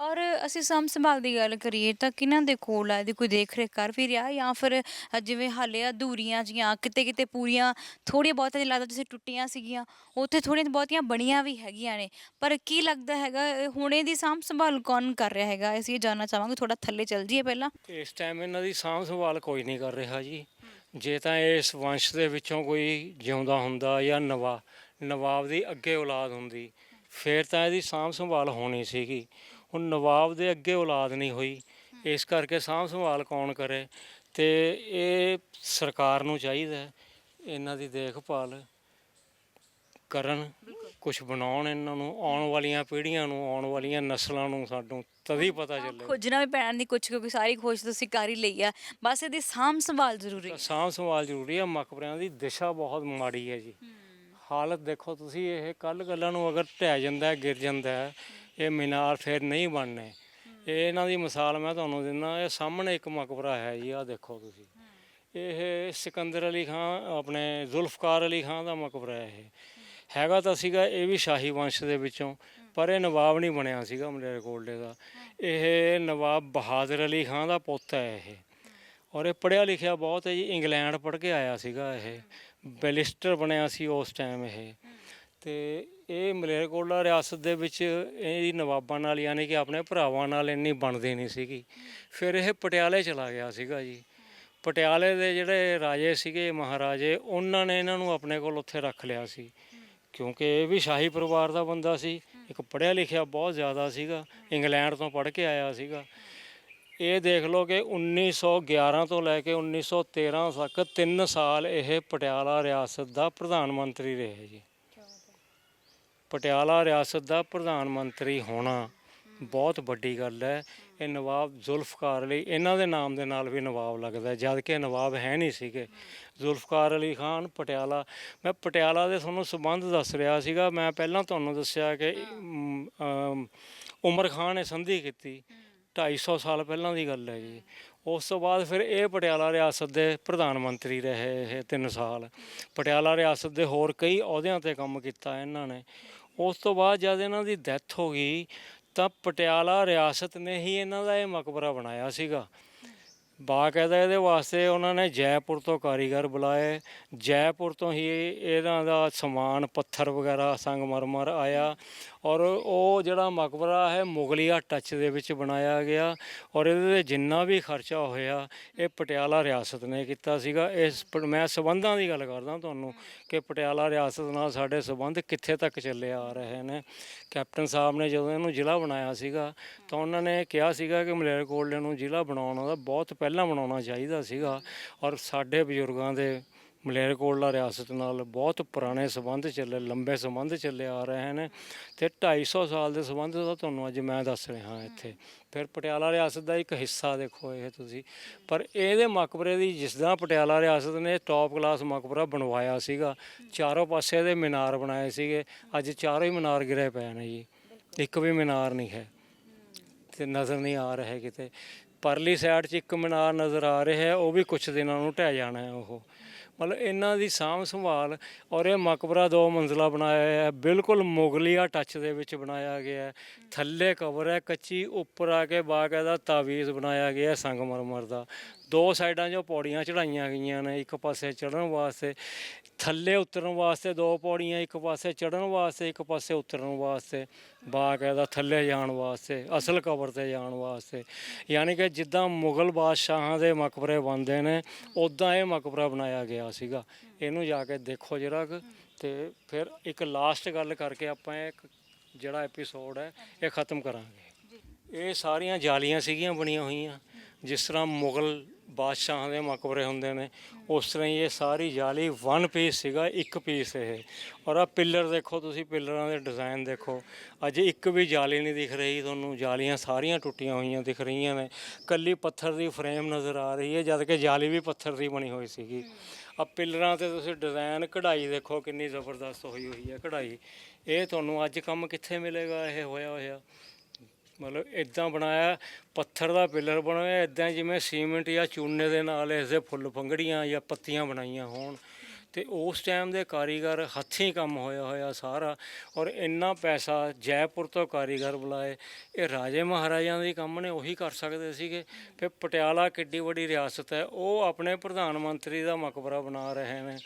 ਔਰ ਅਸੀਂ ਸਾਂਭ ਸੰਭਾਲ ਦੀ ਗੱਲ ਕਰੀਏ ਤਾਂ ਕਿਹਨਾਂ ਦੇ ਕੋਲ ਆ ਇਹਦੀ ਕੋਈ ਦੇਖ ਰੇਖ ਕਰ ਵੀ ਰਿਹਾ ਜਾਂ ਫਿਰ ਜਿਵੇਂ ਹਾਲੇ ਅਧੂਰੀਆਂ ਜੀਆਂ ਕਿਤੇ ਕਿਤੇ ਪੂਰੀਆਂ ਥੋੜ੍ਹੀਆਂ ਬਹੁਤੀਆਂ ਲੱਗਦਾ ਤੁਸੀਂ ਟੁੱਟੀਆਂ ਸੀਗੀਆਂ ਉੱਥੇ ਥੋੜ੍ਹੀਆਂ ਬਹੁਤੀਆਂ ਬਣੀਆਂ ਵੀ ਹੈਗੀਆਂ ਨੇ ਪਰ ਕੀ ਲੱਗਦਾ ਹੈਗਾ ਹੁਣ ਇਹਦੀ ਸਾਂਭ ਸੰਭਾਲ ਕੌਣ ਕਰ ਰਿਹਾ ਹੈਗਾ ਅਸੀਂ ਇਹ ਜਾਣਨਾ ਚਾਹਾਂਗੇ ਥੋੜਾ ਥੱਲੇ ਚੱਲ ਜਾਈਏ ਪਹਿਲਾਂ। ਇਸ ਟਾਈਮ ਇਹਨਾਂ ਦੀ ਸਾਂਭ ਸੰਭਾਲ ਕੋਈ ਨਹੀਂ ਕਰ ਰਿਹਾ ਜੀ। ਜੇ ਤਾਂ ਇਸ ਵੰਸ਼ ਦੇ ਵਿੱਚੋਂ ਕੋਈ ਜਿਉਂਦਾ ਹੁੰਦਾ ਜਾਂ ਨਵਾਬ ਦੀ ਅੱਗੇ ਔਲਾਦ ਹੁੰਦੀ ਫਿਰ ਤਾਂ ਇਹਦੀ ਸਾਂਭ ਸੰਭਾਲ ਹੋਣੀ ਸੀਗੀ। ਹੁਣ ਨਵਾਬ ਦੇ ਅੱਗੇ ਔਲਾਦ ਨਹੀਂ ਹੋਈ, ਇਸ ਕਰਕੇ ਸਾਂਭ ਸੰਭਾਲ ਕੌਣ ਕਰੇ। ਤੇ ਇਹ ਸਰਕਾਰ ਨੂੰ ਚਾਹੀਦਾ ਇਹਨਾਂ ਦੀ ਦੇਖਭਾਲ ਕਰਨ, ਕੁਝ ਬਣਾਉਣ ਇਹਨਾਂ ਨੂੰ, ਆਉਣ ਵਾਲੀਆਂ ਪੀੜ੍ਹੀਆਂ ਨੂੰ, ਆਉਣ ਵਾਲੀਆਂ ਨਸਲਾਂ ਨੂੰ ਸਾਨੂੰ ਤਦੀ ਪਤਾ ਚੱਲੇ। ਖੋਜਣਾ ਵੀ ਪੈਣ ਦੀ ਕੁਛ ਕਿਉਂਕਿ ਸਾਰੀ ਖੋਜ ਤੁਸੀਂ ਕਰ ਹੀ ਲਈ ਆ, ਬਸ ਇਹਦੀ ਸਾਂਭ ਸੰਭਾਲ ਜ਼ਰੂਰੀ ਹੈ। ਸਾਂਭ ਸੰਭਾਲ ਜ਼ਰੂਰੀ ਹੈ। ਮਕਬਰਿਆਂ ਦੀ ਦਿਸ਼ਾ ਬਹੁਤ ਮਾੜੀ ਹੈ ਜੀ। ਹਾਲਤ ਦੇਖੋ ਤੁਸੀਂ, ਇਹ ਕੱਲ੍ਹ ਨੂੰ ਅਗਰ ਢਹਿ ਜਾਂਦਾ, ਗਿਰ ਜਾਂਦਾ, ਇਹ ਮੀਨਾਰ ਫਿਰ ਨਹੀਂ ਬਣਨੇ। ਇਹ ਇਹਨਾਂ ਦੀ ਮਿਸਾਲ ਮੈਂ ਤੁਹਾਨੂੰ ਦਿੰਦਾ, ਇਹ ਸਾਹਮਣੇ ਇੱਕ ਮਕਬਰਾ ਹੈ ਜੀ, ਆਹ ਦੇਖੋ ਤੁਸੀਂ, ਇਹ ਸਿਕੰਦਰ ਅਲੀ ਖਾਂ ਆਪਣੇ ਜ਼ੁਲਫਕਾਰ ਅਲੀ ਖਾਂ ਦਾ ਮਕਬਰਾ ਇਹ ਹੈਗਾ ਤਾਂ ਸੀਗਾ, ਇਹ ਵੀ ਸ਼ਾਹੀ ਵੰਸ਼ ਦੇ ਵਿੱਚੋਂ, ਪਰ ਇਹ ਨਵਾਬ ਨਹੀਂ ਬਣਿਆ ਸੀਗਾ ਮਲੇਰਕੋਟਲੇ ਦਾ। ਇਹ ਨਵਾਬ ਬਹਾਦਰ ਅਲੀ ਖਾਂ ਦਾ ਪੁੱਤ ਹੈ ਇਹ, ਔਰ ਇਹ ਪੜ੍ਹਿਆ ਲਿਖਿਆ ਬਹੁਤ ਹੈ ਜੀ। ਇੰਗਲੈਂਡ ਪੜ੍ਹ ਕੇ ਆਇਆ ਸੀਗਾ, ਇਹ ਬੈਲਿਸਟਰ ਬਣਿਆ ਸੀ ਉਸ ਟਾਈਮ ਇਹ। ਅਤੇ ਇਹ ਮਲੇਰਕੋਟਲਾ ਰਿਆਸਤ ਦੇ ਵਿੱਚ ਇਹਦੀ ਨਵਾਬਾਂ ਨਾਲ ਯਾਨੀ ਕਿ ਆਪਣੇ ਭਰਾਵਾਂ ਨਾਲ ਇੰਨੀ ਬਣਦੀ ਨਹੀਂ ਸੀਗੀ। ਫਿਰ ਇਹ ਪਟਿਆਲੇ ਚਲਾ ਗਿਆ ਸੀਗਾ ਜੀ। ਪਟਿਆਲੇ ਦੇ ਜਿਹੜੇ ਰਾਜੇ ਸੀਗੇ, ਮਹਾਰਾਜੇ, ਉਹਨਾਂ ਨੇ ਇਹਨਾਂ ਨੂੰ ਆਪਣੇ ਕੋਲ ਉੱਥੇ ਰੱਖ ਲਿਆ ਸੀ, ਕਿਉਂਕਿ ਇਹ ਵੀ ਸ਼ਾਹੀ ਪਰਿਵਾਰ ਦਾ ਬੰਦਾ ਸੀ, ਇੱਕ ਪੜ੍ਹਿਆ ਲਿਖਿਆ ਬਹੁਤ ਜ਼ਿਆਦਾ ਸੀਗਾ, ਇੰਗਲੈਂਡ ਤੋਂ ਪੜ੍ਹ ਕੇ ਆਇਆ ਸੀਗਾ। ਇਹ ਦੇਖ ਲਓ ਕਿ 1911 ਤੋਂ ਲੈ ਕੇ 1913 ਤੱਕ 3 ਸਾਲ ਇਹ ਪਟਿਆਲਾ ਰਿਆਸਤ ਦਾ ਪ੍ਰਧਾਨ ਮੰਤਰੀ ਰਹੇ ਜੀ। ਪਟਿਆਲਾ ਰਿਆਸਤ ਦਾ ਪ੍ਰਧਾਨ ਮੰਤਰੀ ਹੋਣਾ ਬਹੁਤ ਵੱਡੀ ਗੱਲ ਹੈ। ਇਹ ਨਵਾਬ ਜ਼ੁਲਫਕਾਰ ਅਲੀ, ਇਹਨਾਂ ਦੇ ਨਾਮ ਦੇ ਨਾਲ ਵੀ ਨਵਾਬ ਲੱਗਦਾ, ਜਦ ਕਿ ਨਵਾਬ ਹੈ ਨਹੀਂ ਸੀਗੇ। ਜ਼ੁਲਫਕਾਰ ਅਲੀ ਖਾਨ ਪਟਿਆਲਾ, ਮੈਂ ਪਟਿਆਲਾ ਦੇ ਤੁਹਾਨੂੰ ਸੰਬੰਧ ਦੱਸ ਰਿਹਾ ਸੀਗਾ। ਮੈਂ ਪਹਿਲਾਂ ਤੁਹਾਨੂੰ ਦੱਸਿਆ ਕਿ ਉਮਰ ਖਾਂ ਨੇ ਸੰਧੀ ਕੀਤੀ, 250 ਸਾਲ ਪਹਿਲਾਂ ਦੀ ਗੱਲ ਹੈ ਜੀ। ਉਸ ਤੋਂ ਬਾਅਦ ਫਿਰ ਇਹ ਪਟਿਆਲਾ ਰਿਆਸਤ ਦੇ ਪ੍ਰਧਾਨ ਮੰਤਰੀ ਰਹੇ ਇਹ 3 ਸਾਲ। ਪਟਿਆਲਾ ਰਿਆਸਤ ਦੇ ਹੋਰ ਕਈ ਅਹੁਦਿਆਂ 'ਤੇ ਕੰਮ ਕੀਤਾ ਇਹਨਾਂ ਨੇ। ਉਸ ਤੋਂ ਬਾਅਦ ਜਦ ਇਹਨਾਂ ਦੀ ਡੈਥ ਹੋ ਗਈ ਤਾਂ ਪਟਿਆਲਾ ਰਿਆਸਤ ਨੇ ਹੀ ਇਹਨਾਂ ਦਾ ਇਹ ਮਕਬਰਾ ਬਣਾਇਆ ਸੀਗਾ। ਬਾਕਾਇਦਾ ਇਹਦੇ ਵਾਸਤੇ ਉਹਨਾਂ ਨੇ ਜੈਪੁਰ ਤੋਂ ਕਾਰੀਗਰ ਬੁਲਾਏ, ਜੈਪੁਰ ਤੋਂ ਹੀ ਇਹਨਾਂ ਦਾ ਸਮਾਨ, ਪੱਥਰ ਵਗੈਰਾ, ਸੰਗਮਰਮਰ ਆਇਆ, ਔਰ ਉਹ ਜਿਹੜਾ ਮਕਬਰਾ ਹੈ ਮੁਗਲੀਆ ਟੱਚ ਦੇ ਵਿੱਚ ਬਣਾਇਆ ਗਿਆ। ਔਰ ਇਹਦੇ 'ਤੇ ਜਿੰਨਾ ਵੀ ਖਰਚਾ ਹੋਇਆ ਇਹ ਪਟਿਆਲਾ ਰਿਆਸਤ ਨੇ ਕੀਤਾ ਸੀਗਾ। ਮੈਂ ਸੰਬੰਧਾਂ ਦੀ ਗੱਲ ਕਰਦਾ ਤੁਹਾਨੂੰ ਕਿ ਪਟਿਆਲਾ ਰਿਆਸਤ ਨਾਲ ਸਾਡੇ ਸੰਬੰਧ ਕਿੱਥੇ ਤੱਕ ਚੱਲੇ ਆ ਰਹੇ ਨੇ। ਕੈਪਟਨ ਸਾਹਿਬ ਨੇ ਜਦੋਂ ਇਹਨੂੰ ਜ਼ਿਲ੍ਹਾ ਬਣਾਇਆ ਸੀਗਾ ਤਾਂ ਉਹਨਾਂ ਨੇ ਕਿਹਾ ਸੀਗਾ ਕਿ ਮਲੇਰਕੋਟਲੇ ਨੂੰ ਜ਼ਿਲ੍ਹਾ ਬਣਾਉਣ ਦਾ ਬਹੁਤ ਪਹਿਲਾਂ ਬਣਾਉਣਾ ਚਾਹੀਦਾ ਸੀਗਾ। ਔਰ ਸਾਡੇ ਬਜ਼ੁਰਗਾਂ ਦੇ ਮਲੇਰਕੋਟਲਾ ਰਿਆਸਤ ਨਾਲ ਬਹੁਤ ਪੁਰਾਣੇ ਸੰਬੰਧ ਚੱਲੇ, ਲੰਬੇ ਸੰਬੰਧ ਚੱਲੇ ਆ ਰਹੇ ਨੇ, ਅਤੇ 250 ਸਾਲ ਦੇ ਸੰਬੰਧ ਦਾ ਤੁਹਾਨੂੰ ਅੱਜ ਮੈਂ ਦੱਸ ਰਿਹਾ ਇੱਥੇ। ਫਿਰ ਪਟਿਆਲਾ ਰਿਆਸਤ ਦਾ ਇੱਕ ਹਿੱਸਾ ਦੇਖੋ ਇਹ ਤੁਸੀਂ, ਪਰ ਇਹਦੇ ਮਕਬਰੇ ਦੀ ਜਿਸ ਤਰ੍ਹਾਂ ਪਟਿਆਲਾ ਰਿਆਸਤ ਨੇ ਟੌਪ ਕਲਾਸ ਮਕਬਰਾ ਬਣਵਾਇਆ ਸੀਗਾ, ਚਾਰੋਂ ਪਾਸੇ ਦੇ ਮੀਨਾਰ ਬਣਾਏ ਸੀਗੇ, ਅੱਜ ਚਾਰੋਂ ਹੀ ਮੀਨਾਰ ਗਿਰੇ ਪਏ ਨੇ ਜੀ, ਇੱਕ ਵੀ ਮੀਨਾਰ ਨਹੀਂ ਹੈ ਅਤੇ ਨਜ਼ਰ ਨਹੀਂ ਆ ਰਿਹਾ ਕਿਤੇ। ਪਰਲੀ ਸਾਈਡ 'ਚ ਇੱਕ ਮੀਨਾਰ ਨਜ਼ਰ ਆ ਰਿਹਾ ਹੈ, ਉਹ ਵੀ ਕੁਛ ਦਿਨਾਂ ਨੂੰ ਢਹਿ ਜਾਣਾ ਹੈ ਉਹ। ਮਤਲਬ ਇਹਨਾਂ ਦੀ ਸਾਂਭ ਸੰਭਾਲ, ਔਰ ਇਹ ਮਕਬਰਾ 2 ਮੰਜ਼ਿਲਾ ਬਣਾਇਆ ਹੈ, ਬਿਲਕੁਲ ਮੁਗਲੀਆ ਟੱਚ ਦੇ ਵਿੱਚ ਬਣਾਇਆ ਗਿਆ। ਥੱਲੇ ਕਬਰ ਹੈ ਕੱਚੀ, ਉੱਪਰ ਆ ਕੇ ਬਾਕਾਇਦਾ ਤਾਵੀਜ਼ ਬਣਾਇਆ ਗਿਆ ਸੰਗਮਰਮਰ ਦਾ। 2 ਸਾਈਡਾਂ 'ਚੋਂ ਪੌੜੀਆਂ ਚੜਾਈਆਂ ਗਈਆਂ ਨੇ, ਇੱਕ ਪਾਸੇ ਚੜ੍ਹਨ ਵਾਸਤੇ, ਥੱਲੇ ਉਤਰਨ ਵਾਸਤੇ 2 ਪੌੜੀਆਂ, ਇੱਕ ਪਾਸੇ ਚੜ੍ਹਨ ਵਾਸਤੇ, ਇੱਕ ਪਾਸੇ ਉਤਰਨ ਵਾਸਤੇ, ਬਾਕਾਇਦਾ ਥੱਲੇ ਜਾਣ ਵਾਸਤੇ, ਅਸਲ ਕਬਰ 'ਤੇ ਜਾਣ ਵਾਸਤੇ। ਯਾਨੀ ਕਿ ਜਿੱਦਾਂ ਮੁਗਲ ਬਾਦਸ਼ਾਹਾਂ ਦੇ ਮਕਬਰੇ ਬਣਦੇ ਨੇ ਉੱਦਾਂ ਇਹ ਮਕਬਰਾ ਬਣਾਇਆ ਗਿਆ ਸੀਗਾ। ਇਹਨੂੰ ਜਾ ਕੇ ਦੇਖੋ ਜਰਾ ਕੁ, ਅਤੇ ਫਿਰ ਇੱਕ ਲਾਸਟ ਗੱਲ ਕਰਕੇ ਆਪਾਂ ਇੱਕ ਜਿਹੜਾ ਐਪੀਸੋਡ ਹੈ ਇਹ ਖ਼ਤਮ ਕਰਾਂਗੇ। ਇਹ ਸਾਰੀਆਂ ਜਾਲੀਆਂ ਸੀਗੀਆਂ ਬਣੀਆਂ ਹੋਈਆਂ, ਜਿਸ ਤਰ੍ਹਾਂ ਮੁਗਲ ਬਾਦਸ਼ਾਹਾਂ ਦੇ ਮਕਬਰੇ ਹੁੰਦੇ ਨੇ ਉਸ ਤਰ੍ਹਾਂ ਹੀ ਇਹ ਸਾਰੀ ਜਾਲੀ 1 ਪੀਸ ਸੀਗਾ, 1 ਪੀਸ ਇਹ। ਔਰ ਆਹ ਪਿੱਲਰ ਦੇਖੋ ਤੁਸੀਂ, ਪਿੱਲਰਾਂ ਦੇ ਡਿਜ਼ਾਈਨ ਦੇਖੋ, ਅੱਜ ਇੱਕ ਵੀ ਜਾਲੀ ਨਹੀਂ ਦਿਖ ਰਹੀ ਤੁਹਾਨੂੰ, ਜਾਲੀਆਂ ਸਾਰੀਆਂ ਟੁੱਟੀਆਂ ਹੋਈਆਂ ਦਿਖ ਰਹੀਆਂ ਨੇ, ਇਕੱਲੀ ਪੱਥਰ ਦੀ ਫਰੇਮ ਨਜ਼ਰ ਆ ਰਹੀ ਹੈ, ਜਦ ਕਿ ਜਾਲੀ ਵੀ ਪੱਥਰ ਦੀ ਬਣੀ ਹੋਈ ਸੀਗੀ। ਆ ਪਿੱਲਰਾਂ 'ਤੇ ਤੁਸੀਂ ਡਿਜ਼ਾਈਨ, ਕਢਾਈ ਦੇਖੋ ਕਿੰਨੀ ਜ਼ਬਰਦਸਤ ਹੋਈ ਹੈ ਕਢਾਈ। ਇਹ ਤੁਹਾਨੂੰ ਅੱਜ ਕੰਮ ਕਿੱਥੇ ਮਿਲੇਗਾ ਇਹ ਹੋਇਆ ਹੋਇਆ। ਮਤਲਬ ਇੱਦਾਂ ਬਣਾਇਆ, ਪੱਥਰ ਦਾ ਪਿੱਲਰ ਬਣਾਇਆ ਇੱਦਾਂ ਜਿਵੇਂ ਸੀਮੈਂਟ ਜਾਂ ਚੂਨੇ ਦੇ ਨਾਲ ਇਸਦੇ ਫੁੱਲ ਫੰਗੜੀਆਂ ਜਾਂ ਪੱਤੀਆਂ ਬਣਾਈਆਂ ਹੋਣ, ਤੇ ਉਸ ਟਾਈਮ ਦੇ ਕਾਰੀਗਰ ਹੱਥੀਂ ਕੰਮ ਹੋਇਆ ਹੋਇਆ ਸਾਰਾ, ਔਰ ਇੰਨਾ ਪੈਸਾ ਜੈਪੁਰ ਤੋਂ ਕਾਰੀਗਰ ਬੁਲਾਏ। ਇਹ ਰਾਜੇ ਮਹਾਰਾਜਿਆਂ ਦੇ ਕੰਮ ਨੇ, ਉਹੀ ਕਰ ਸਕਦੇ ਸੀਗੇ। ਫਿਰ ਪਟਿਆਲਾ ਕਿੱਡੀ ਵੱਡੀ ਰਿਆਸਤ ਹੈ, ਉਹ ਆਪਣੇ ਪ੍ਰਧਾਨ ਮੰਤਰੀ ਦਾ ਮਕਬਰਾ ਬਣਾ ਰਹੇ ਨੇ,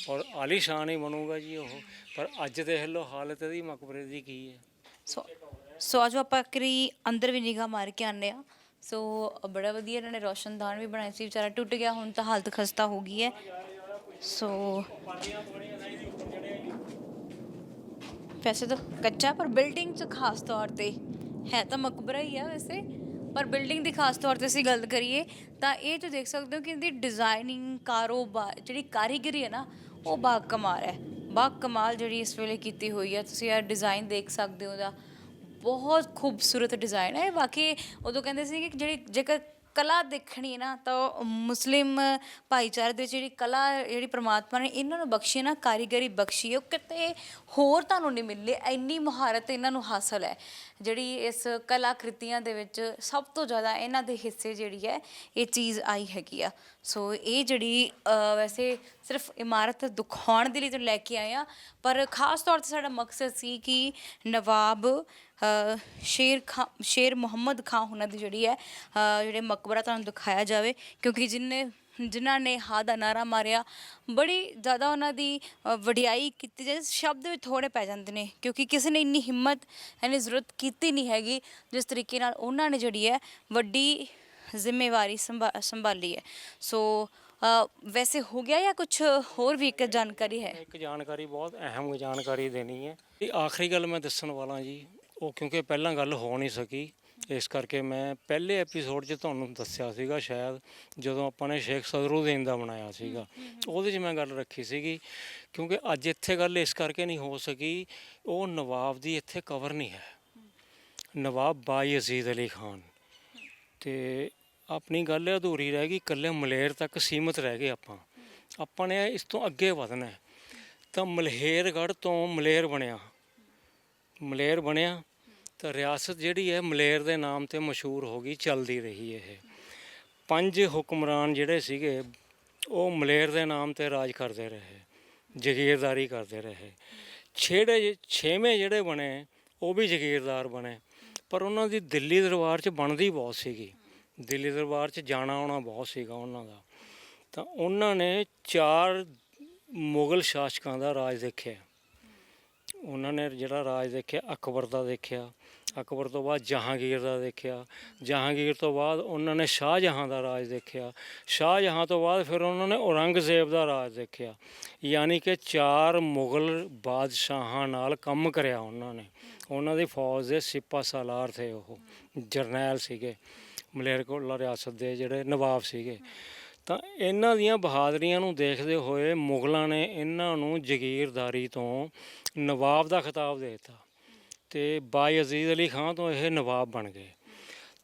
ਔਰ ਆਲੀਸ਼ਾਨ ਹੀ ਬਣੂਗਾ ਜੀ ਉਹ। ਪਰ ਅੱਜ ਦੇਖ ਲਓ ਹਾਲਤ ਇਹਦੀ ਮਕਬਰੇ ਦੀ ਕੀ ਹੈ। ਸੋ ਆਜੋ ਆਪਾਂ ਕਰੀ ਅੰਦਰ ਵੀ ਨਿਗਾਹ ਮਾਰ ਕੇ ਆਉਂਦੇ ਹਾਂ। ਸੋ ਬੜਾ ਵਧੀਆ ਇਹਨਾਂ ਨੇ ਰੋਸ਼ਨਦਾਨ ਵੀ ਬਣਾਏ ਸੀ, ਵਿਚਾਰਾ ਟੁੱਟ ਗਿਆ, ਹੁਣ ਤਾਂ ਹਾਲਤ ਖਸਤਾ ਹੋ ਗਈ ਹੈ। ਸੋ ਵੈਸੇ ਤਾਂ ਕੱਚਾ, ਪਰ ਬਿਲਡਿੰਗ 'ਚ ਖਾਸ ਤੌਰ 'ਤੇ ਹੈ ਤਾਂ ਮਕਬਰਾ ਹੀ ਆ ਵੈਸੇ, ਪਰ ਬਿਲਡਿੰਗ ਦੀ ਖਾਸ ਤੌਰ 'ਤੇ ਅਸੀਂ ਗੱਲ ਕਰੀਏ ਤਾਂ ਇਹ ਜੋ ਦੇਖ ਸਕਦੇ ਹੋ ਕਿ ਇਹਦੀ ਡਿਜ਼ਾਈਨਿੰਗ, ਕਾਰੋਬਾਰ, ਜਿਹੜੀ ਕਾਰੀਗਰੀ ਹੈ ਨਾ, ਉਹ ਬਾਕਮਾਲ ਹੈ। ਬਾਕਮਾਲ ਜਿਹੜੀ ਇਸ ਵੇਲੇ ਕੀਤੀ ਹੋਈ ਹੈ। ਤੁਸੀਂ ਇਹ ਡਿਜ਼ਾਈਨ ਦੇਖ ਸਕਦੇ ਹੋ ਉਹਦਾ, ਬਹੁਤ ਖੂਬਸੂਰਤ ਡਿਜ਼ਾਈਨ ਹੈ। ਬਾਕੀ ਉਦੋਂ ਕਹਿੰਦੇ ਸੀ ਕਿ ਜਿਹੜੀ ਜੇਕਰ ਕਲਾ ਦੇਖਣੀ ਹੈ ਨਾ, ਤਾਂ ਮੁਸਲਿਮ ਭਾਈਚਾਰੇ ਦੇ ਵਿੱਚ ਜਿਹੜੀ ਕਲਾ, ਜਿਹੜੀ ਪ੍ਰਮਾਤਮਾ ਨੇ ਇਹਨਾਂ ਨੂੰ ਬਖਸ਼ੀ ਹੈ ਨਾ, ਕਾਰੀਗਰੀ ਬਖਸ਼ੀ ਹੈ, ਉਹ ਕਿਤੇ ਹੋਰ ਤੁਹਾਨੂੰ ਨਹੀਂ ਮਿਲਦੀ। ਇੰਨੀ ਮਹਾਰਤ ਇਹਨਾਂ ਨੂੰ ਹਾਸਲ ਹੈ, ਜਿਹੜੀ ਇਸ ਕਲਾਕ੍ਰਿਤੀਆਂ ਦੇ ਵਿੱਚ ਸਭ ਤੋਂ ਜ਼ਿਆਦਾ ਇਹਨਾਂ ਦੇ ਹਿੱਸੇ ਜਿਹੜੀ ਹੈ ਇਹ ਚੀਜ਼ ਆਈ ਹੈਗੀ ਆ। ਸੋ ਇਹ ਜਿਹੜੀ ਵੈਸੇ ਸਿਰਫ ਇਮਾਰਤ ਦਿਖਾਉਣ ਦੇ ਲਈ ਤਾਂ ਲੈ ਕੇ ਆਏ ਆ, ਪਰ ਖਾਸ ਤੌਰ 'ਤੇ ਸਾਡਾ ਮਕਸਦ ਸੀ ਕਿ ਨਵਾਬ ਸ਼ੇਰ ਮੁਹੰਮਦ ਖਾਂ ਉਹਨਾਂ ਦੀ ਜਿਹੜੀ ਹੈ ਜਿਹੜੇ ਮਕਬਰਾ ਤੁਹਾਨੂੰ ਦਿਖਾਇਆ ਜਾਵੇ, ਕਿਉਂਕਿ ਜਿਨ੍ਹਾਂ ਨੇ ਹਾਂ ਦਾ ਨਾਅਰਾ ਮਾਰਿਆ, ਬੜੀ ਜ਼ਿਆਦਾ ਉਹਨਾਂ ਦੀ ਵਡਿਆਈ ਕੀਤੀ ਜਾਏ, ਸ਼ਬਦ ਵੀ ਥੋੜ੍ਹੇ ਪੈ ਜਾਂਦੇ ਨੇ, ਕਿਉਂਕਿ ਕਿਸੇ ਨੇ ਇੰਨੀ ਹਿੰਮਤ, ਇੰਨੀ ਜ਼ਰੂਰਤ ਕੀਤੀ ਨਹੀਂ ਹੈਗੀ ਜਿਸ ਤਰੀਕੇ ਨਾਲ ਉਹਨਾਂ ਨੇ ਜਿਹੜੀ ਹੈ ਵੱਡੀ ਜ਼ਿੰਮੇਵਾਰੀ ਸੰਭਾਲੀ ਹੈ। ਸੋ ਵੈਸੇ ਹੋ ਗਿਆ ਜਾਂ ਕੁਝ ਹੋਰ ਵੀ ਇੱਕ ਜਾਣਕਾਰੀ ਹੈ? ਇੱਕ ਜਾਣਕਾਰੀ, ਬਹੁਤ ਅਹਿਮ ਜਾਣਕਾਰੀ ਦੇਣੀ ਹੈ। ਇਹ ਆਖਰੀ ਗੱਲ ਮੈਂ ਦੱਸਣ ਵਾਲਾ ਜੀ, ਉਹ ਕਿਉਂਕਿ ਪਹਿਲਾਂ ਗੱਲ ਹੋ ਨਹੀਂ ਸਕੀ, ਇਸ ਕਰਕੇ ਮੈਂ ਪਹਿਲੇ ਐਪੀਸੋਡ 'ਚ ਤੁਹਾਨੂੰ ਦੱਸਿਆ ਸੀਗਾ, ਸ਼ਾਇਦ ਜਦੋਂ ਆਪਾਂ ਨੇ ਸ਼ੇਖ ਸਦਰੁੱਦੀਨ ਦਾ ਬਣਾਇਆ ਸੀਗਾ, ਉਹਦੇ 'ਚ ਮੈਂ ਗੱਲ ਰੱਖੀ ਸੀਗੀ। ਕਿਉਂਕਿ ਅੱਜ ਇੱਥੇ ਗੱਲ ਇਸ ਕਰਕੇ ਨਹੀਂ ਹੋ ਸਕੀ, ਉਹ ਨਵਾਬ ਦੀ ਇੱਥੇ ਕਵਰ ਨਹੀਂ ਹੈ, ਨਵਾਬ ਬਾਯਜ਼ੀਦ ਅਲੀ ਖਾਨ। ਅਤੇ ਆਪਣੀ ਗੱਲ ਅਧੂਰੀ ਰਹਿ ਗਈ, ਇਕੱਲੇ ਮਲੇਰ ਤੱਕ ਸੀਮਤ ਰਹਿ ਗਏ ਆਪਾਂ ਨੇ ਇਸ ਤੋਂ ਅੱਗੇ ਵਧਣਾ। ਤਾਂ ਮਲੇਰਗੜ੍ਹ ਤੋਂ ਮਲੇਰ ਬਣਿਆ ਤਾਂ ਰਿਆਸਤ ਜਿਹੜੀ ਹੈ ਮਲੇਰ ਦੇ ਨਾਮ 'ਤੇ ਮਸ਼ਹੂਰ ਹੋ ਗਈ, ਚੱਲਦੀ ਰਹੀ। ਇਹ 5 ਹੁਕਮਰਾਨ ਜਿਹੜੇ ਸੀਗੇ ਉਹ ਮਲੇਰ ਦੇ ਨਾਮ 'ਤੇ ਰਾਜ ਕਰਦੇ ਰਹੇ, ਜਗੀਰਦਾਰੀ ਕਰਦੇ ਰਹੇ। 6ਵੇਂ ਜਿਹੜੇ ਬਣੇ ਉਹ ਵੀ ਜਗੀਰਦਾਰ ਬਣੇ, ਪਰ ਉਹਨਾਂ ਦੀ ਦਿੱਲੀ ਦਰਬਾਰ 'ਚ ਬਣਦੀ ਬਹੁਤ ਸੀਗੀ, ਦਿੱਲੀ ਦਰਬਾਰ 'ਚ ਜਾਣਾ ਆਉਣਾ ਬਹੁਤ ਸੀਗਾ ਉਹਨਾਂ ਦਾ। ਤਾਂ ਉਹਨਾਂ ਨੇ 4 ਮੁਗਲ ਸ਼ਾਸਕਾਂ ਦਾ ਰਾਜ ਦੇਖਿਆ। ਉਹਨਾਂ ਨੇ ਜਿਹੜਾ ਰਾਜ ਦੇਖਿਆ, ਅਕਬਰ ਦਾ ਦੇਖਿਆ, ਅਕਬਰ ਤੋਂ ਬਾਅਦ ਜਹਾਂਗੀਰ ਦਾ ਦੇਖਿਆ, ਜਹਾਂਗੀਰ ਤੋਂ ਬਾਅਦ ਉਹਨਾਂ ਨੇ ਸ਼ਾਹਜਹਾਂ ਦਾ ਰਾਜ ਦੇਖਿਆ, ਸ਼ਾਹਜਹਾਂ ਤੋਂ ਬਾਅਦ ਫਿਰ ਉਹਨਾਂ ਨੇ ਔਰੰਗਜ਼ੇਬ ਦਾ ਰਾਜ ਦੇਖਿਆ। ਯਾਨੀ ਕਿ 4 ਮੁਗਲ ਬਾਦਸ਼ਾਹਾਂ ਨਾਲ ਕੰਮ ਕਰਿਆ ਉਹਨਾਂ ਨੇ। ਉਹਨਾਂ ਦੀ ਫੌਜ ਦੇ ਸਿਪਾ ਸਾਲਾਰ ਥੇ, ਉਹ ਜਰਨੈਲ ਸੀਗੇ, ਮਲੇਰਕੋਟਲਾ ਰਿਆਸਤ ਦੇ ਜਿਹੜੇ ਨਵਾਬ ਸੀਗੇ। ਤਾਂ ਇਹਨਾਂ ਦੀਆਂ ਬਹਾਦਰੀਆਂ ਨੂੰ ਦੇਖਦੇ ਹੋਏ ਮੁਗਲਾਂ ਨੇ ਇਹਨਾਂ ਨੂੰ ਜਗੀਰਦਾਰੀ ਤੋਂ ਨਵਾਬ ਦਾ ਖਿਤਾਬ ਦੇ ਦਿੱਤਾ, ਅਤੇ ਬਾਯਜ਼ੀਦ ਅਲੀ ਖਾਂ ਤੋਂ ਇਹ ਨਵਾਬ ਬਣ ਗਏ।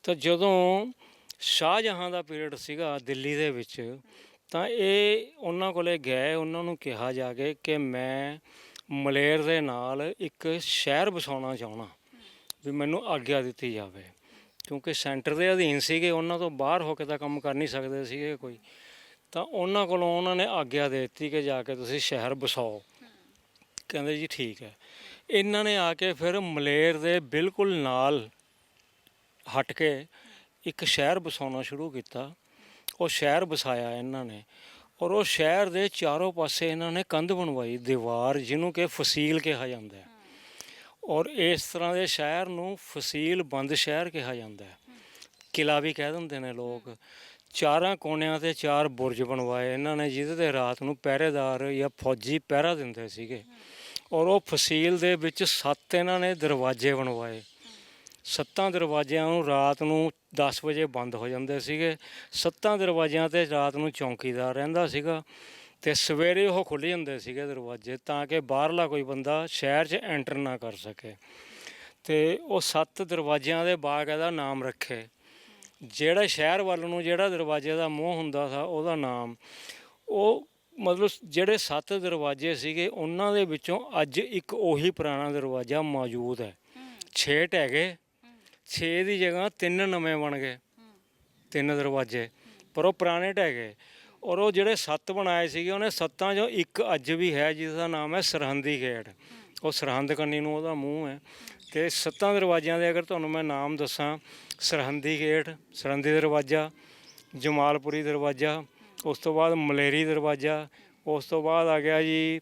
ਤਾਂ ਜਦੋਂ ਸ਼ਾਹਜਹਾਂ ਦਾ ਪੀਰੀਅਡ ਸੀਗਾ ਦਿੱਲੀ ਦੇ ਵਿੱਚ, ਤਾਂ ਇਹ ਉਹਨਾਂ ਕੋਲੇ ਗਏ, ਉਹਨਾਂ ਨੂੰ ਕਿਹਾ ਜਾ ਕੇ ਕਿ ਮੈਂ ਮਲੇਰ ਦੇ ਨਾਲ ਇੱਕ ਸ਼ਹਿਰ ਵਸਾਉਣਾ ਚਾਹੁੰਦਾ, ਵੀ ਮੈਨੂੰ ਆਗਿਆ ਦਿੱਤੀ ਜਾਵੇ। ਕਿਉਂਕਿ ਸੈਂਟਰ ਦੇ ਅਧੀਨ ਸੀਗੇ, ਉਹਨਾਂ ਤੋਂ ਬਾਹਰ ਹੋ ਕੇ ਤਾਂ ਕੰਮ ਕਰ ਨਹੀਂ ਸਕਦੇ ਸੀਗੇ ਕੋਈ। ਤਾਂ ਉਹਨਾਂ ਕੋਲੋਂ ਉਹਨਾਂ ਨੇ ਆਗਿਆ ਦੇ ਦਿੱਤੀ ਕਿ ਜਾ ਕੇ ਤੁਸੀਂ ਸ਼ਹਿਰ ਵਸਾਓ। ਕਹਿੰਦੇ ਜੀ ਠੀਕ ਹੈ। ਇਹਨਾਂ ਨੇ ਆ ਕੇ ਫਿਰ ਮਲੇਰ ਦੇ ਬਿਲਕੁਲ ਨਾਲ ਹਟ ਕੇ ਇੱਕ ਸ਼ਹਿਰ ਵਸਾਉਣਾ ਸ਼ੁਰੂ ਕੀਤਾ। ਉਹ ਸ਼ਹਿਰ ਵਸਾਇਆ ਇਹਨਾਂ ਨੇ, ਔਰ ਉਹ ਸ਼ਹਿਰ ਦੇ ਚਾਰੋਂ ਪਾਸੇ ਇਹਨਾਂ ਨੇ ਕੰਧ ਬਣਵਾਈ, ਦੀਵਾਰ, ਜਿਹਨੂੰ ਕਿ ਫਸੀਲ ਕਿਹਾ ਜਾਂਦਾ ਹੈ। ਔਰ ਇਸ ਤਰ੍ਹਾਂ ਦੇ ਸ਼ਹਿਰ ਨੂੰ ਫਸੀਲ ਬੰਦ ਸ਼ਹਿਰ ਕਿਹਾ ਜਾਂਦਾ ਹੈ, ਕਿਲ੍ਹਾ ਵੀ ਕਹਿ ਦਿੰਦੇ ਨੇ ਲੋਕ। 4 ਕੋਨਿਆਂ 'ਤੇ 4 ਬੁਰਜ ਬਣਵਾਏ ਇਹਨਾਂ ਨੇ, ਜਿਹਦੇ 'ਤੇ ਰਾਤ ਨੂੰ ਪਹਿਰੇਦਾਰ ਜਾਂ ਫੌਜੀ ਪਹਿਰਾ ਦਿੰਦੇ ਸੀਗੇ। ਔਰ ਉਹ ਫਸੀਲ ਦੇ ਵਿੱਚ 7 ਇਹਨਾਂ ਨੇ ਦਰਵਾਜ਼ੇ ਬਣਵਾਏ। 7 ਦਰਵਾਜ਼ਿਆਂ ਨੂੰ ਰਾਤ ਨੂੰ 10 ਵਜੇ ਬੰਦ ਹੋ ਜਾਂਦੇ ਸੀਗੇ। 7 ਦਰਵਾਜ਼ਿਆਂ 'ਤੇ ਰਾਤ ਨੂੰ ਚੌਂਕੀਦਾਰ ਰਹਿੰਦਾ ਸੀਗਾ, ਅਤੇ ਸਵੇਰੇ ਉਹ ਖੁੱਲ੍ਹ ਜਾਂਦੇ ਸੀਗੇ ਦਰਵਾਜ਼ੇ, ਤਾਂ ਕਿ ਬਾਹਰਲਾ ਕੋਈ ਬੰਦਾ ਸ਼ਹਿਰ 'ਚ ਐਂਟਰ ਨਾ ਕਰ ਸਕੇ। ਅਤੇ ਉਹ 7 ਦਰਵਾਜ਼ਿਆਂ ਦੇ ਬਾਕਾਇਦਾ ਨਾਮ ਰੱਖੇ। ਜਿਹੜਾ ਸ਼ਹਿਰ ਵੱਲ ਨੂੰ ਜਿਹੜਾ ਦਰਵਾਜ਼ੇ ਦਾ ਮੂੰਹ ਹੁੰਦਾ ਸੀ, ਉਹਦਾ ਨਾਮ, ਉਹ ਮਤਲਬ ਜਿਹੜੇ 7 ਦਰਵਾਜ਼ੇ ਸੀਗੇ ਉਹਨਾਂ ਦੇ ਵਿੱਚੋਂ ਅੱਜ ਇੱਕ ਉਹੀ ਪੁਰਾਣਾ ਦਰਵਾਜ਼ਾ ਮੌਜੂਦ ਹੈ। 6 ਢਹਿ ਗਏ, 6 ਦੀ ਜਗ੍ਹਾ 3 ਨਵੇਂ ਬਣ ਗਏ, 3 ਦਰਵਾਜ਼ੇ, ਪਰ ਉਹ ਪੁਰਾਣੇ ਢਹਿ ਗਏ। ਔਰ ਉਹ ਜਿਹੜੇ 7 ਬਣਾਏ ਸੀਗੇ ਉਹਨੇ 7 ਚੋਂ ਇੱਕ ਅੱਜ ਵੀ ਹੈ ਜਿਸ ਦਾ ਨਾਮ ਹੈ ਸਰਹੰਦੀ ਗੇਟ। ਉਹ ਸਰਹੰਦ ਕੰਨੀ ਨੂੰ ਉਹਦਾ ਮੂੰਹ ਹੈ। ਅਤੇ 7 ਦਰਵਾਜ਼ਿਆਂ ਦੇ ਅਗਰ ਤੁਹਾਨੂੰ ਮੈਂ ਨਾਮ ਦੱਸਾਂ, ਸਰਹੰਦੀ ਗੇਟ, ਸਰਹੰਦੀ ਦਰਵਾਜ਼ਾ, ਜਮਾਲਪੁਰੀ ਦਰਵਾਜ਼ਾ, ਉਸ ਤੋਂ ਬਾਅਦ ਮਲੇਰੀ ਦਰਵਾਜ਼ਾ, ਉਸ ਤੋਂ ਬਾਅਦ ਆ ਗਿਆ ਜੀ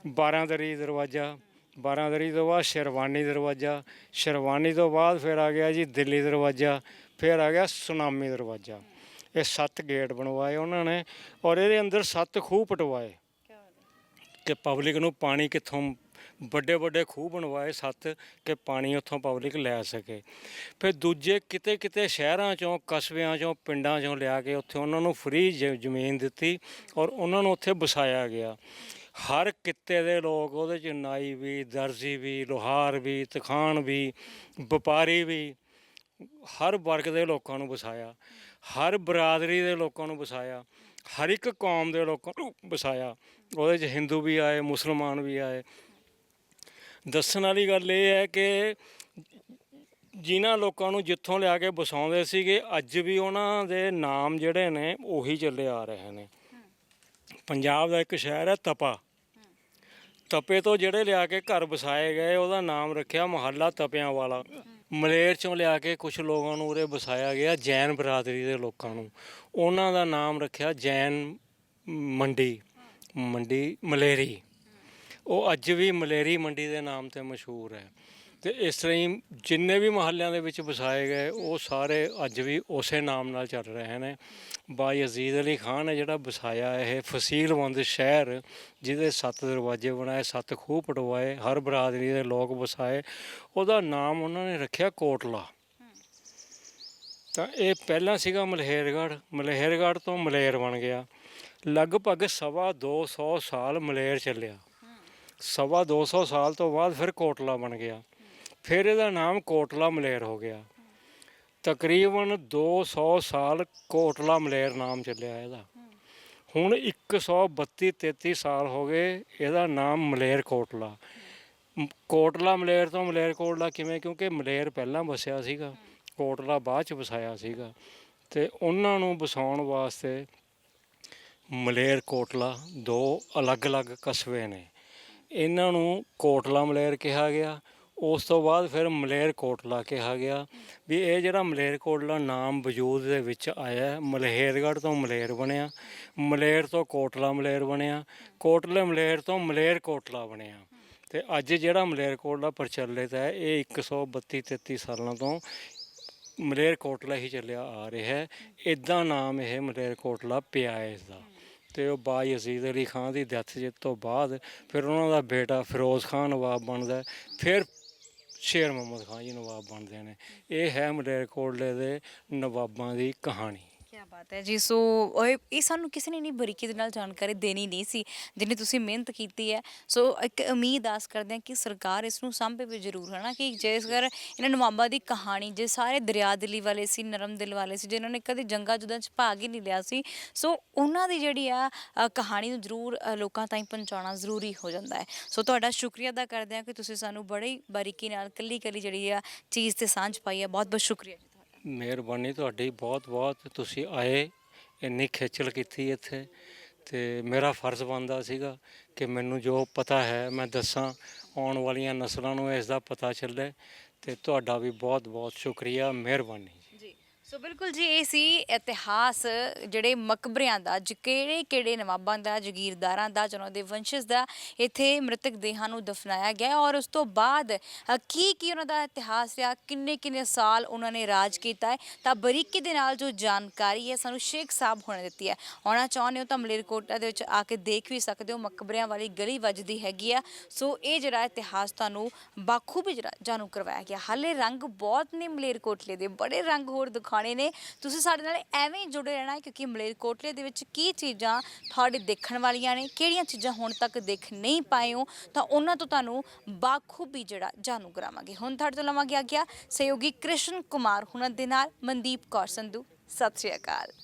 ਬਾਰਾਂਦਰੀ ਦਰਵਾਜ਼ਾ, ਬਾਰਾਂਦਰੀ ਤੋਂ ਬਾਅਦ ਸ਼ੇਰਵਾਨੀ ਦਰਵਾਜ਼ਾ, ਸ਼ੇਰਵਾਨੀ ਤੋਂ ਬਾਅਦ ਫਿਰ ਆ ਗਿਆ ਜੀ ਦਿੱਲੀ ਦਰਵਾਜ਼ਾ, ਫਿਰ ਆ ਗਿਆ ਸੁਨਾਮੀ ਦਰਵਾਜ਼ਾ। ਇਹ 7 ਗੇਟ ਬਣਵਾਏ ਉਹਨਾਂ ਨੇ ਔਰ ਇਹਦੇ ਅੰਦਰ 7 ਖੂਹ ਪਟਵਾਏ ਕਿ ਪਬਲਿਕ ਨੂੰ ਪਾਣੀ ਕਿੱਥੋਂ, ਵੱਡੇ ਵੱਡੇ ਖੂਹ ਬਣਵਾਏ 7 ਕਿ ਪਾਣੀ ਉੱਥੋਂ ਪਬਲਿਕ ਲੈ ਸਕੇ। ਫਿਰ ਦੂਜੇ ਕਿਤੇ ਕਿਤੇ ਸ਼ਹਿਰਾਂ 'ਚੋਂ, ਕਸਬਿਆਂ 'ਚੋਂ, ਪਿੰਡਾਂ 'ਚੋਂ ਲਿਆ ਕੇ ਉੱਥੇ ਉਹਨਾਂ ਨੂੰ ਫ੍ਰੀ ਜ਼ਮੀਨ ਦਿੱਤੀ ਔਰ ਉਹਨਾਂ ਨੂੰ ਉੱਥੇ ਵਸਾਇਆ ਗਿਆ। ਹਰ ਕਿੱਤੇ ਦੇ ਲੋਕ ਉਹਦੇ 'ਚ, ਨਾਈ ਵੀ, ਦਰਜੀ ਵੀ, ਲੁਹਾਰ ਵੀ, ਤਖਾਣ ਵੀ, ਵਪਾਰੀ ਵੀ, ਹਰ ਵਰਗ ਦੇ ਲੋਕਾਂ ਨੂੰ ਵਸਾਇਆ, ਹਰ ਬਰਾਦਰੀ ਦੇ ਲੋਕਾਂ ਨੂੰ ਵਸਾਇਆ, ਹਰ ਇੱਕ ਕੌਮ ਦੇ ਲੋਕਾਂ ਨੂੰ ਵਸਾਇਆ। ਉਹਦੇ 'ਚ ਹਿੰਦੂ ਵੀ ਆਏ, ਮੁਸਲਮਾਨ ਵੀ ਆਏ। ਦੱਸਣ ਵਾਲੀ ਗੱਲ ਇਹ ਹੈ ਕਿ ਜਿਨ੍ਹਾਂ ਲੋਕਾਂ ਨੂੰ ਜਿੱਥੋਂ ਲਿਆ ਕੇ ਵਸਾਉਂਦੇ ਸੀਗੇ ਅੱਜ ਵੀ ਉਹਨਾਂ ਦੇ ਨਾਮ ਜਿਹੜੇ ਨੇ ਉਹੀ ਚੱਲੇ ਆ ਰਹੇ ਨੇ। ਪੰਜਾਬ ਦਾ ਇੱਕ ਸ਼ਹਿਰ ਹੈ ਤਪਾ, ਤਪੇ ਤੋਂ ਜਿਹੜੇ ਲਿਆ ਕੇ ਘਰ ਵਸਾਏ ਗਏ ਉਹਦਾ ਨਾਮ ਰੱਖਿਆ ਮੁਹੱਲਾ ਤਪਿਆਂ ਵਾਲਾ। ਮਲੇਰ 'ਚੋਂ ਲਿਆ ਕੇ ਕੁਛ ਲੋਕਾਂ ਨੂੰ ਉਰੇ ਵਸਾਇਆ ਗਿਆ, ਜੈਨ ਬਰਾਦਰੀ ਦੇ ਲੋਕਾਂ ਨੂੰ, ਉਹਨਾਂ ਦਾ ਨਾਮ ਰੱਖਿਆ ਜੈਨ ਮੰਡੀ, ਮੰਡੀ ਮਲੇਰੀ। ਉਹ ਅੱਜ ਵੀ ਮਲੇਰੀ ਮੰਡੀ ਦੇ ਨਾਮ 'ਤੇ ਮਸ਼ਹੂਰ ਹੈ। ਅਤੇ ਇਸ ਤਰ੍ਹਾਂ ਹੀ ਜਿੰਨੇ ਵੀ ਮੁਹੱਲਿਆਂ ਦੇ ਵਿੱਚ ਵਸਾਏ ਗਏ ਉਹ ਸਾਰੇ ਅੱਜ ਵੀ ਉਸੇ ਨਾਮ ਨਾਲ ਚੱਲ ਰਹੇ ਨੇ। ਬਾਯਜ਼ੀਦ ਅਲੀ ਖਾਨ ਨੇ ਜਿਹੜਾ ਵਸਾਇਆ ਇਹ ਫਸੀਲਵੰਦ ਸ਼ਹਿਰ, ਜਿਹਦੇ 7 ਦਰਵਾਜ਼ੇ ਬਣਾਏ, 7 ਖੂਹ ਪਟਵਾਏ, ਹਰ ਬਰਾਦਰੀ ਦੇ ਲੋਕ ਵਸਾਏ, ਉਹਦਾ ਨਾਮ ਉਹਨਾਂ ਨੇ ਰੱਖਿਆ ਕੋਟਲਾ। ਤਾਂ ਇਹ ਪਹਿਲਾਂ ਸੀਗਾ ਮਲੇਰਗੜ੍ਹ, ਮਲੇਰਗੜ੍ਹ ਤੋਂ ਮਲੇਰ ਬਣ ਗਿਆ। ਲਗਭਗ 225 ਸਾਲ ਮਲੇਰ ਚੱਲਿਆ। 225 ਸਾਲ ਤੋਂ ਬਾਅਦ ਫਿਰ ਕੋਟਲਾ ਬਣ ਗਿਆ, ਫਿਰ ਇਹਦਾ ਨਾਮ ਕੋਟਲਾ ਮਲੇਰ ਹੋ ਗਿਆ। ਤਕਰੀਬਨ 200 ਸਾਲ ਕੋਟਲਾ ਮਲੇਰ ਨਾਮ ਚੱਲਿਆ ਇਹਦਾ। ਹੁਣ 132-33 ਸਾਲ ਹੋ ਗਏ ਇਹਦਾ ਨਾਮ ਮਲੇਰ ਕੋਟਲਾ। ਕੋਟਲਾ ਮਲੇਰ ਤੋਂ ਮਲੇਰ ਕੋਟਲਾ ਕਿਵੇਂ? ਕਿਉਂਕਿ ਮਲੇਰ ਪਹਿਲਾਂ ਵਸਿਆ ਸੀਗਾ, ਕੋਟਲਾ ਬਾਅਦ 'ਚ ਵਸਾਇਆ ਸੀਗਾ। ਅਤੇ ਉਹਨਾਂ ਨੂੰ ਵਸਾਉਣ ਵਾਸਤੇ ਮਲੇਰ ਕੋਟਲਾ 2 ਅਲੱਗ-ਅਲੱਗ ਕਸਬੇ ਨੇ। ਇਹਨਾਂ ਨੂੰ ਕੋਟਲਾ ਮਲੇਰ ਕਿਹਾ ਗਿਆ। ਉਸ ਤੋਂ ਬਾਅਦ ਫਿਰ ਮਲੇਰ ਕੋਟਲਾ ਕਿਹਾ ਗਿਆ। ਵੀ ਇਹ ਜਿਹੜਾ ਮਲੇਰ ਕੋਟਲਾ ਨਾਮ ਵਜੂਦ ਦੇ ਵਿੱਚ ਆਇਆ, ਮਲੇਰਗੜ੍ਹ ਤੋਂ ਮਲੇਰ ਬਣਿਆ, ਮਲੇਰ ਤੋਂ ਕੋਟਲਾ ਮਲੇਰ ਬਣਿਆ, ਕੋਟਲੇ ਮਲੇਰ ਤੋਂ ਮਲੇਰ ਕੋਟਲਾ ਬਣਿਆ। ਅਤੇ ਅੱਜ ਜਿਹੜਾ ਮਲੇਰ ਕੋਟਲਾ ਪ੍ਰਚਲਿਤ ਹੈ ਇਹ 132-33 ਸਾਲਾਂ ਤੋਂ ਮਲੇਰ ਕੋਟਲਾ ਹੀ ਚੱਲਿਆ ਆ ਰਿਹਾ ਹੈ। ਇੱਦਾਂ ਨਾਮ ਇਹ ਮਲੇਰ ਕੋਟਲਾ ਪਿਆ ਹੈ ਇਸਦਾ। ਅਤੇ ਉਹ ਬਾਯਜ਼ੀਦ ਅਲੀ ਖਾਨ ਦੀ ਡੈਥ ਤੋਂ ਬਾਅਦ ਫਿਰ ਉਹਨਾਂ ਦਾ ਬੇਟਾ ਫਿਰੋਜ਼ ਖਾਨ ਨਵਾਬ ਬਣਦਾ, ਫਿਰ ਸ਼ੇਰ ਮੁਹੰਮਦ ਖਾਨ ਜੀ ਨਵਾਬ ਬਣਦੇ ਨੇ। ਇਹ ਹੈ ਮਲੇਰਕੋਟਲੇ ਦੇ ਨਵਾਬਾਂ ਦੀ ਕਹਾਣੀ। ਕਿਆ ਬਾਤ ਹੈ ਜੀ। ਸੋ ਇਹ ਸਾਨੂੰ ਕਿਸੇ ਨੇ ਨਹੀਂ ਬਰੀਕੀ ਦੇ ਨਾਲ ਜਾਣਕਾਰੀ ਦੇਣੀ ਨਹੀਂ ਸੀ ਜਿੰਨੀ ਤੁਸੀਂ ਮਿਹਨਤ ਕੀਤੀ ਹੈ। ਸੋ ਇੱਕ ਉਮੀਦ ਆਸ ਕਰਦੇ ਹਾਂ ਕਿ ਸਰਕਾਰ ਇਸ ਨੂੰ ਸਾਂਭੇ ਵੀ ਜ਼ਰੂਰ ਹੈ ਨਾ, ਕਿ ਜੇਕਰ ਇਹਨਾਂ ਨਵਾਬਾਂ ਦੀ ਕਹਾਣੀ, ਜੇ ਸਾਰੇ ਦਰਿਆ ਦਿਲੀ ਵਾਲੇ ਸੀ, ਨਰਮ ਦਿਲ ਵਾਲੇ ਸੀ, ਜਿਨ੍ਹਾਂ ਨੇ ਕਦੇ ਜੰਗਾਂ ਜੁਦਾਂ 'ਚ ਭਾਗ ਹੀ ਨਹੀਂ ਲਿਆ ਸੀ, ਸੋ ਉਹਨਾਂ ਦੀ ਜਿਹੜੀ ਆ ਕਹਾਣੀ ਨੂੰ ਜ਼ਰੂਰ ਲੋਕਾਂ ਤਾਈਂ ਪਹੁੰਚਾਉਣਾ ਜ਼ਰੂਰੀ ਹੋ ਜਾਂਦਾ ਹੈ। ਸੋ ਤੁਹਾਡਾ ਸ਼ੁਕਰੀਆ ਅਦਾ ਕਰਦੇ ਹਾਂ ਕਿ ਤੁਸੀਂ ਸਾਨੂੰ ਬੜੀ ਬਾਰੀਕੀ ਨਾਲ ਕੱਲੀ ਜਿਹੜੀ ਆ ਚੀਜ਼ 'ਤੇ ਸਾਂਝ ਪਾਈ ਹੈ। ਬਹੁਤ ਬਹੁਤ ਸ਼ੁਕਰੀਆ ਜੀ। ਮਿਹਰਬਾਨੀ ਤੁਹਾਡੀ, ਬਹੁਤ ਬਹੁਤ। ਤੁਸੀਂ ਆਏ, ਇੰਨੀ ਖੇਚਲ ਕੀਤੀ ਇੱਥੇ, ਅਤੇ ਮੇਰਾ ਫਰਜ਼ ਬਣਦਾ ਸੀਗਾ ਕਿ ਮੈਨੂੰ ਜੋ ਪਤਾ ਹੈ ਮੈਂ ਦੱਸਾਂ, ਆਉਣ ਵਾਲੀਆਂ ਨਸਲਾਂ ਨੂੰ ਇਸ ਦਾ ਪਤਾ ਚੱਲੇ। ਅਤੇ ਤੁਹਾਡਾ ਵੀ ਬਹੁਤ ਬਹੁਤ ਸ਼ੁਕਰੀਆ, ਮਿਹਰਬਾਨੀ ਜੀ। ਸੋ ਬਿਲਕੁਲ ਜੀ, ਇਹ ਸੀ ਇਤਿਹਾਸ ਜਿਹੜੇ ਮਕਬਰਿਆਂ ਦਾ, ਕਿਹੜੇ ਕਿਹੜੇ ਨਵਾਬਾਂ ਦਾ, ਜਗੀਰਦਾਰਾਂ ਦਾ, ਜਿਹਨਾਂ ਦੇ ਵੰਸ਼ਜ ਦਾ ਇੱਥੇ ਮ੍ਰਿਤਕ ਦੇਹਾਂ ਨੂੰ ਦਫਨਾਇਆ ਗਿਆ। ਔਰ ਉਸ ਤੋਂ ਬਾਅਦ ਕੀ ਉਹਨਾਂ ਦਾ ਇਤਿਹਾਸ ਰਿਹਾ, ਕਿੰਨੇ ਕਿੰਨੇ ਸਾਲ ਉਹਨਾਂ ਨੇ ਰਾਜ ਕੀਤਾ ਹੈ, ਤਾਂ ਬਰੀਕੀ ਦੇ ਨਾਲ ਜੋ ਜਾਣਕਾਰੀ ਹੈ ਸਾਨੂੰ ਸ਼ੇਖ ਸਾਹਿਬ ਹੋਣੇ ਦਿੱਤੀ ਹੈ। ਆਉਣਾ ਚਾਹੁੰਦੇ ਹੋ ਤਾਂ ਮਲੇਰਕੋਟਲਾ ਦੇ ਵਿੱਚ ਆ ਕੇ ਦੇਖ ਵੀ ਸਕਦੇ ਹੋ, ਮਕਬਰਿਆਂ ਵਾਲੀ ਗਲੀ ਵੱਜਦੀ ਹੈਗੀ ਆ। ਸੋ ਇਹ ਜਿਹੜਾ ਇਤਿਹਾਸ ਤੁਹਾਨੂੰ ਬਾਖੂਬੀ ਜਿਹੜਾ ਜਾਣੂ ਕਰਵਾਇਆ ਗਿਆ। ਹਾਲੇ ਰੰਗ ਬਹੁਤ ਨੇ ਮਲੇਰਕੋਟਲੇ ਦੇ, ਬੜੇ ਰੰਗ ਹੋਰ ਦਿਖਾਉਣੇ ਨੇ। ਤੁਸੀਂ ਸਾਡੇ ਨਾਲ ਐਵੇਂ ਹੀ ਜੁੜੇ ਰਹਿਣਾ, ਕਿਉਂਕਿ ਮਲੇਰਕੋਟਲੇ ਦੇ ਵਿੱਚ ਕੀ ਚੀਜ਼ਾਂ ਤੁਹਾਡੇ ਦੇਖਣ ਵਾਲੀਆਂ ਨੇ, ਕਿਹੜੀਆਂ ਚੀਜ਼ਾਂ ਹੁਣ ਤੱਕ ਦੇਖ ਨਹੀਂ ਪਾਏ ਹੋ, ਤਾਂ ਉਹਨਾਂ ਤੋਂ ਤੁਹਾਨੂੰ ਬਾਖੂਬੀ ਜਿਹੜਾ ਜਾਣੂ ਕਰਾਵਾਂਗੇ। ਹੁਣ ਤੁਹਾਡੇ ਤੋਂ ਲਵਾਂਗੇ ਆਗਿਆ ਸਹਿਯੋਗੀ ਕ੍ਰਿਸ਼ਨ ਕੁਮਾਰ ਹੁਣਾਂ ਦੇ ਨਾਲ। ਮਨਦੀਪ ਕੌਰ ਸੰਧੂ, ਸਤਿ ਸ਼੍ਰੀ ਅਕਾਲ।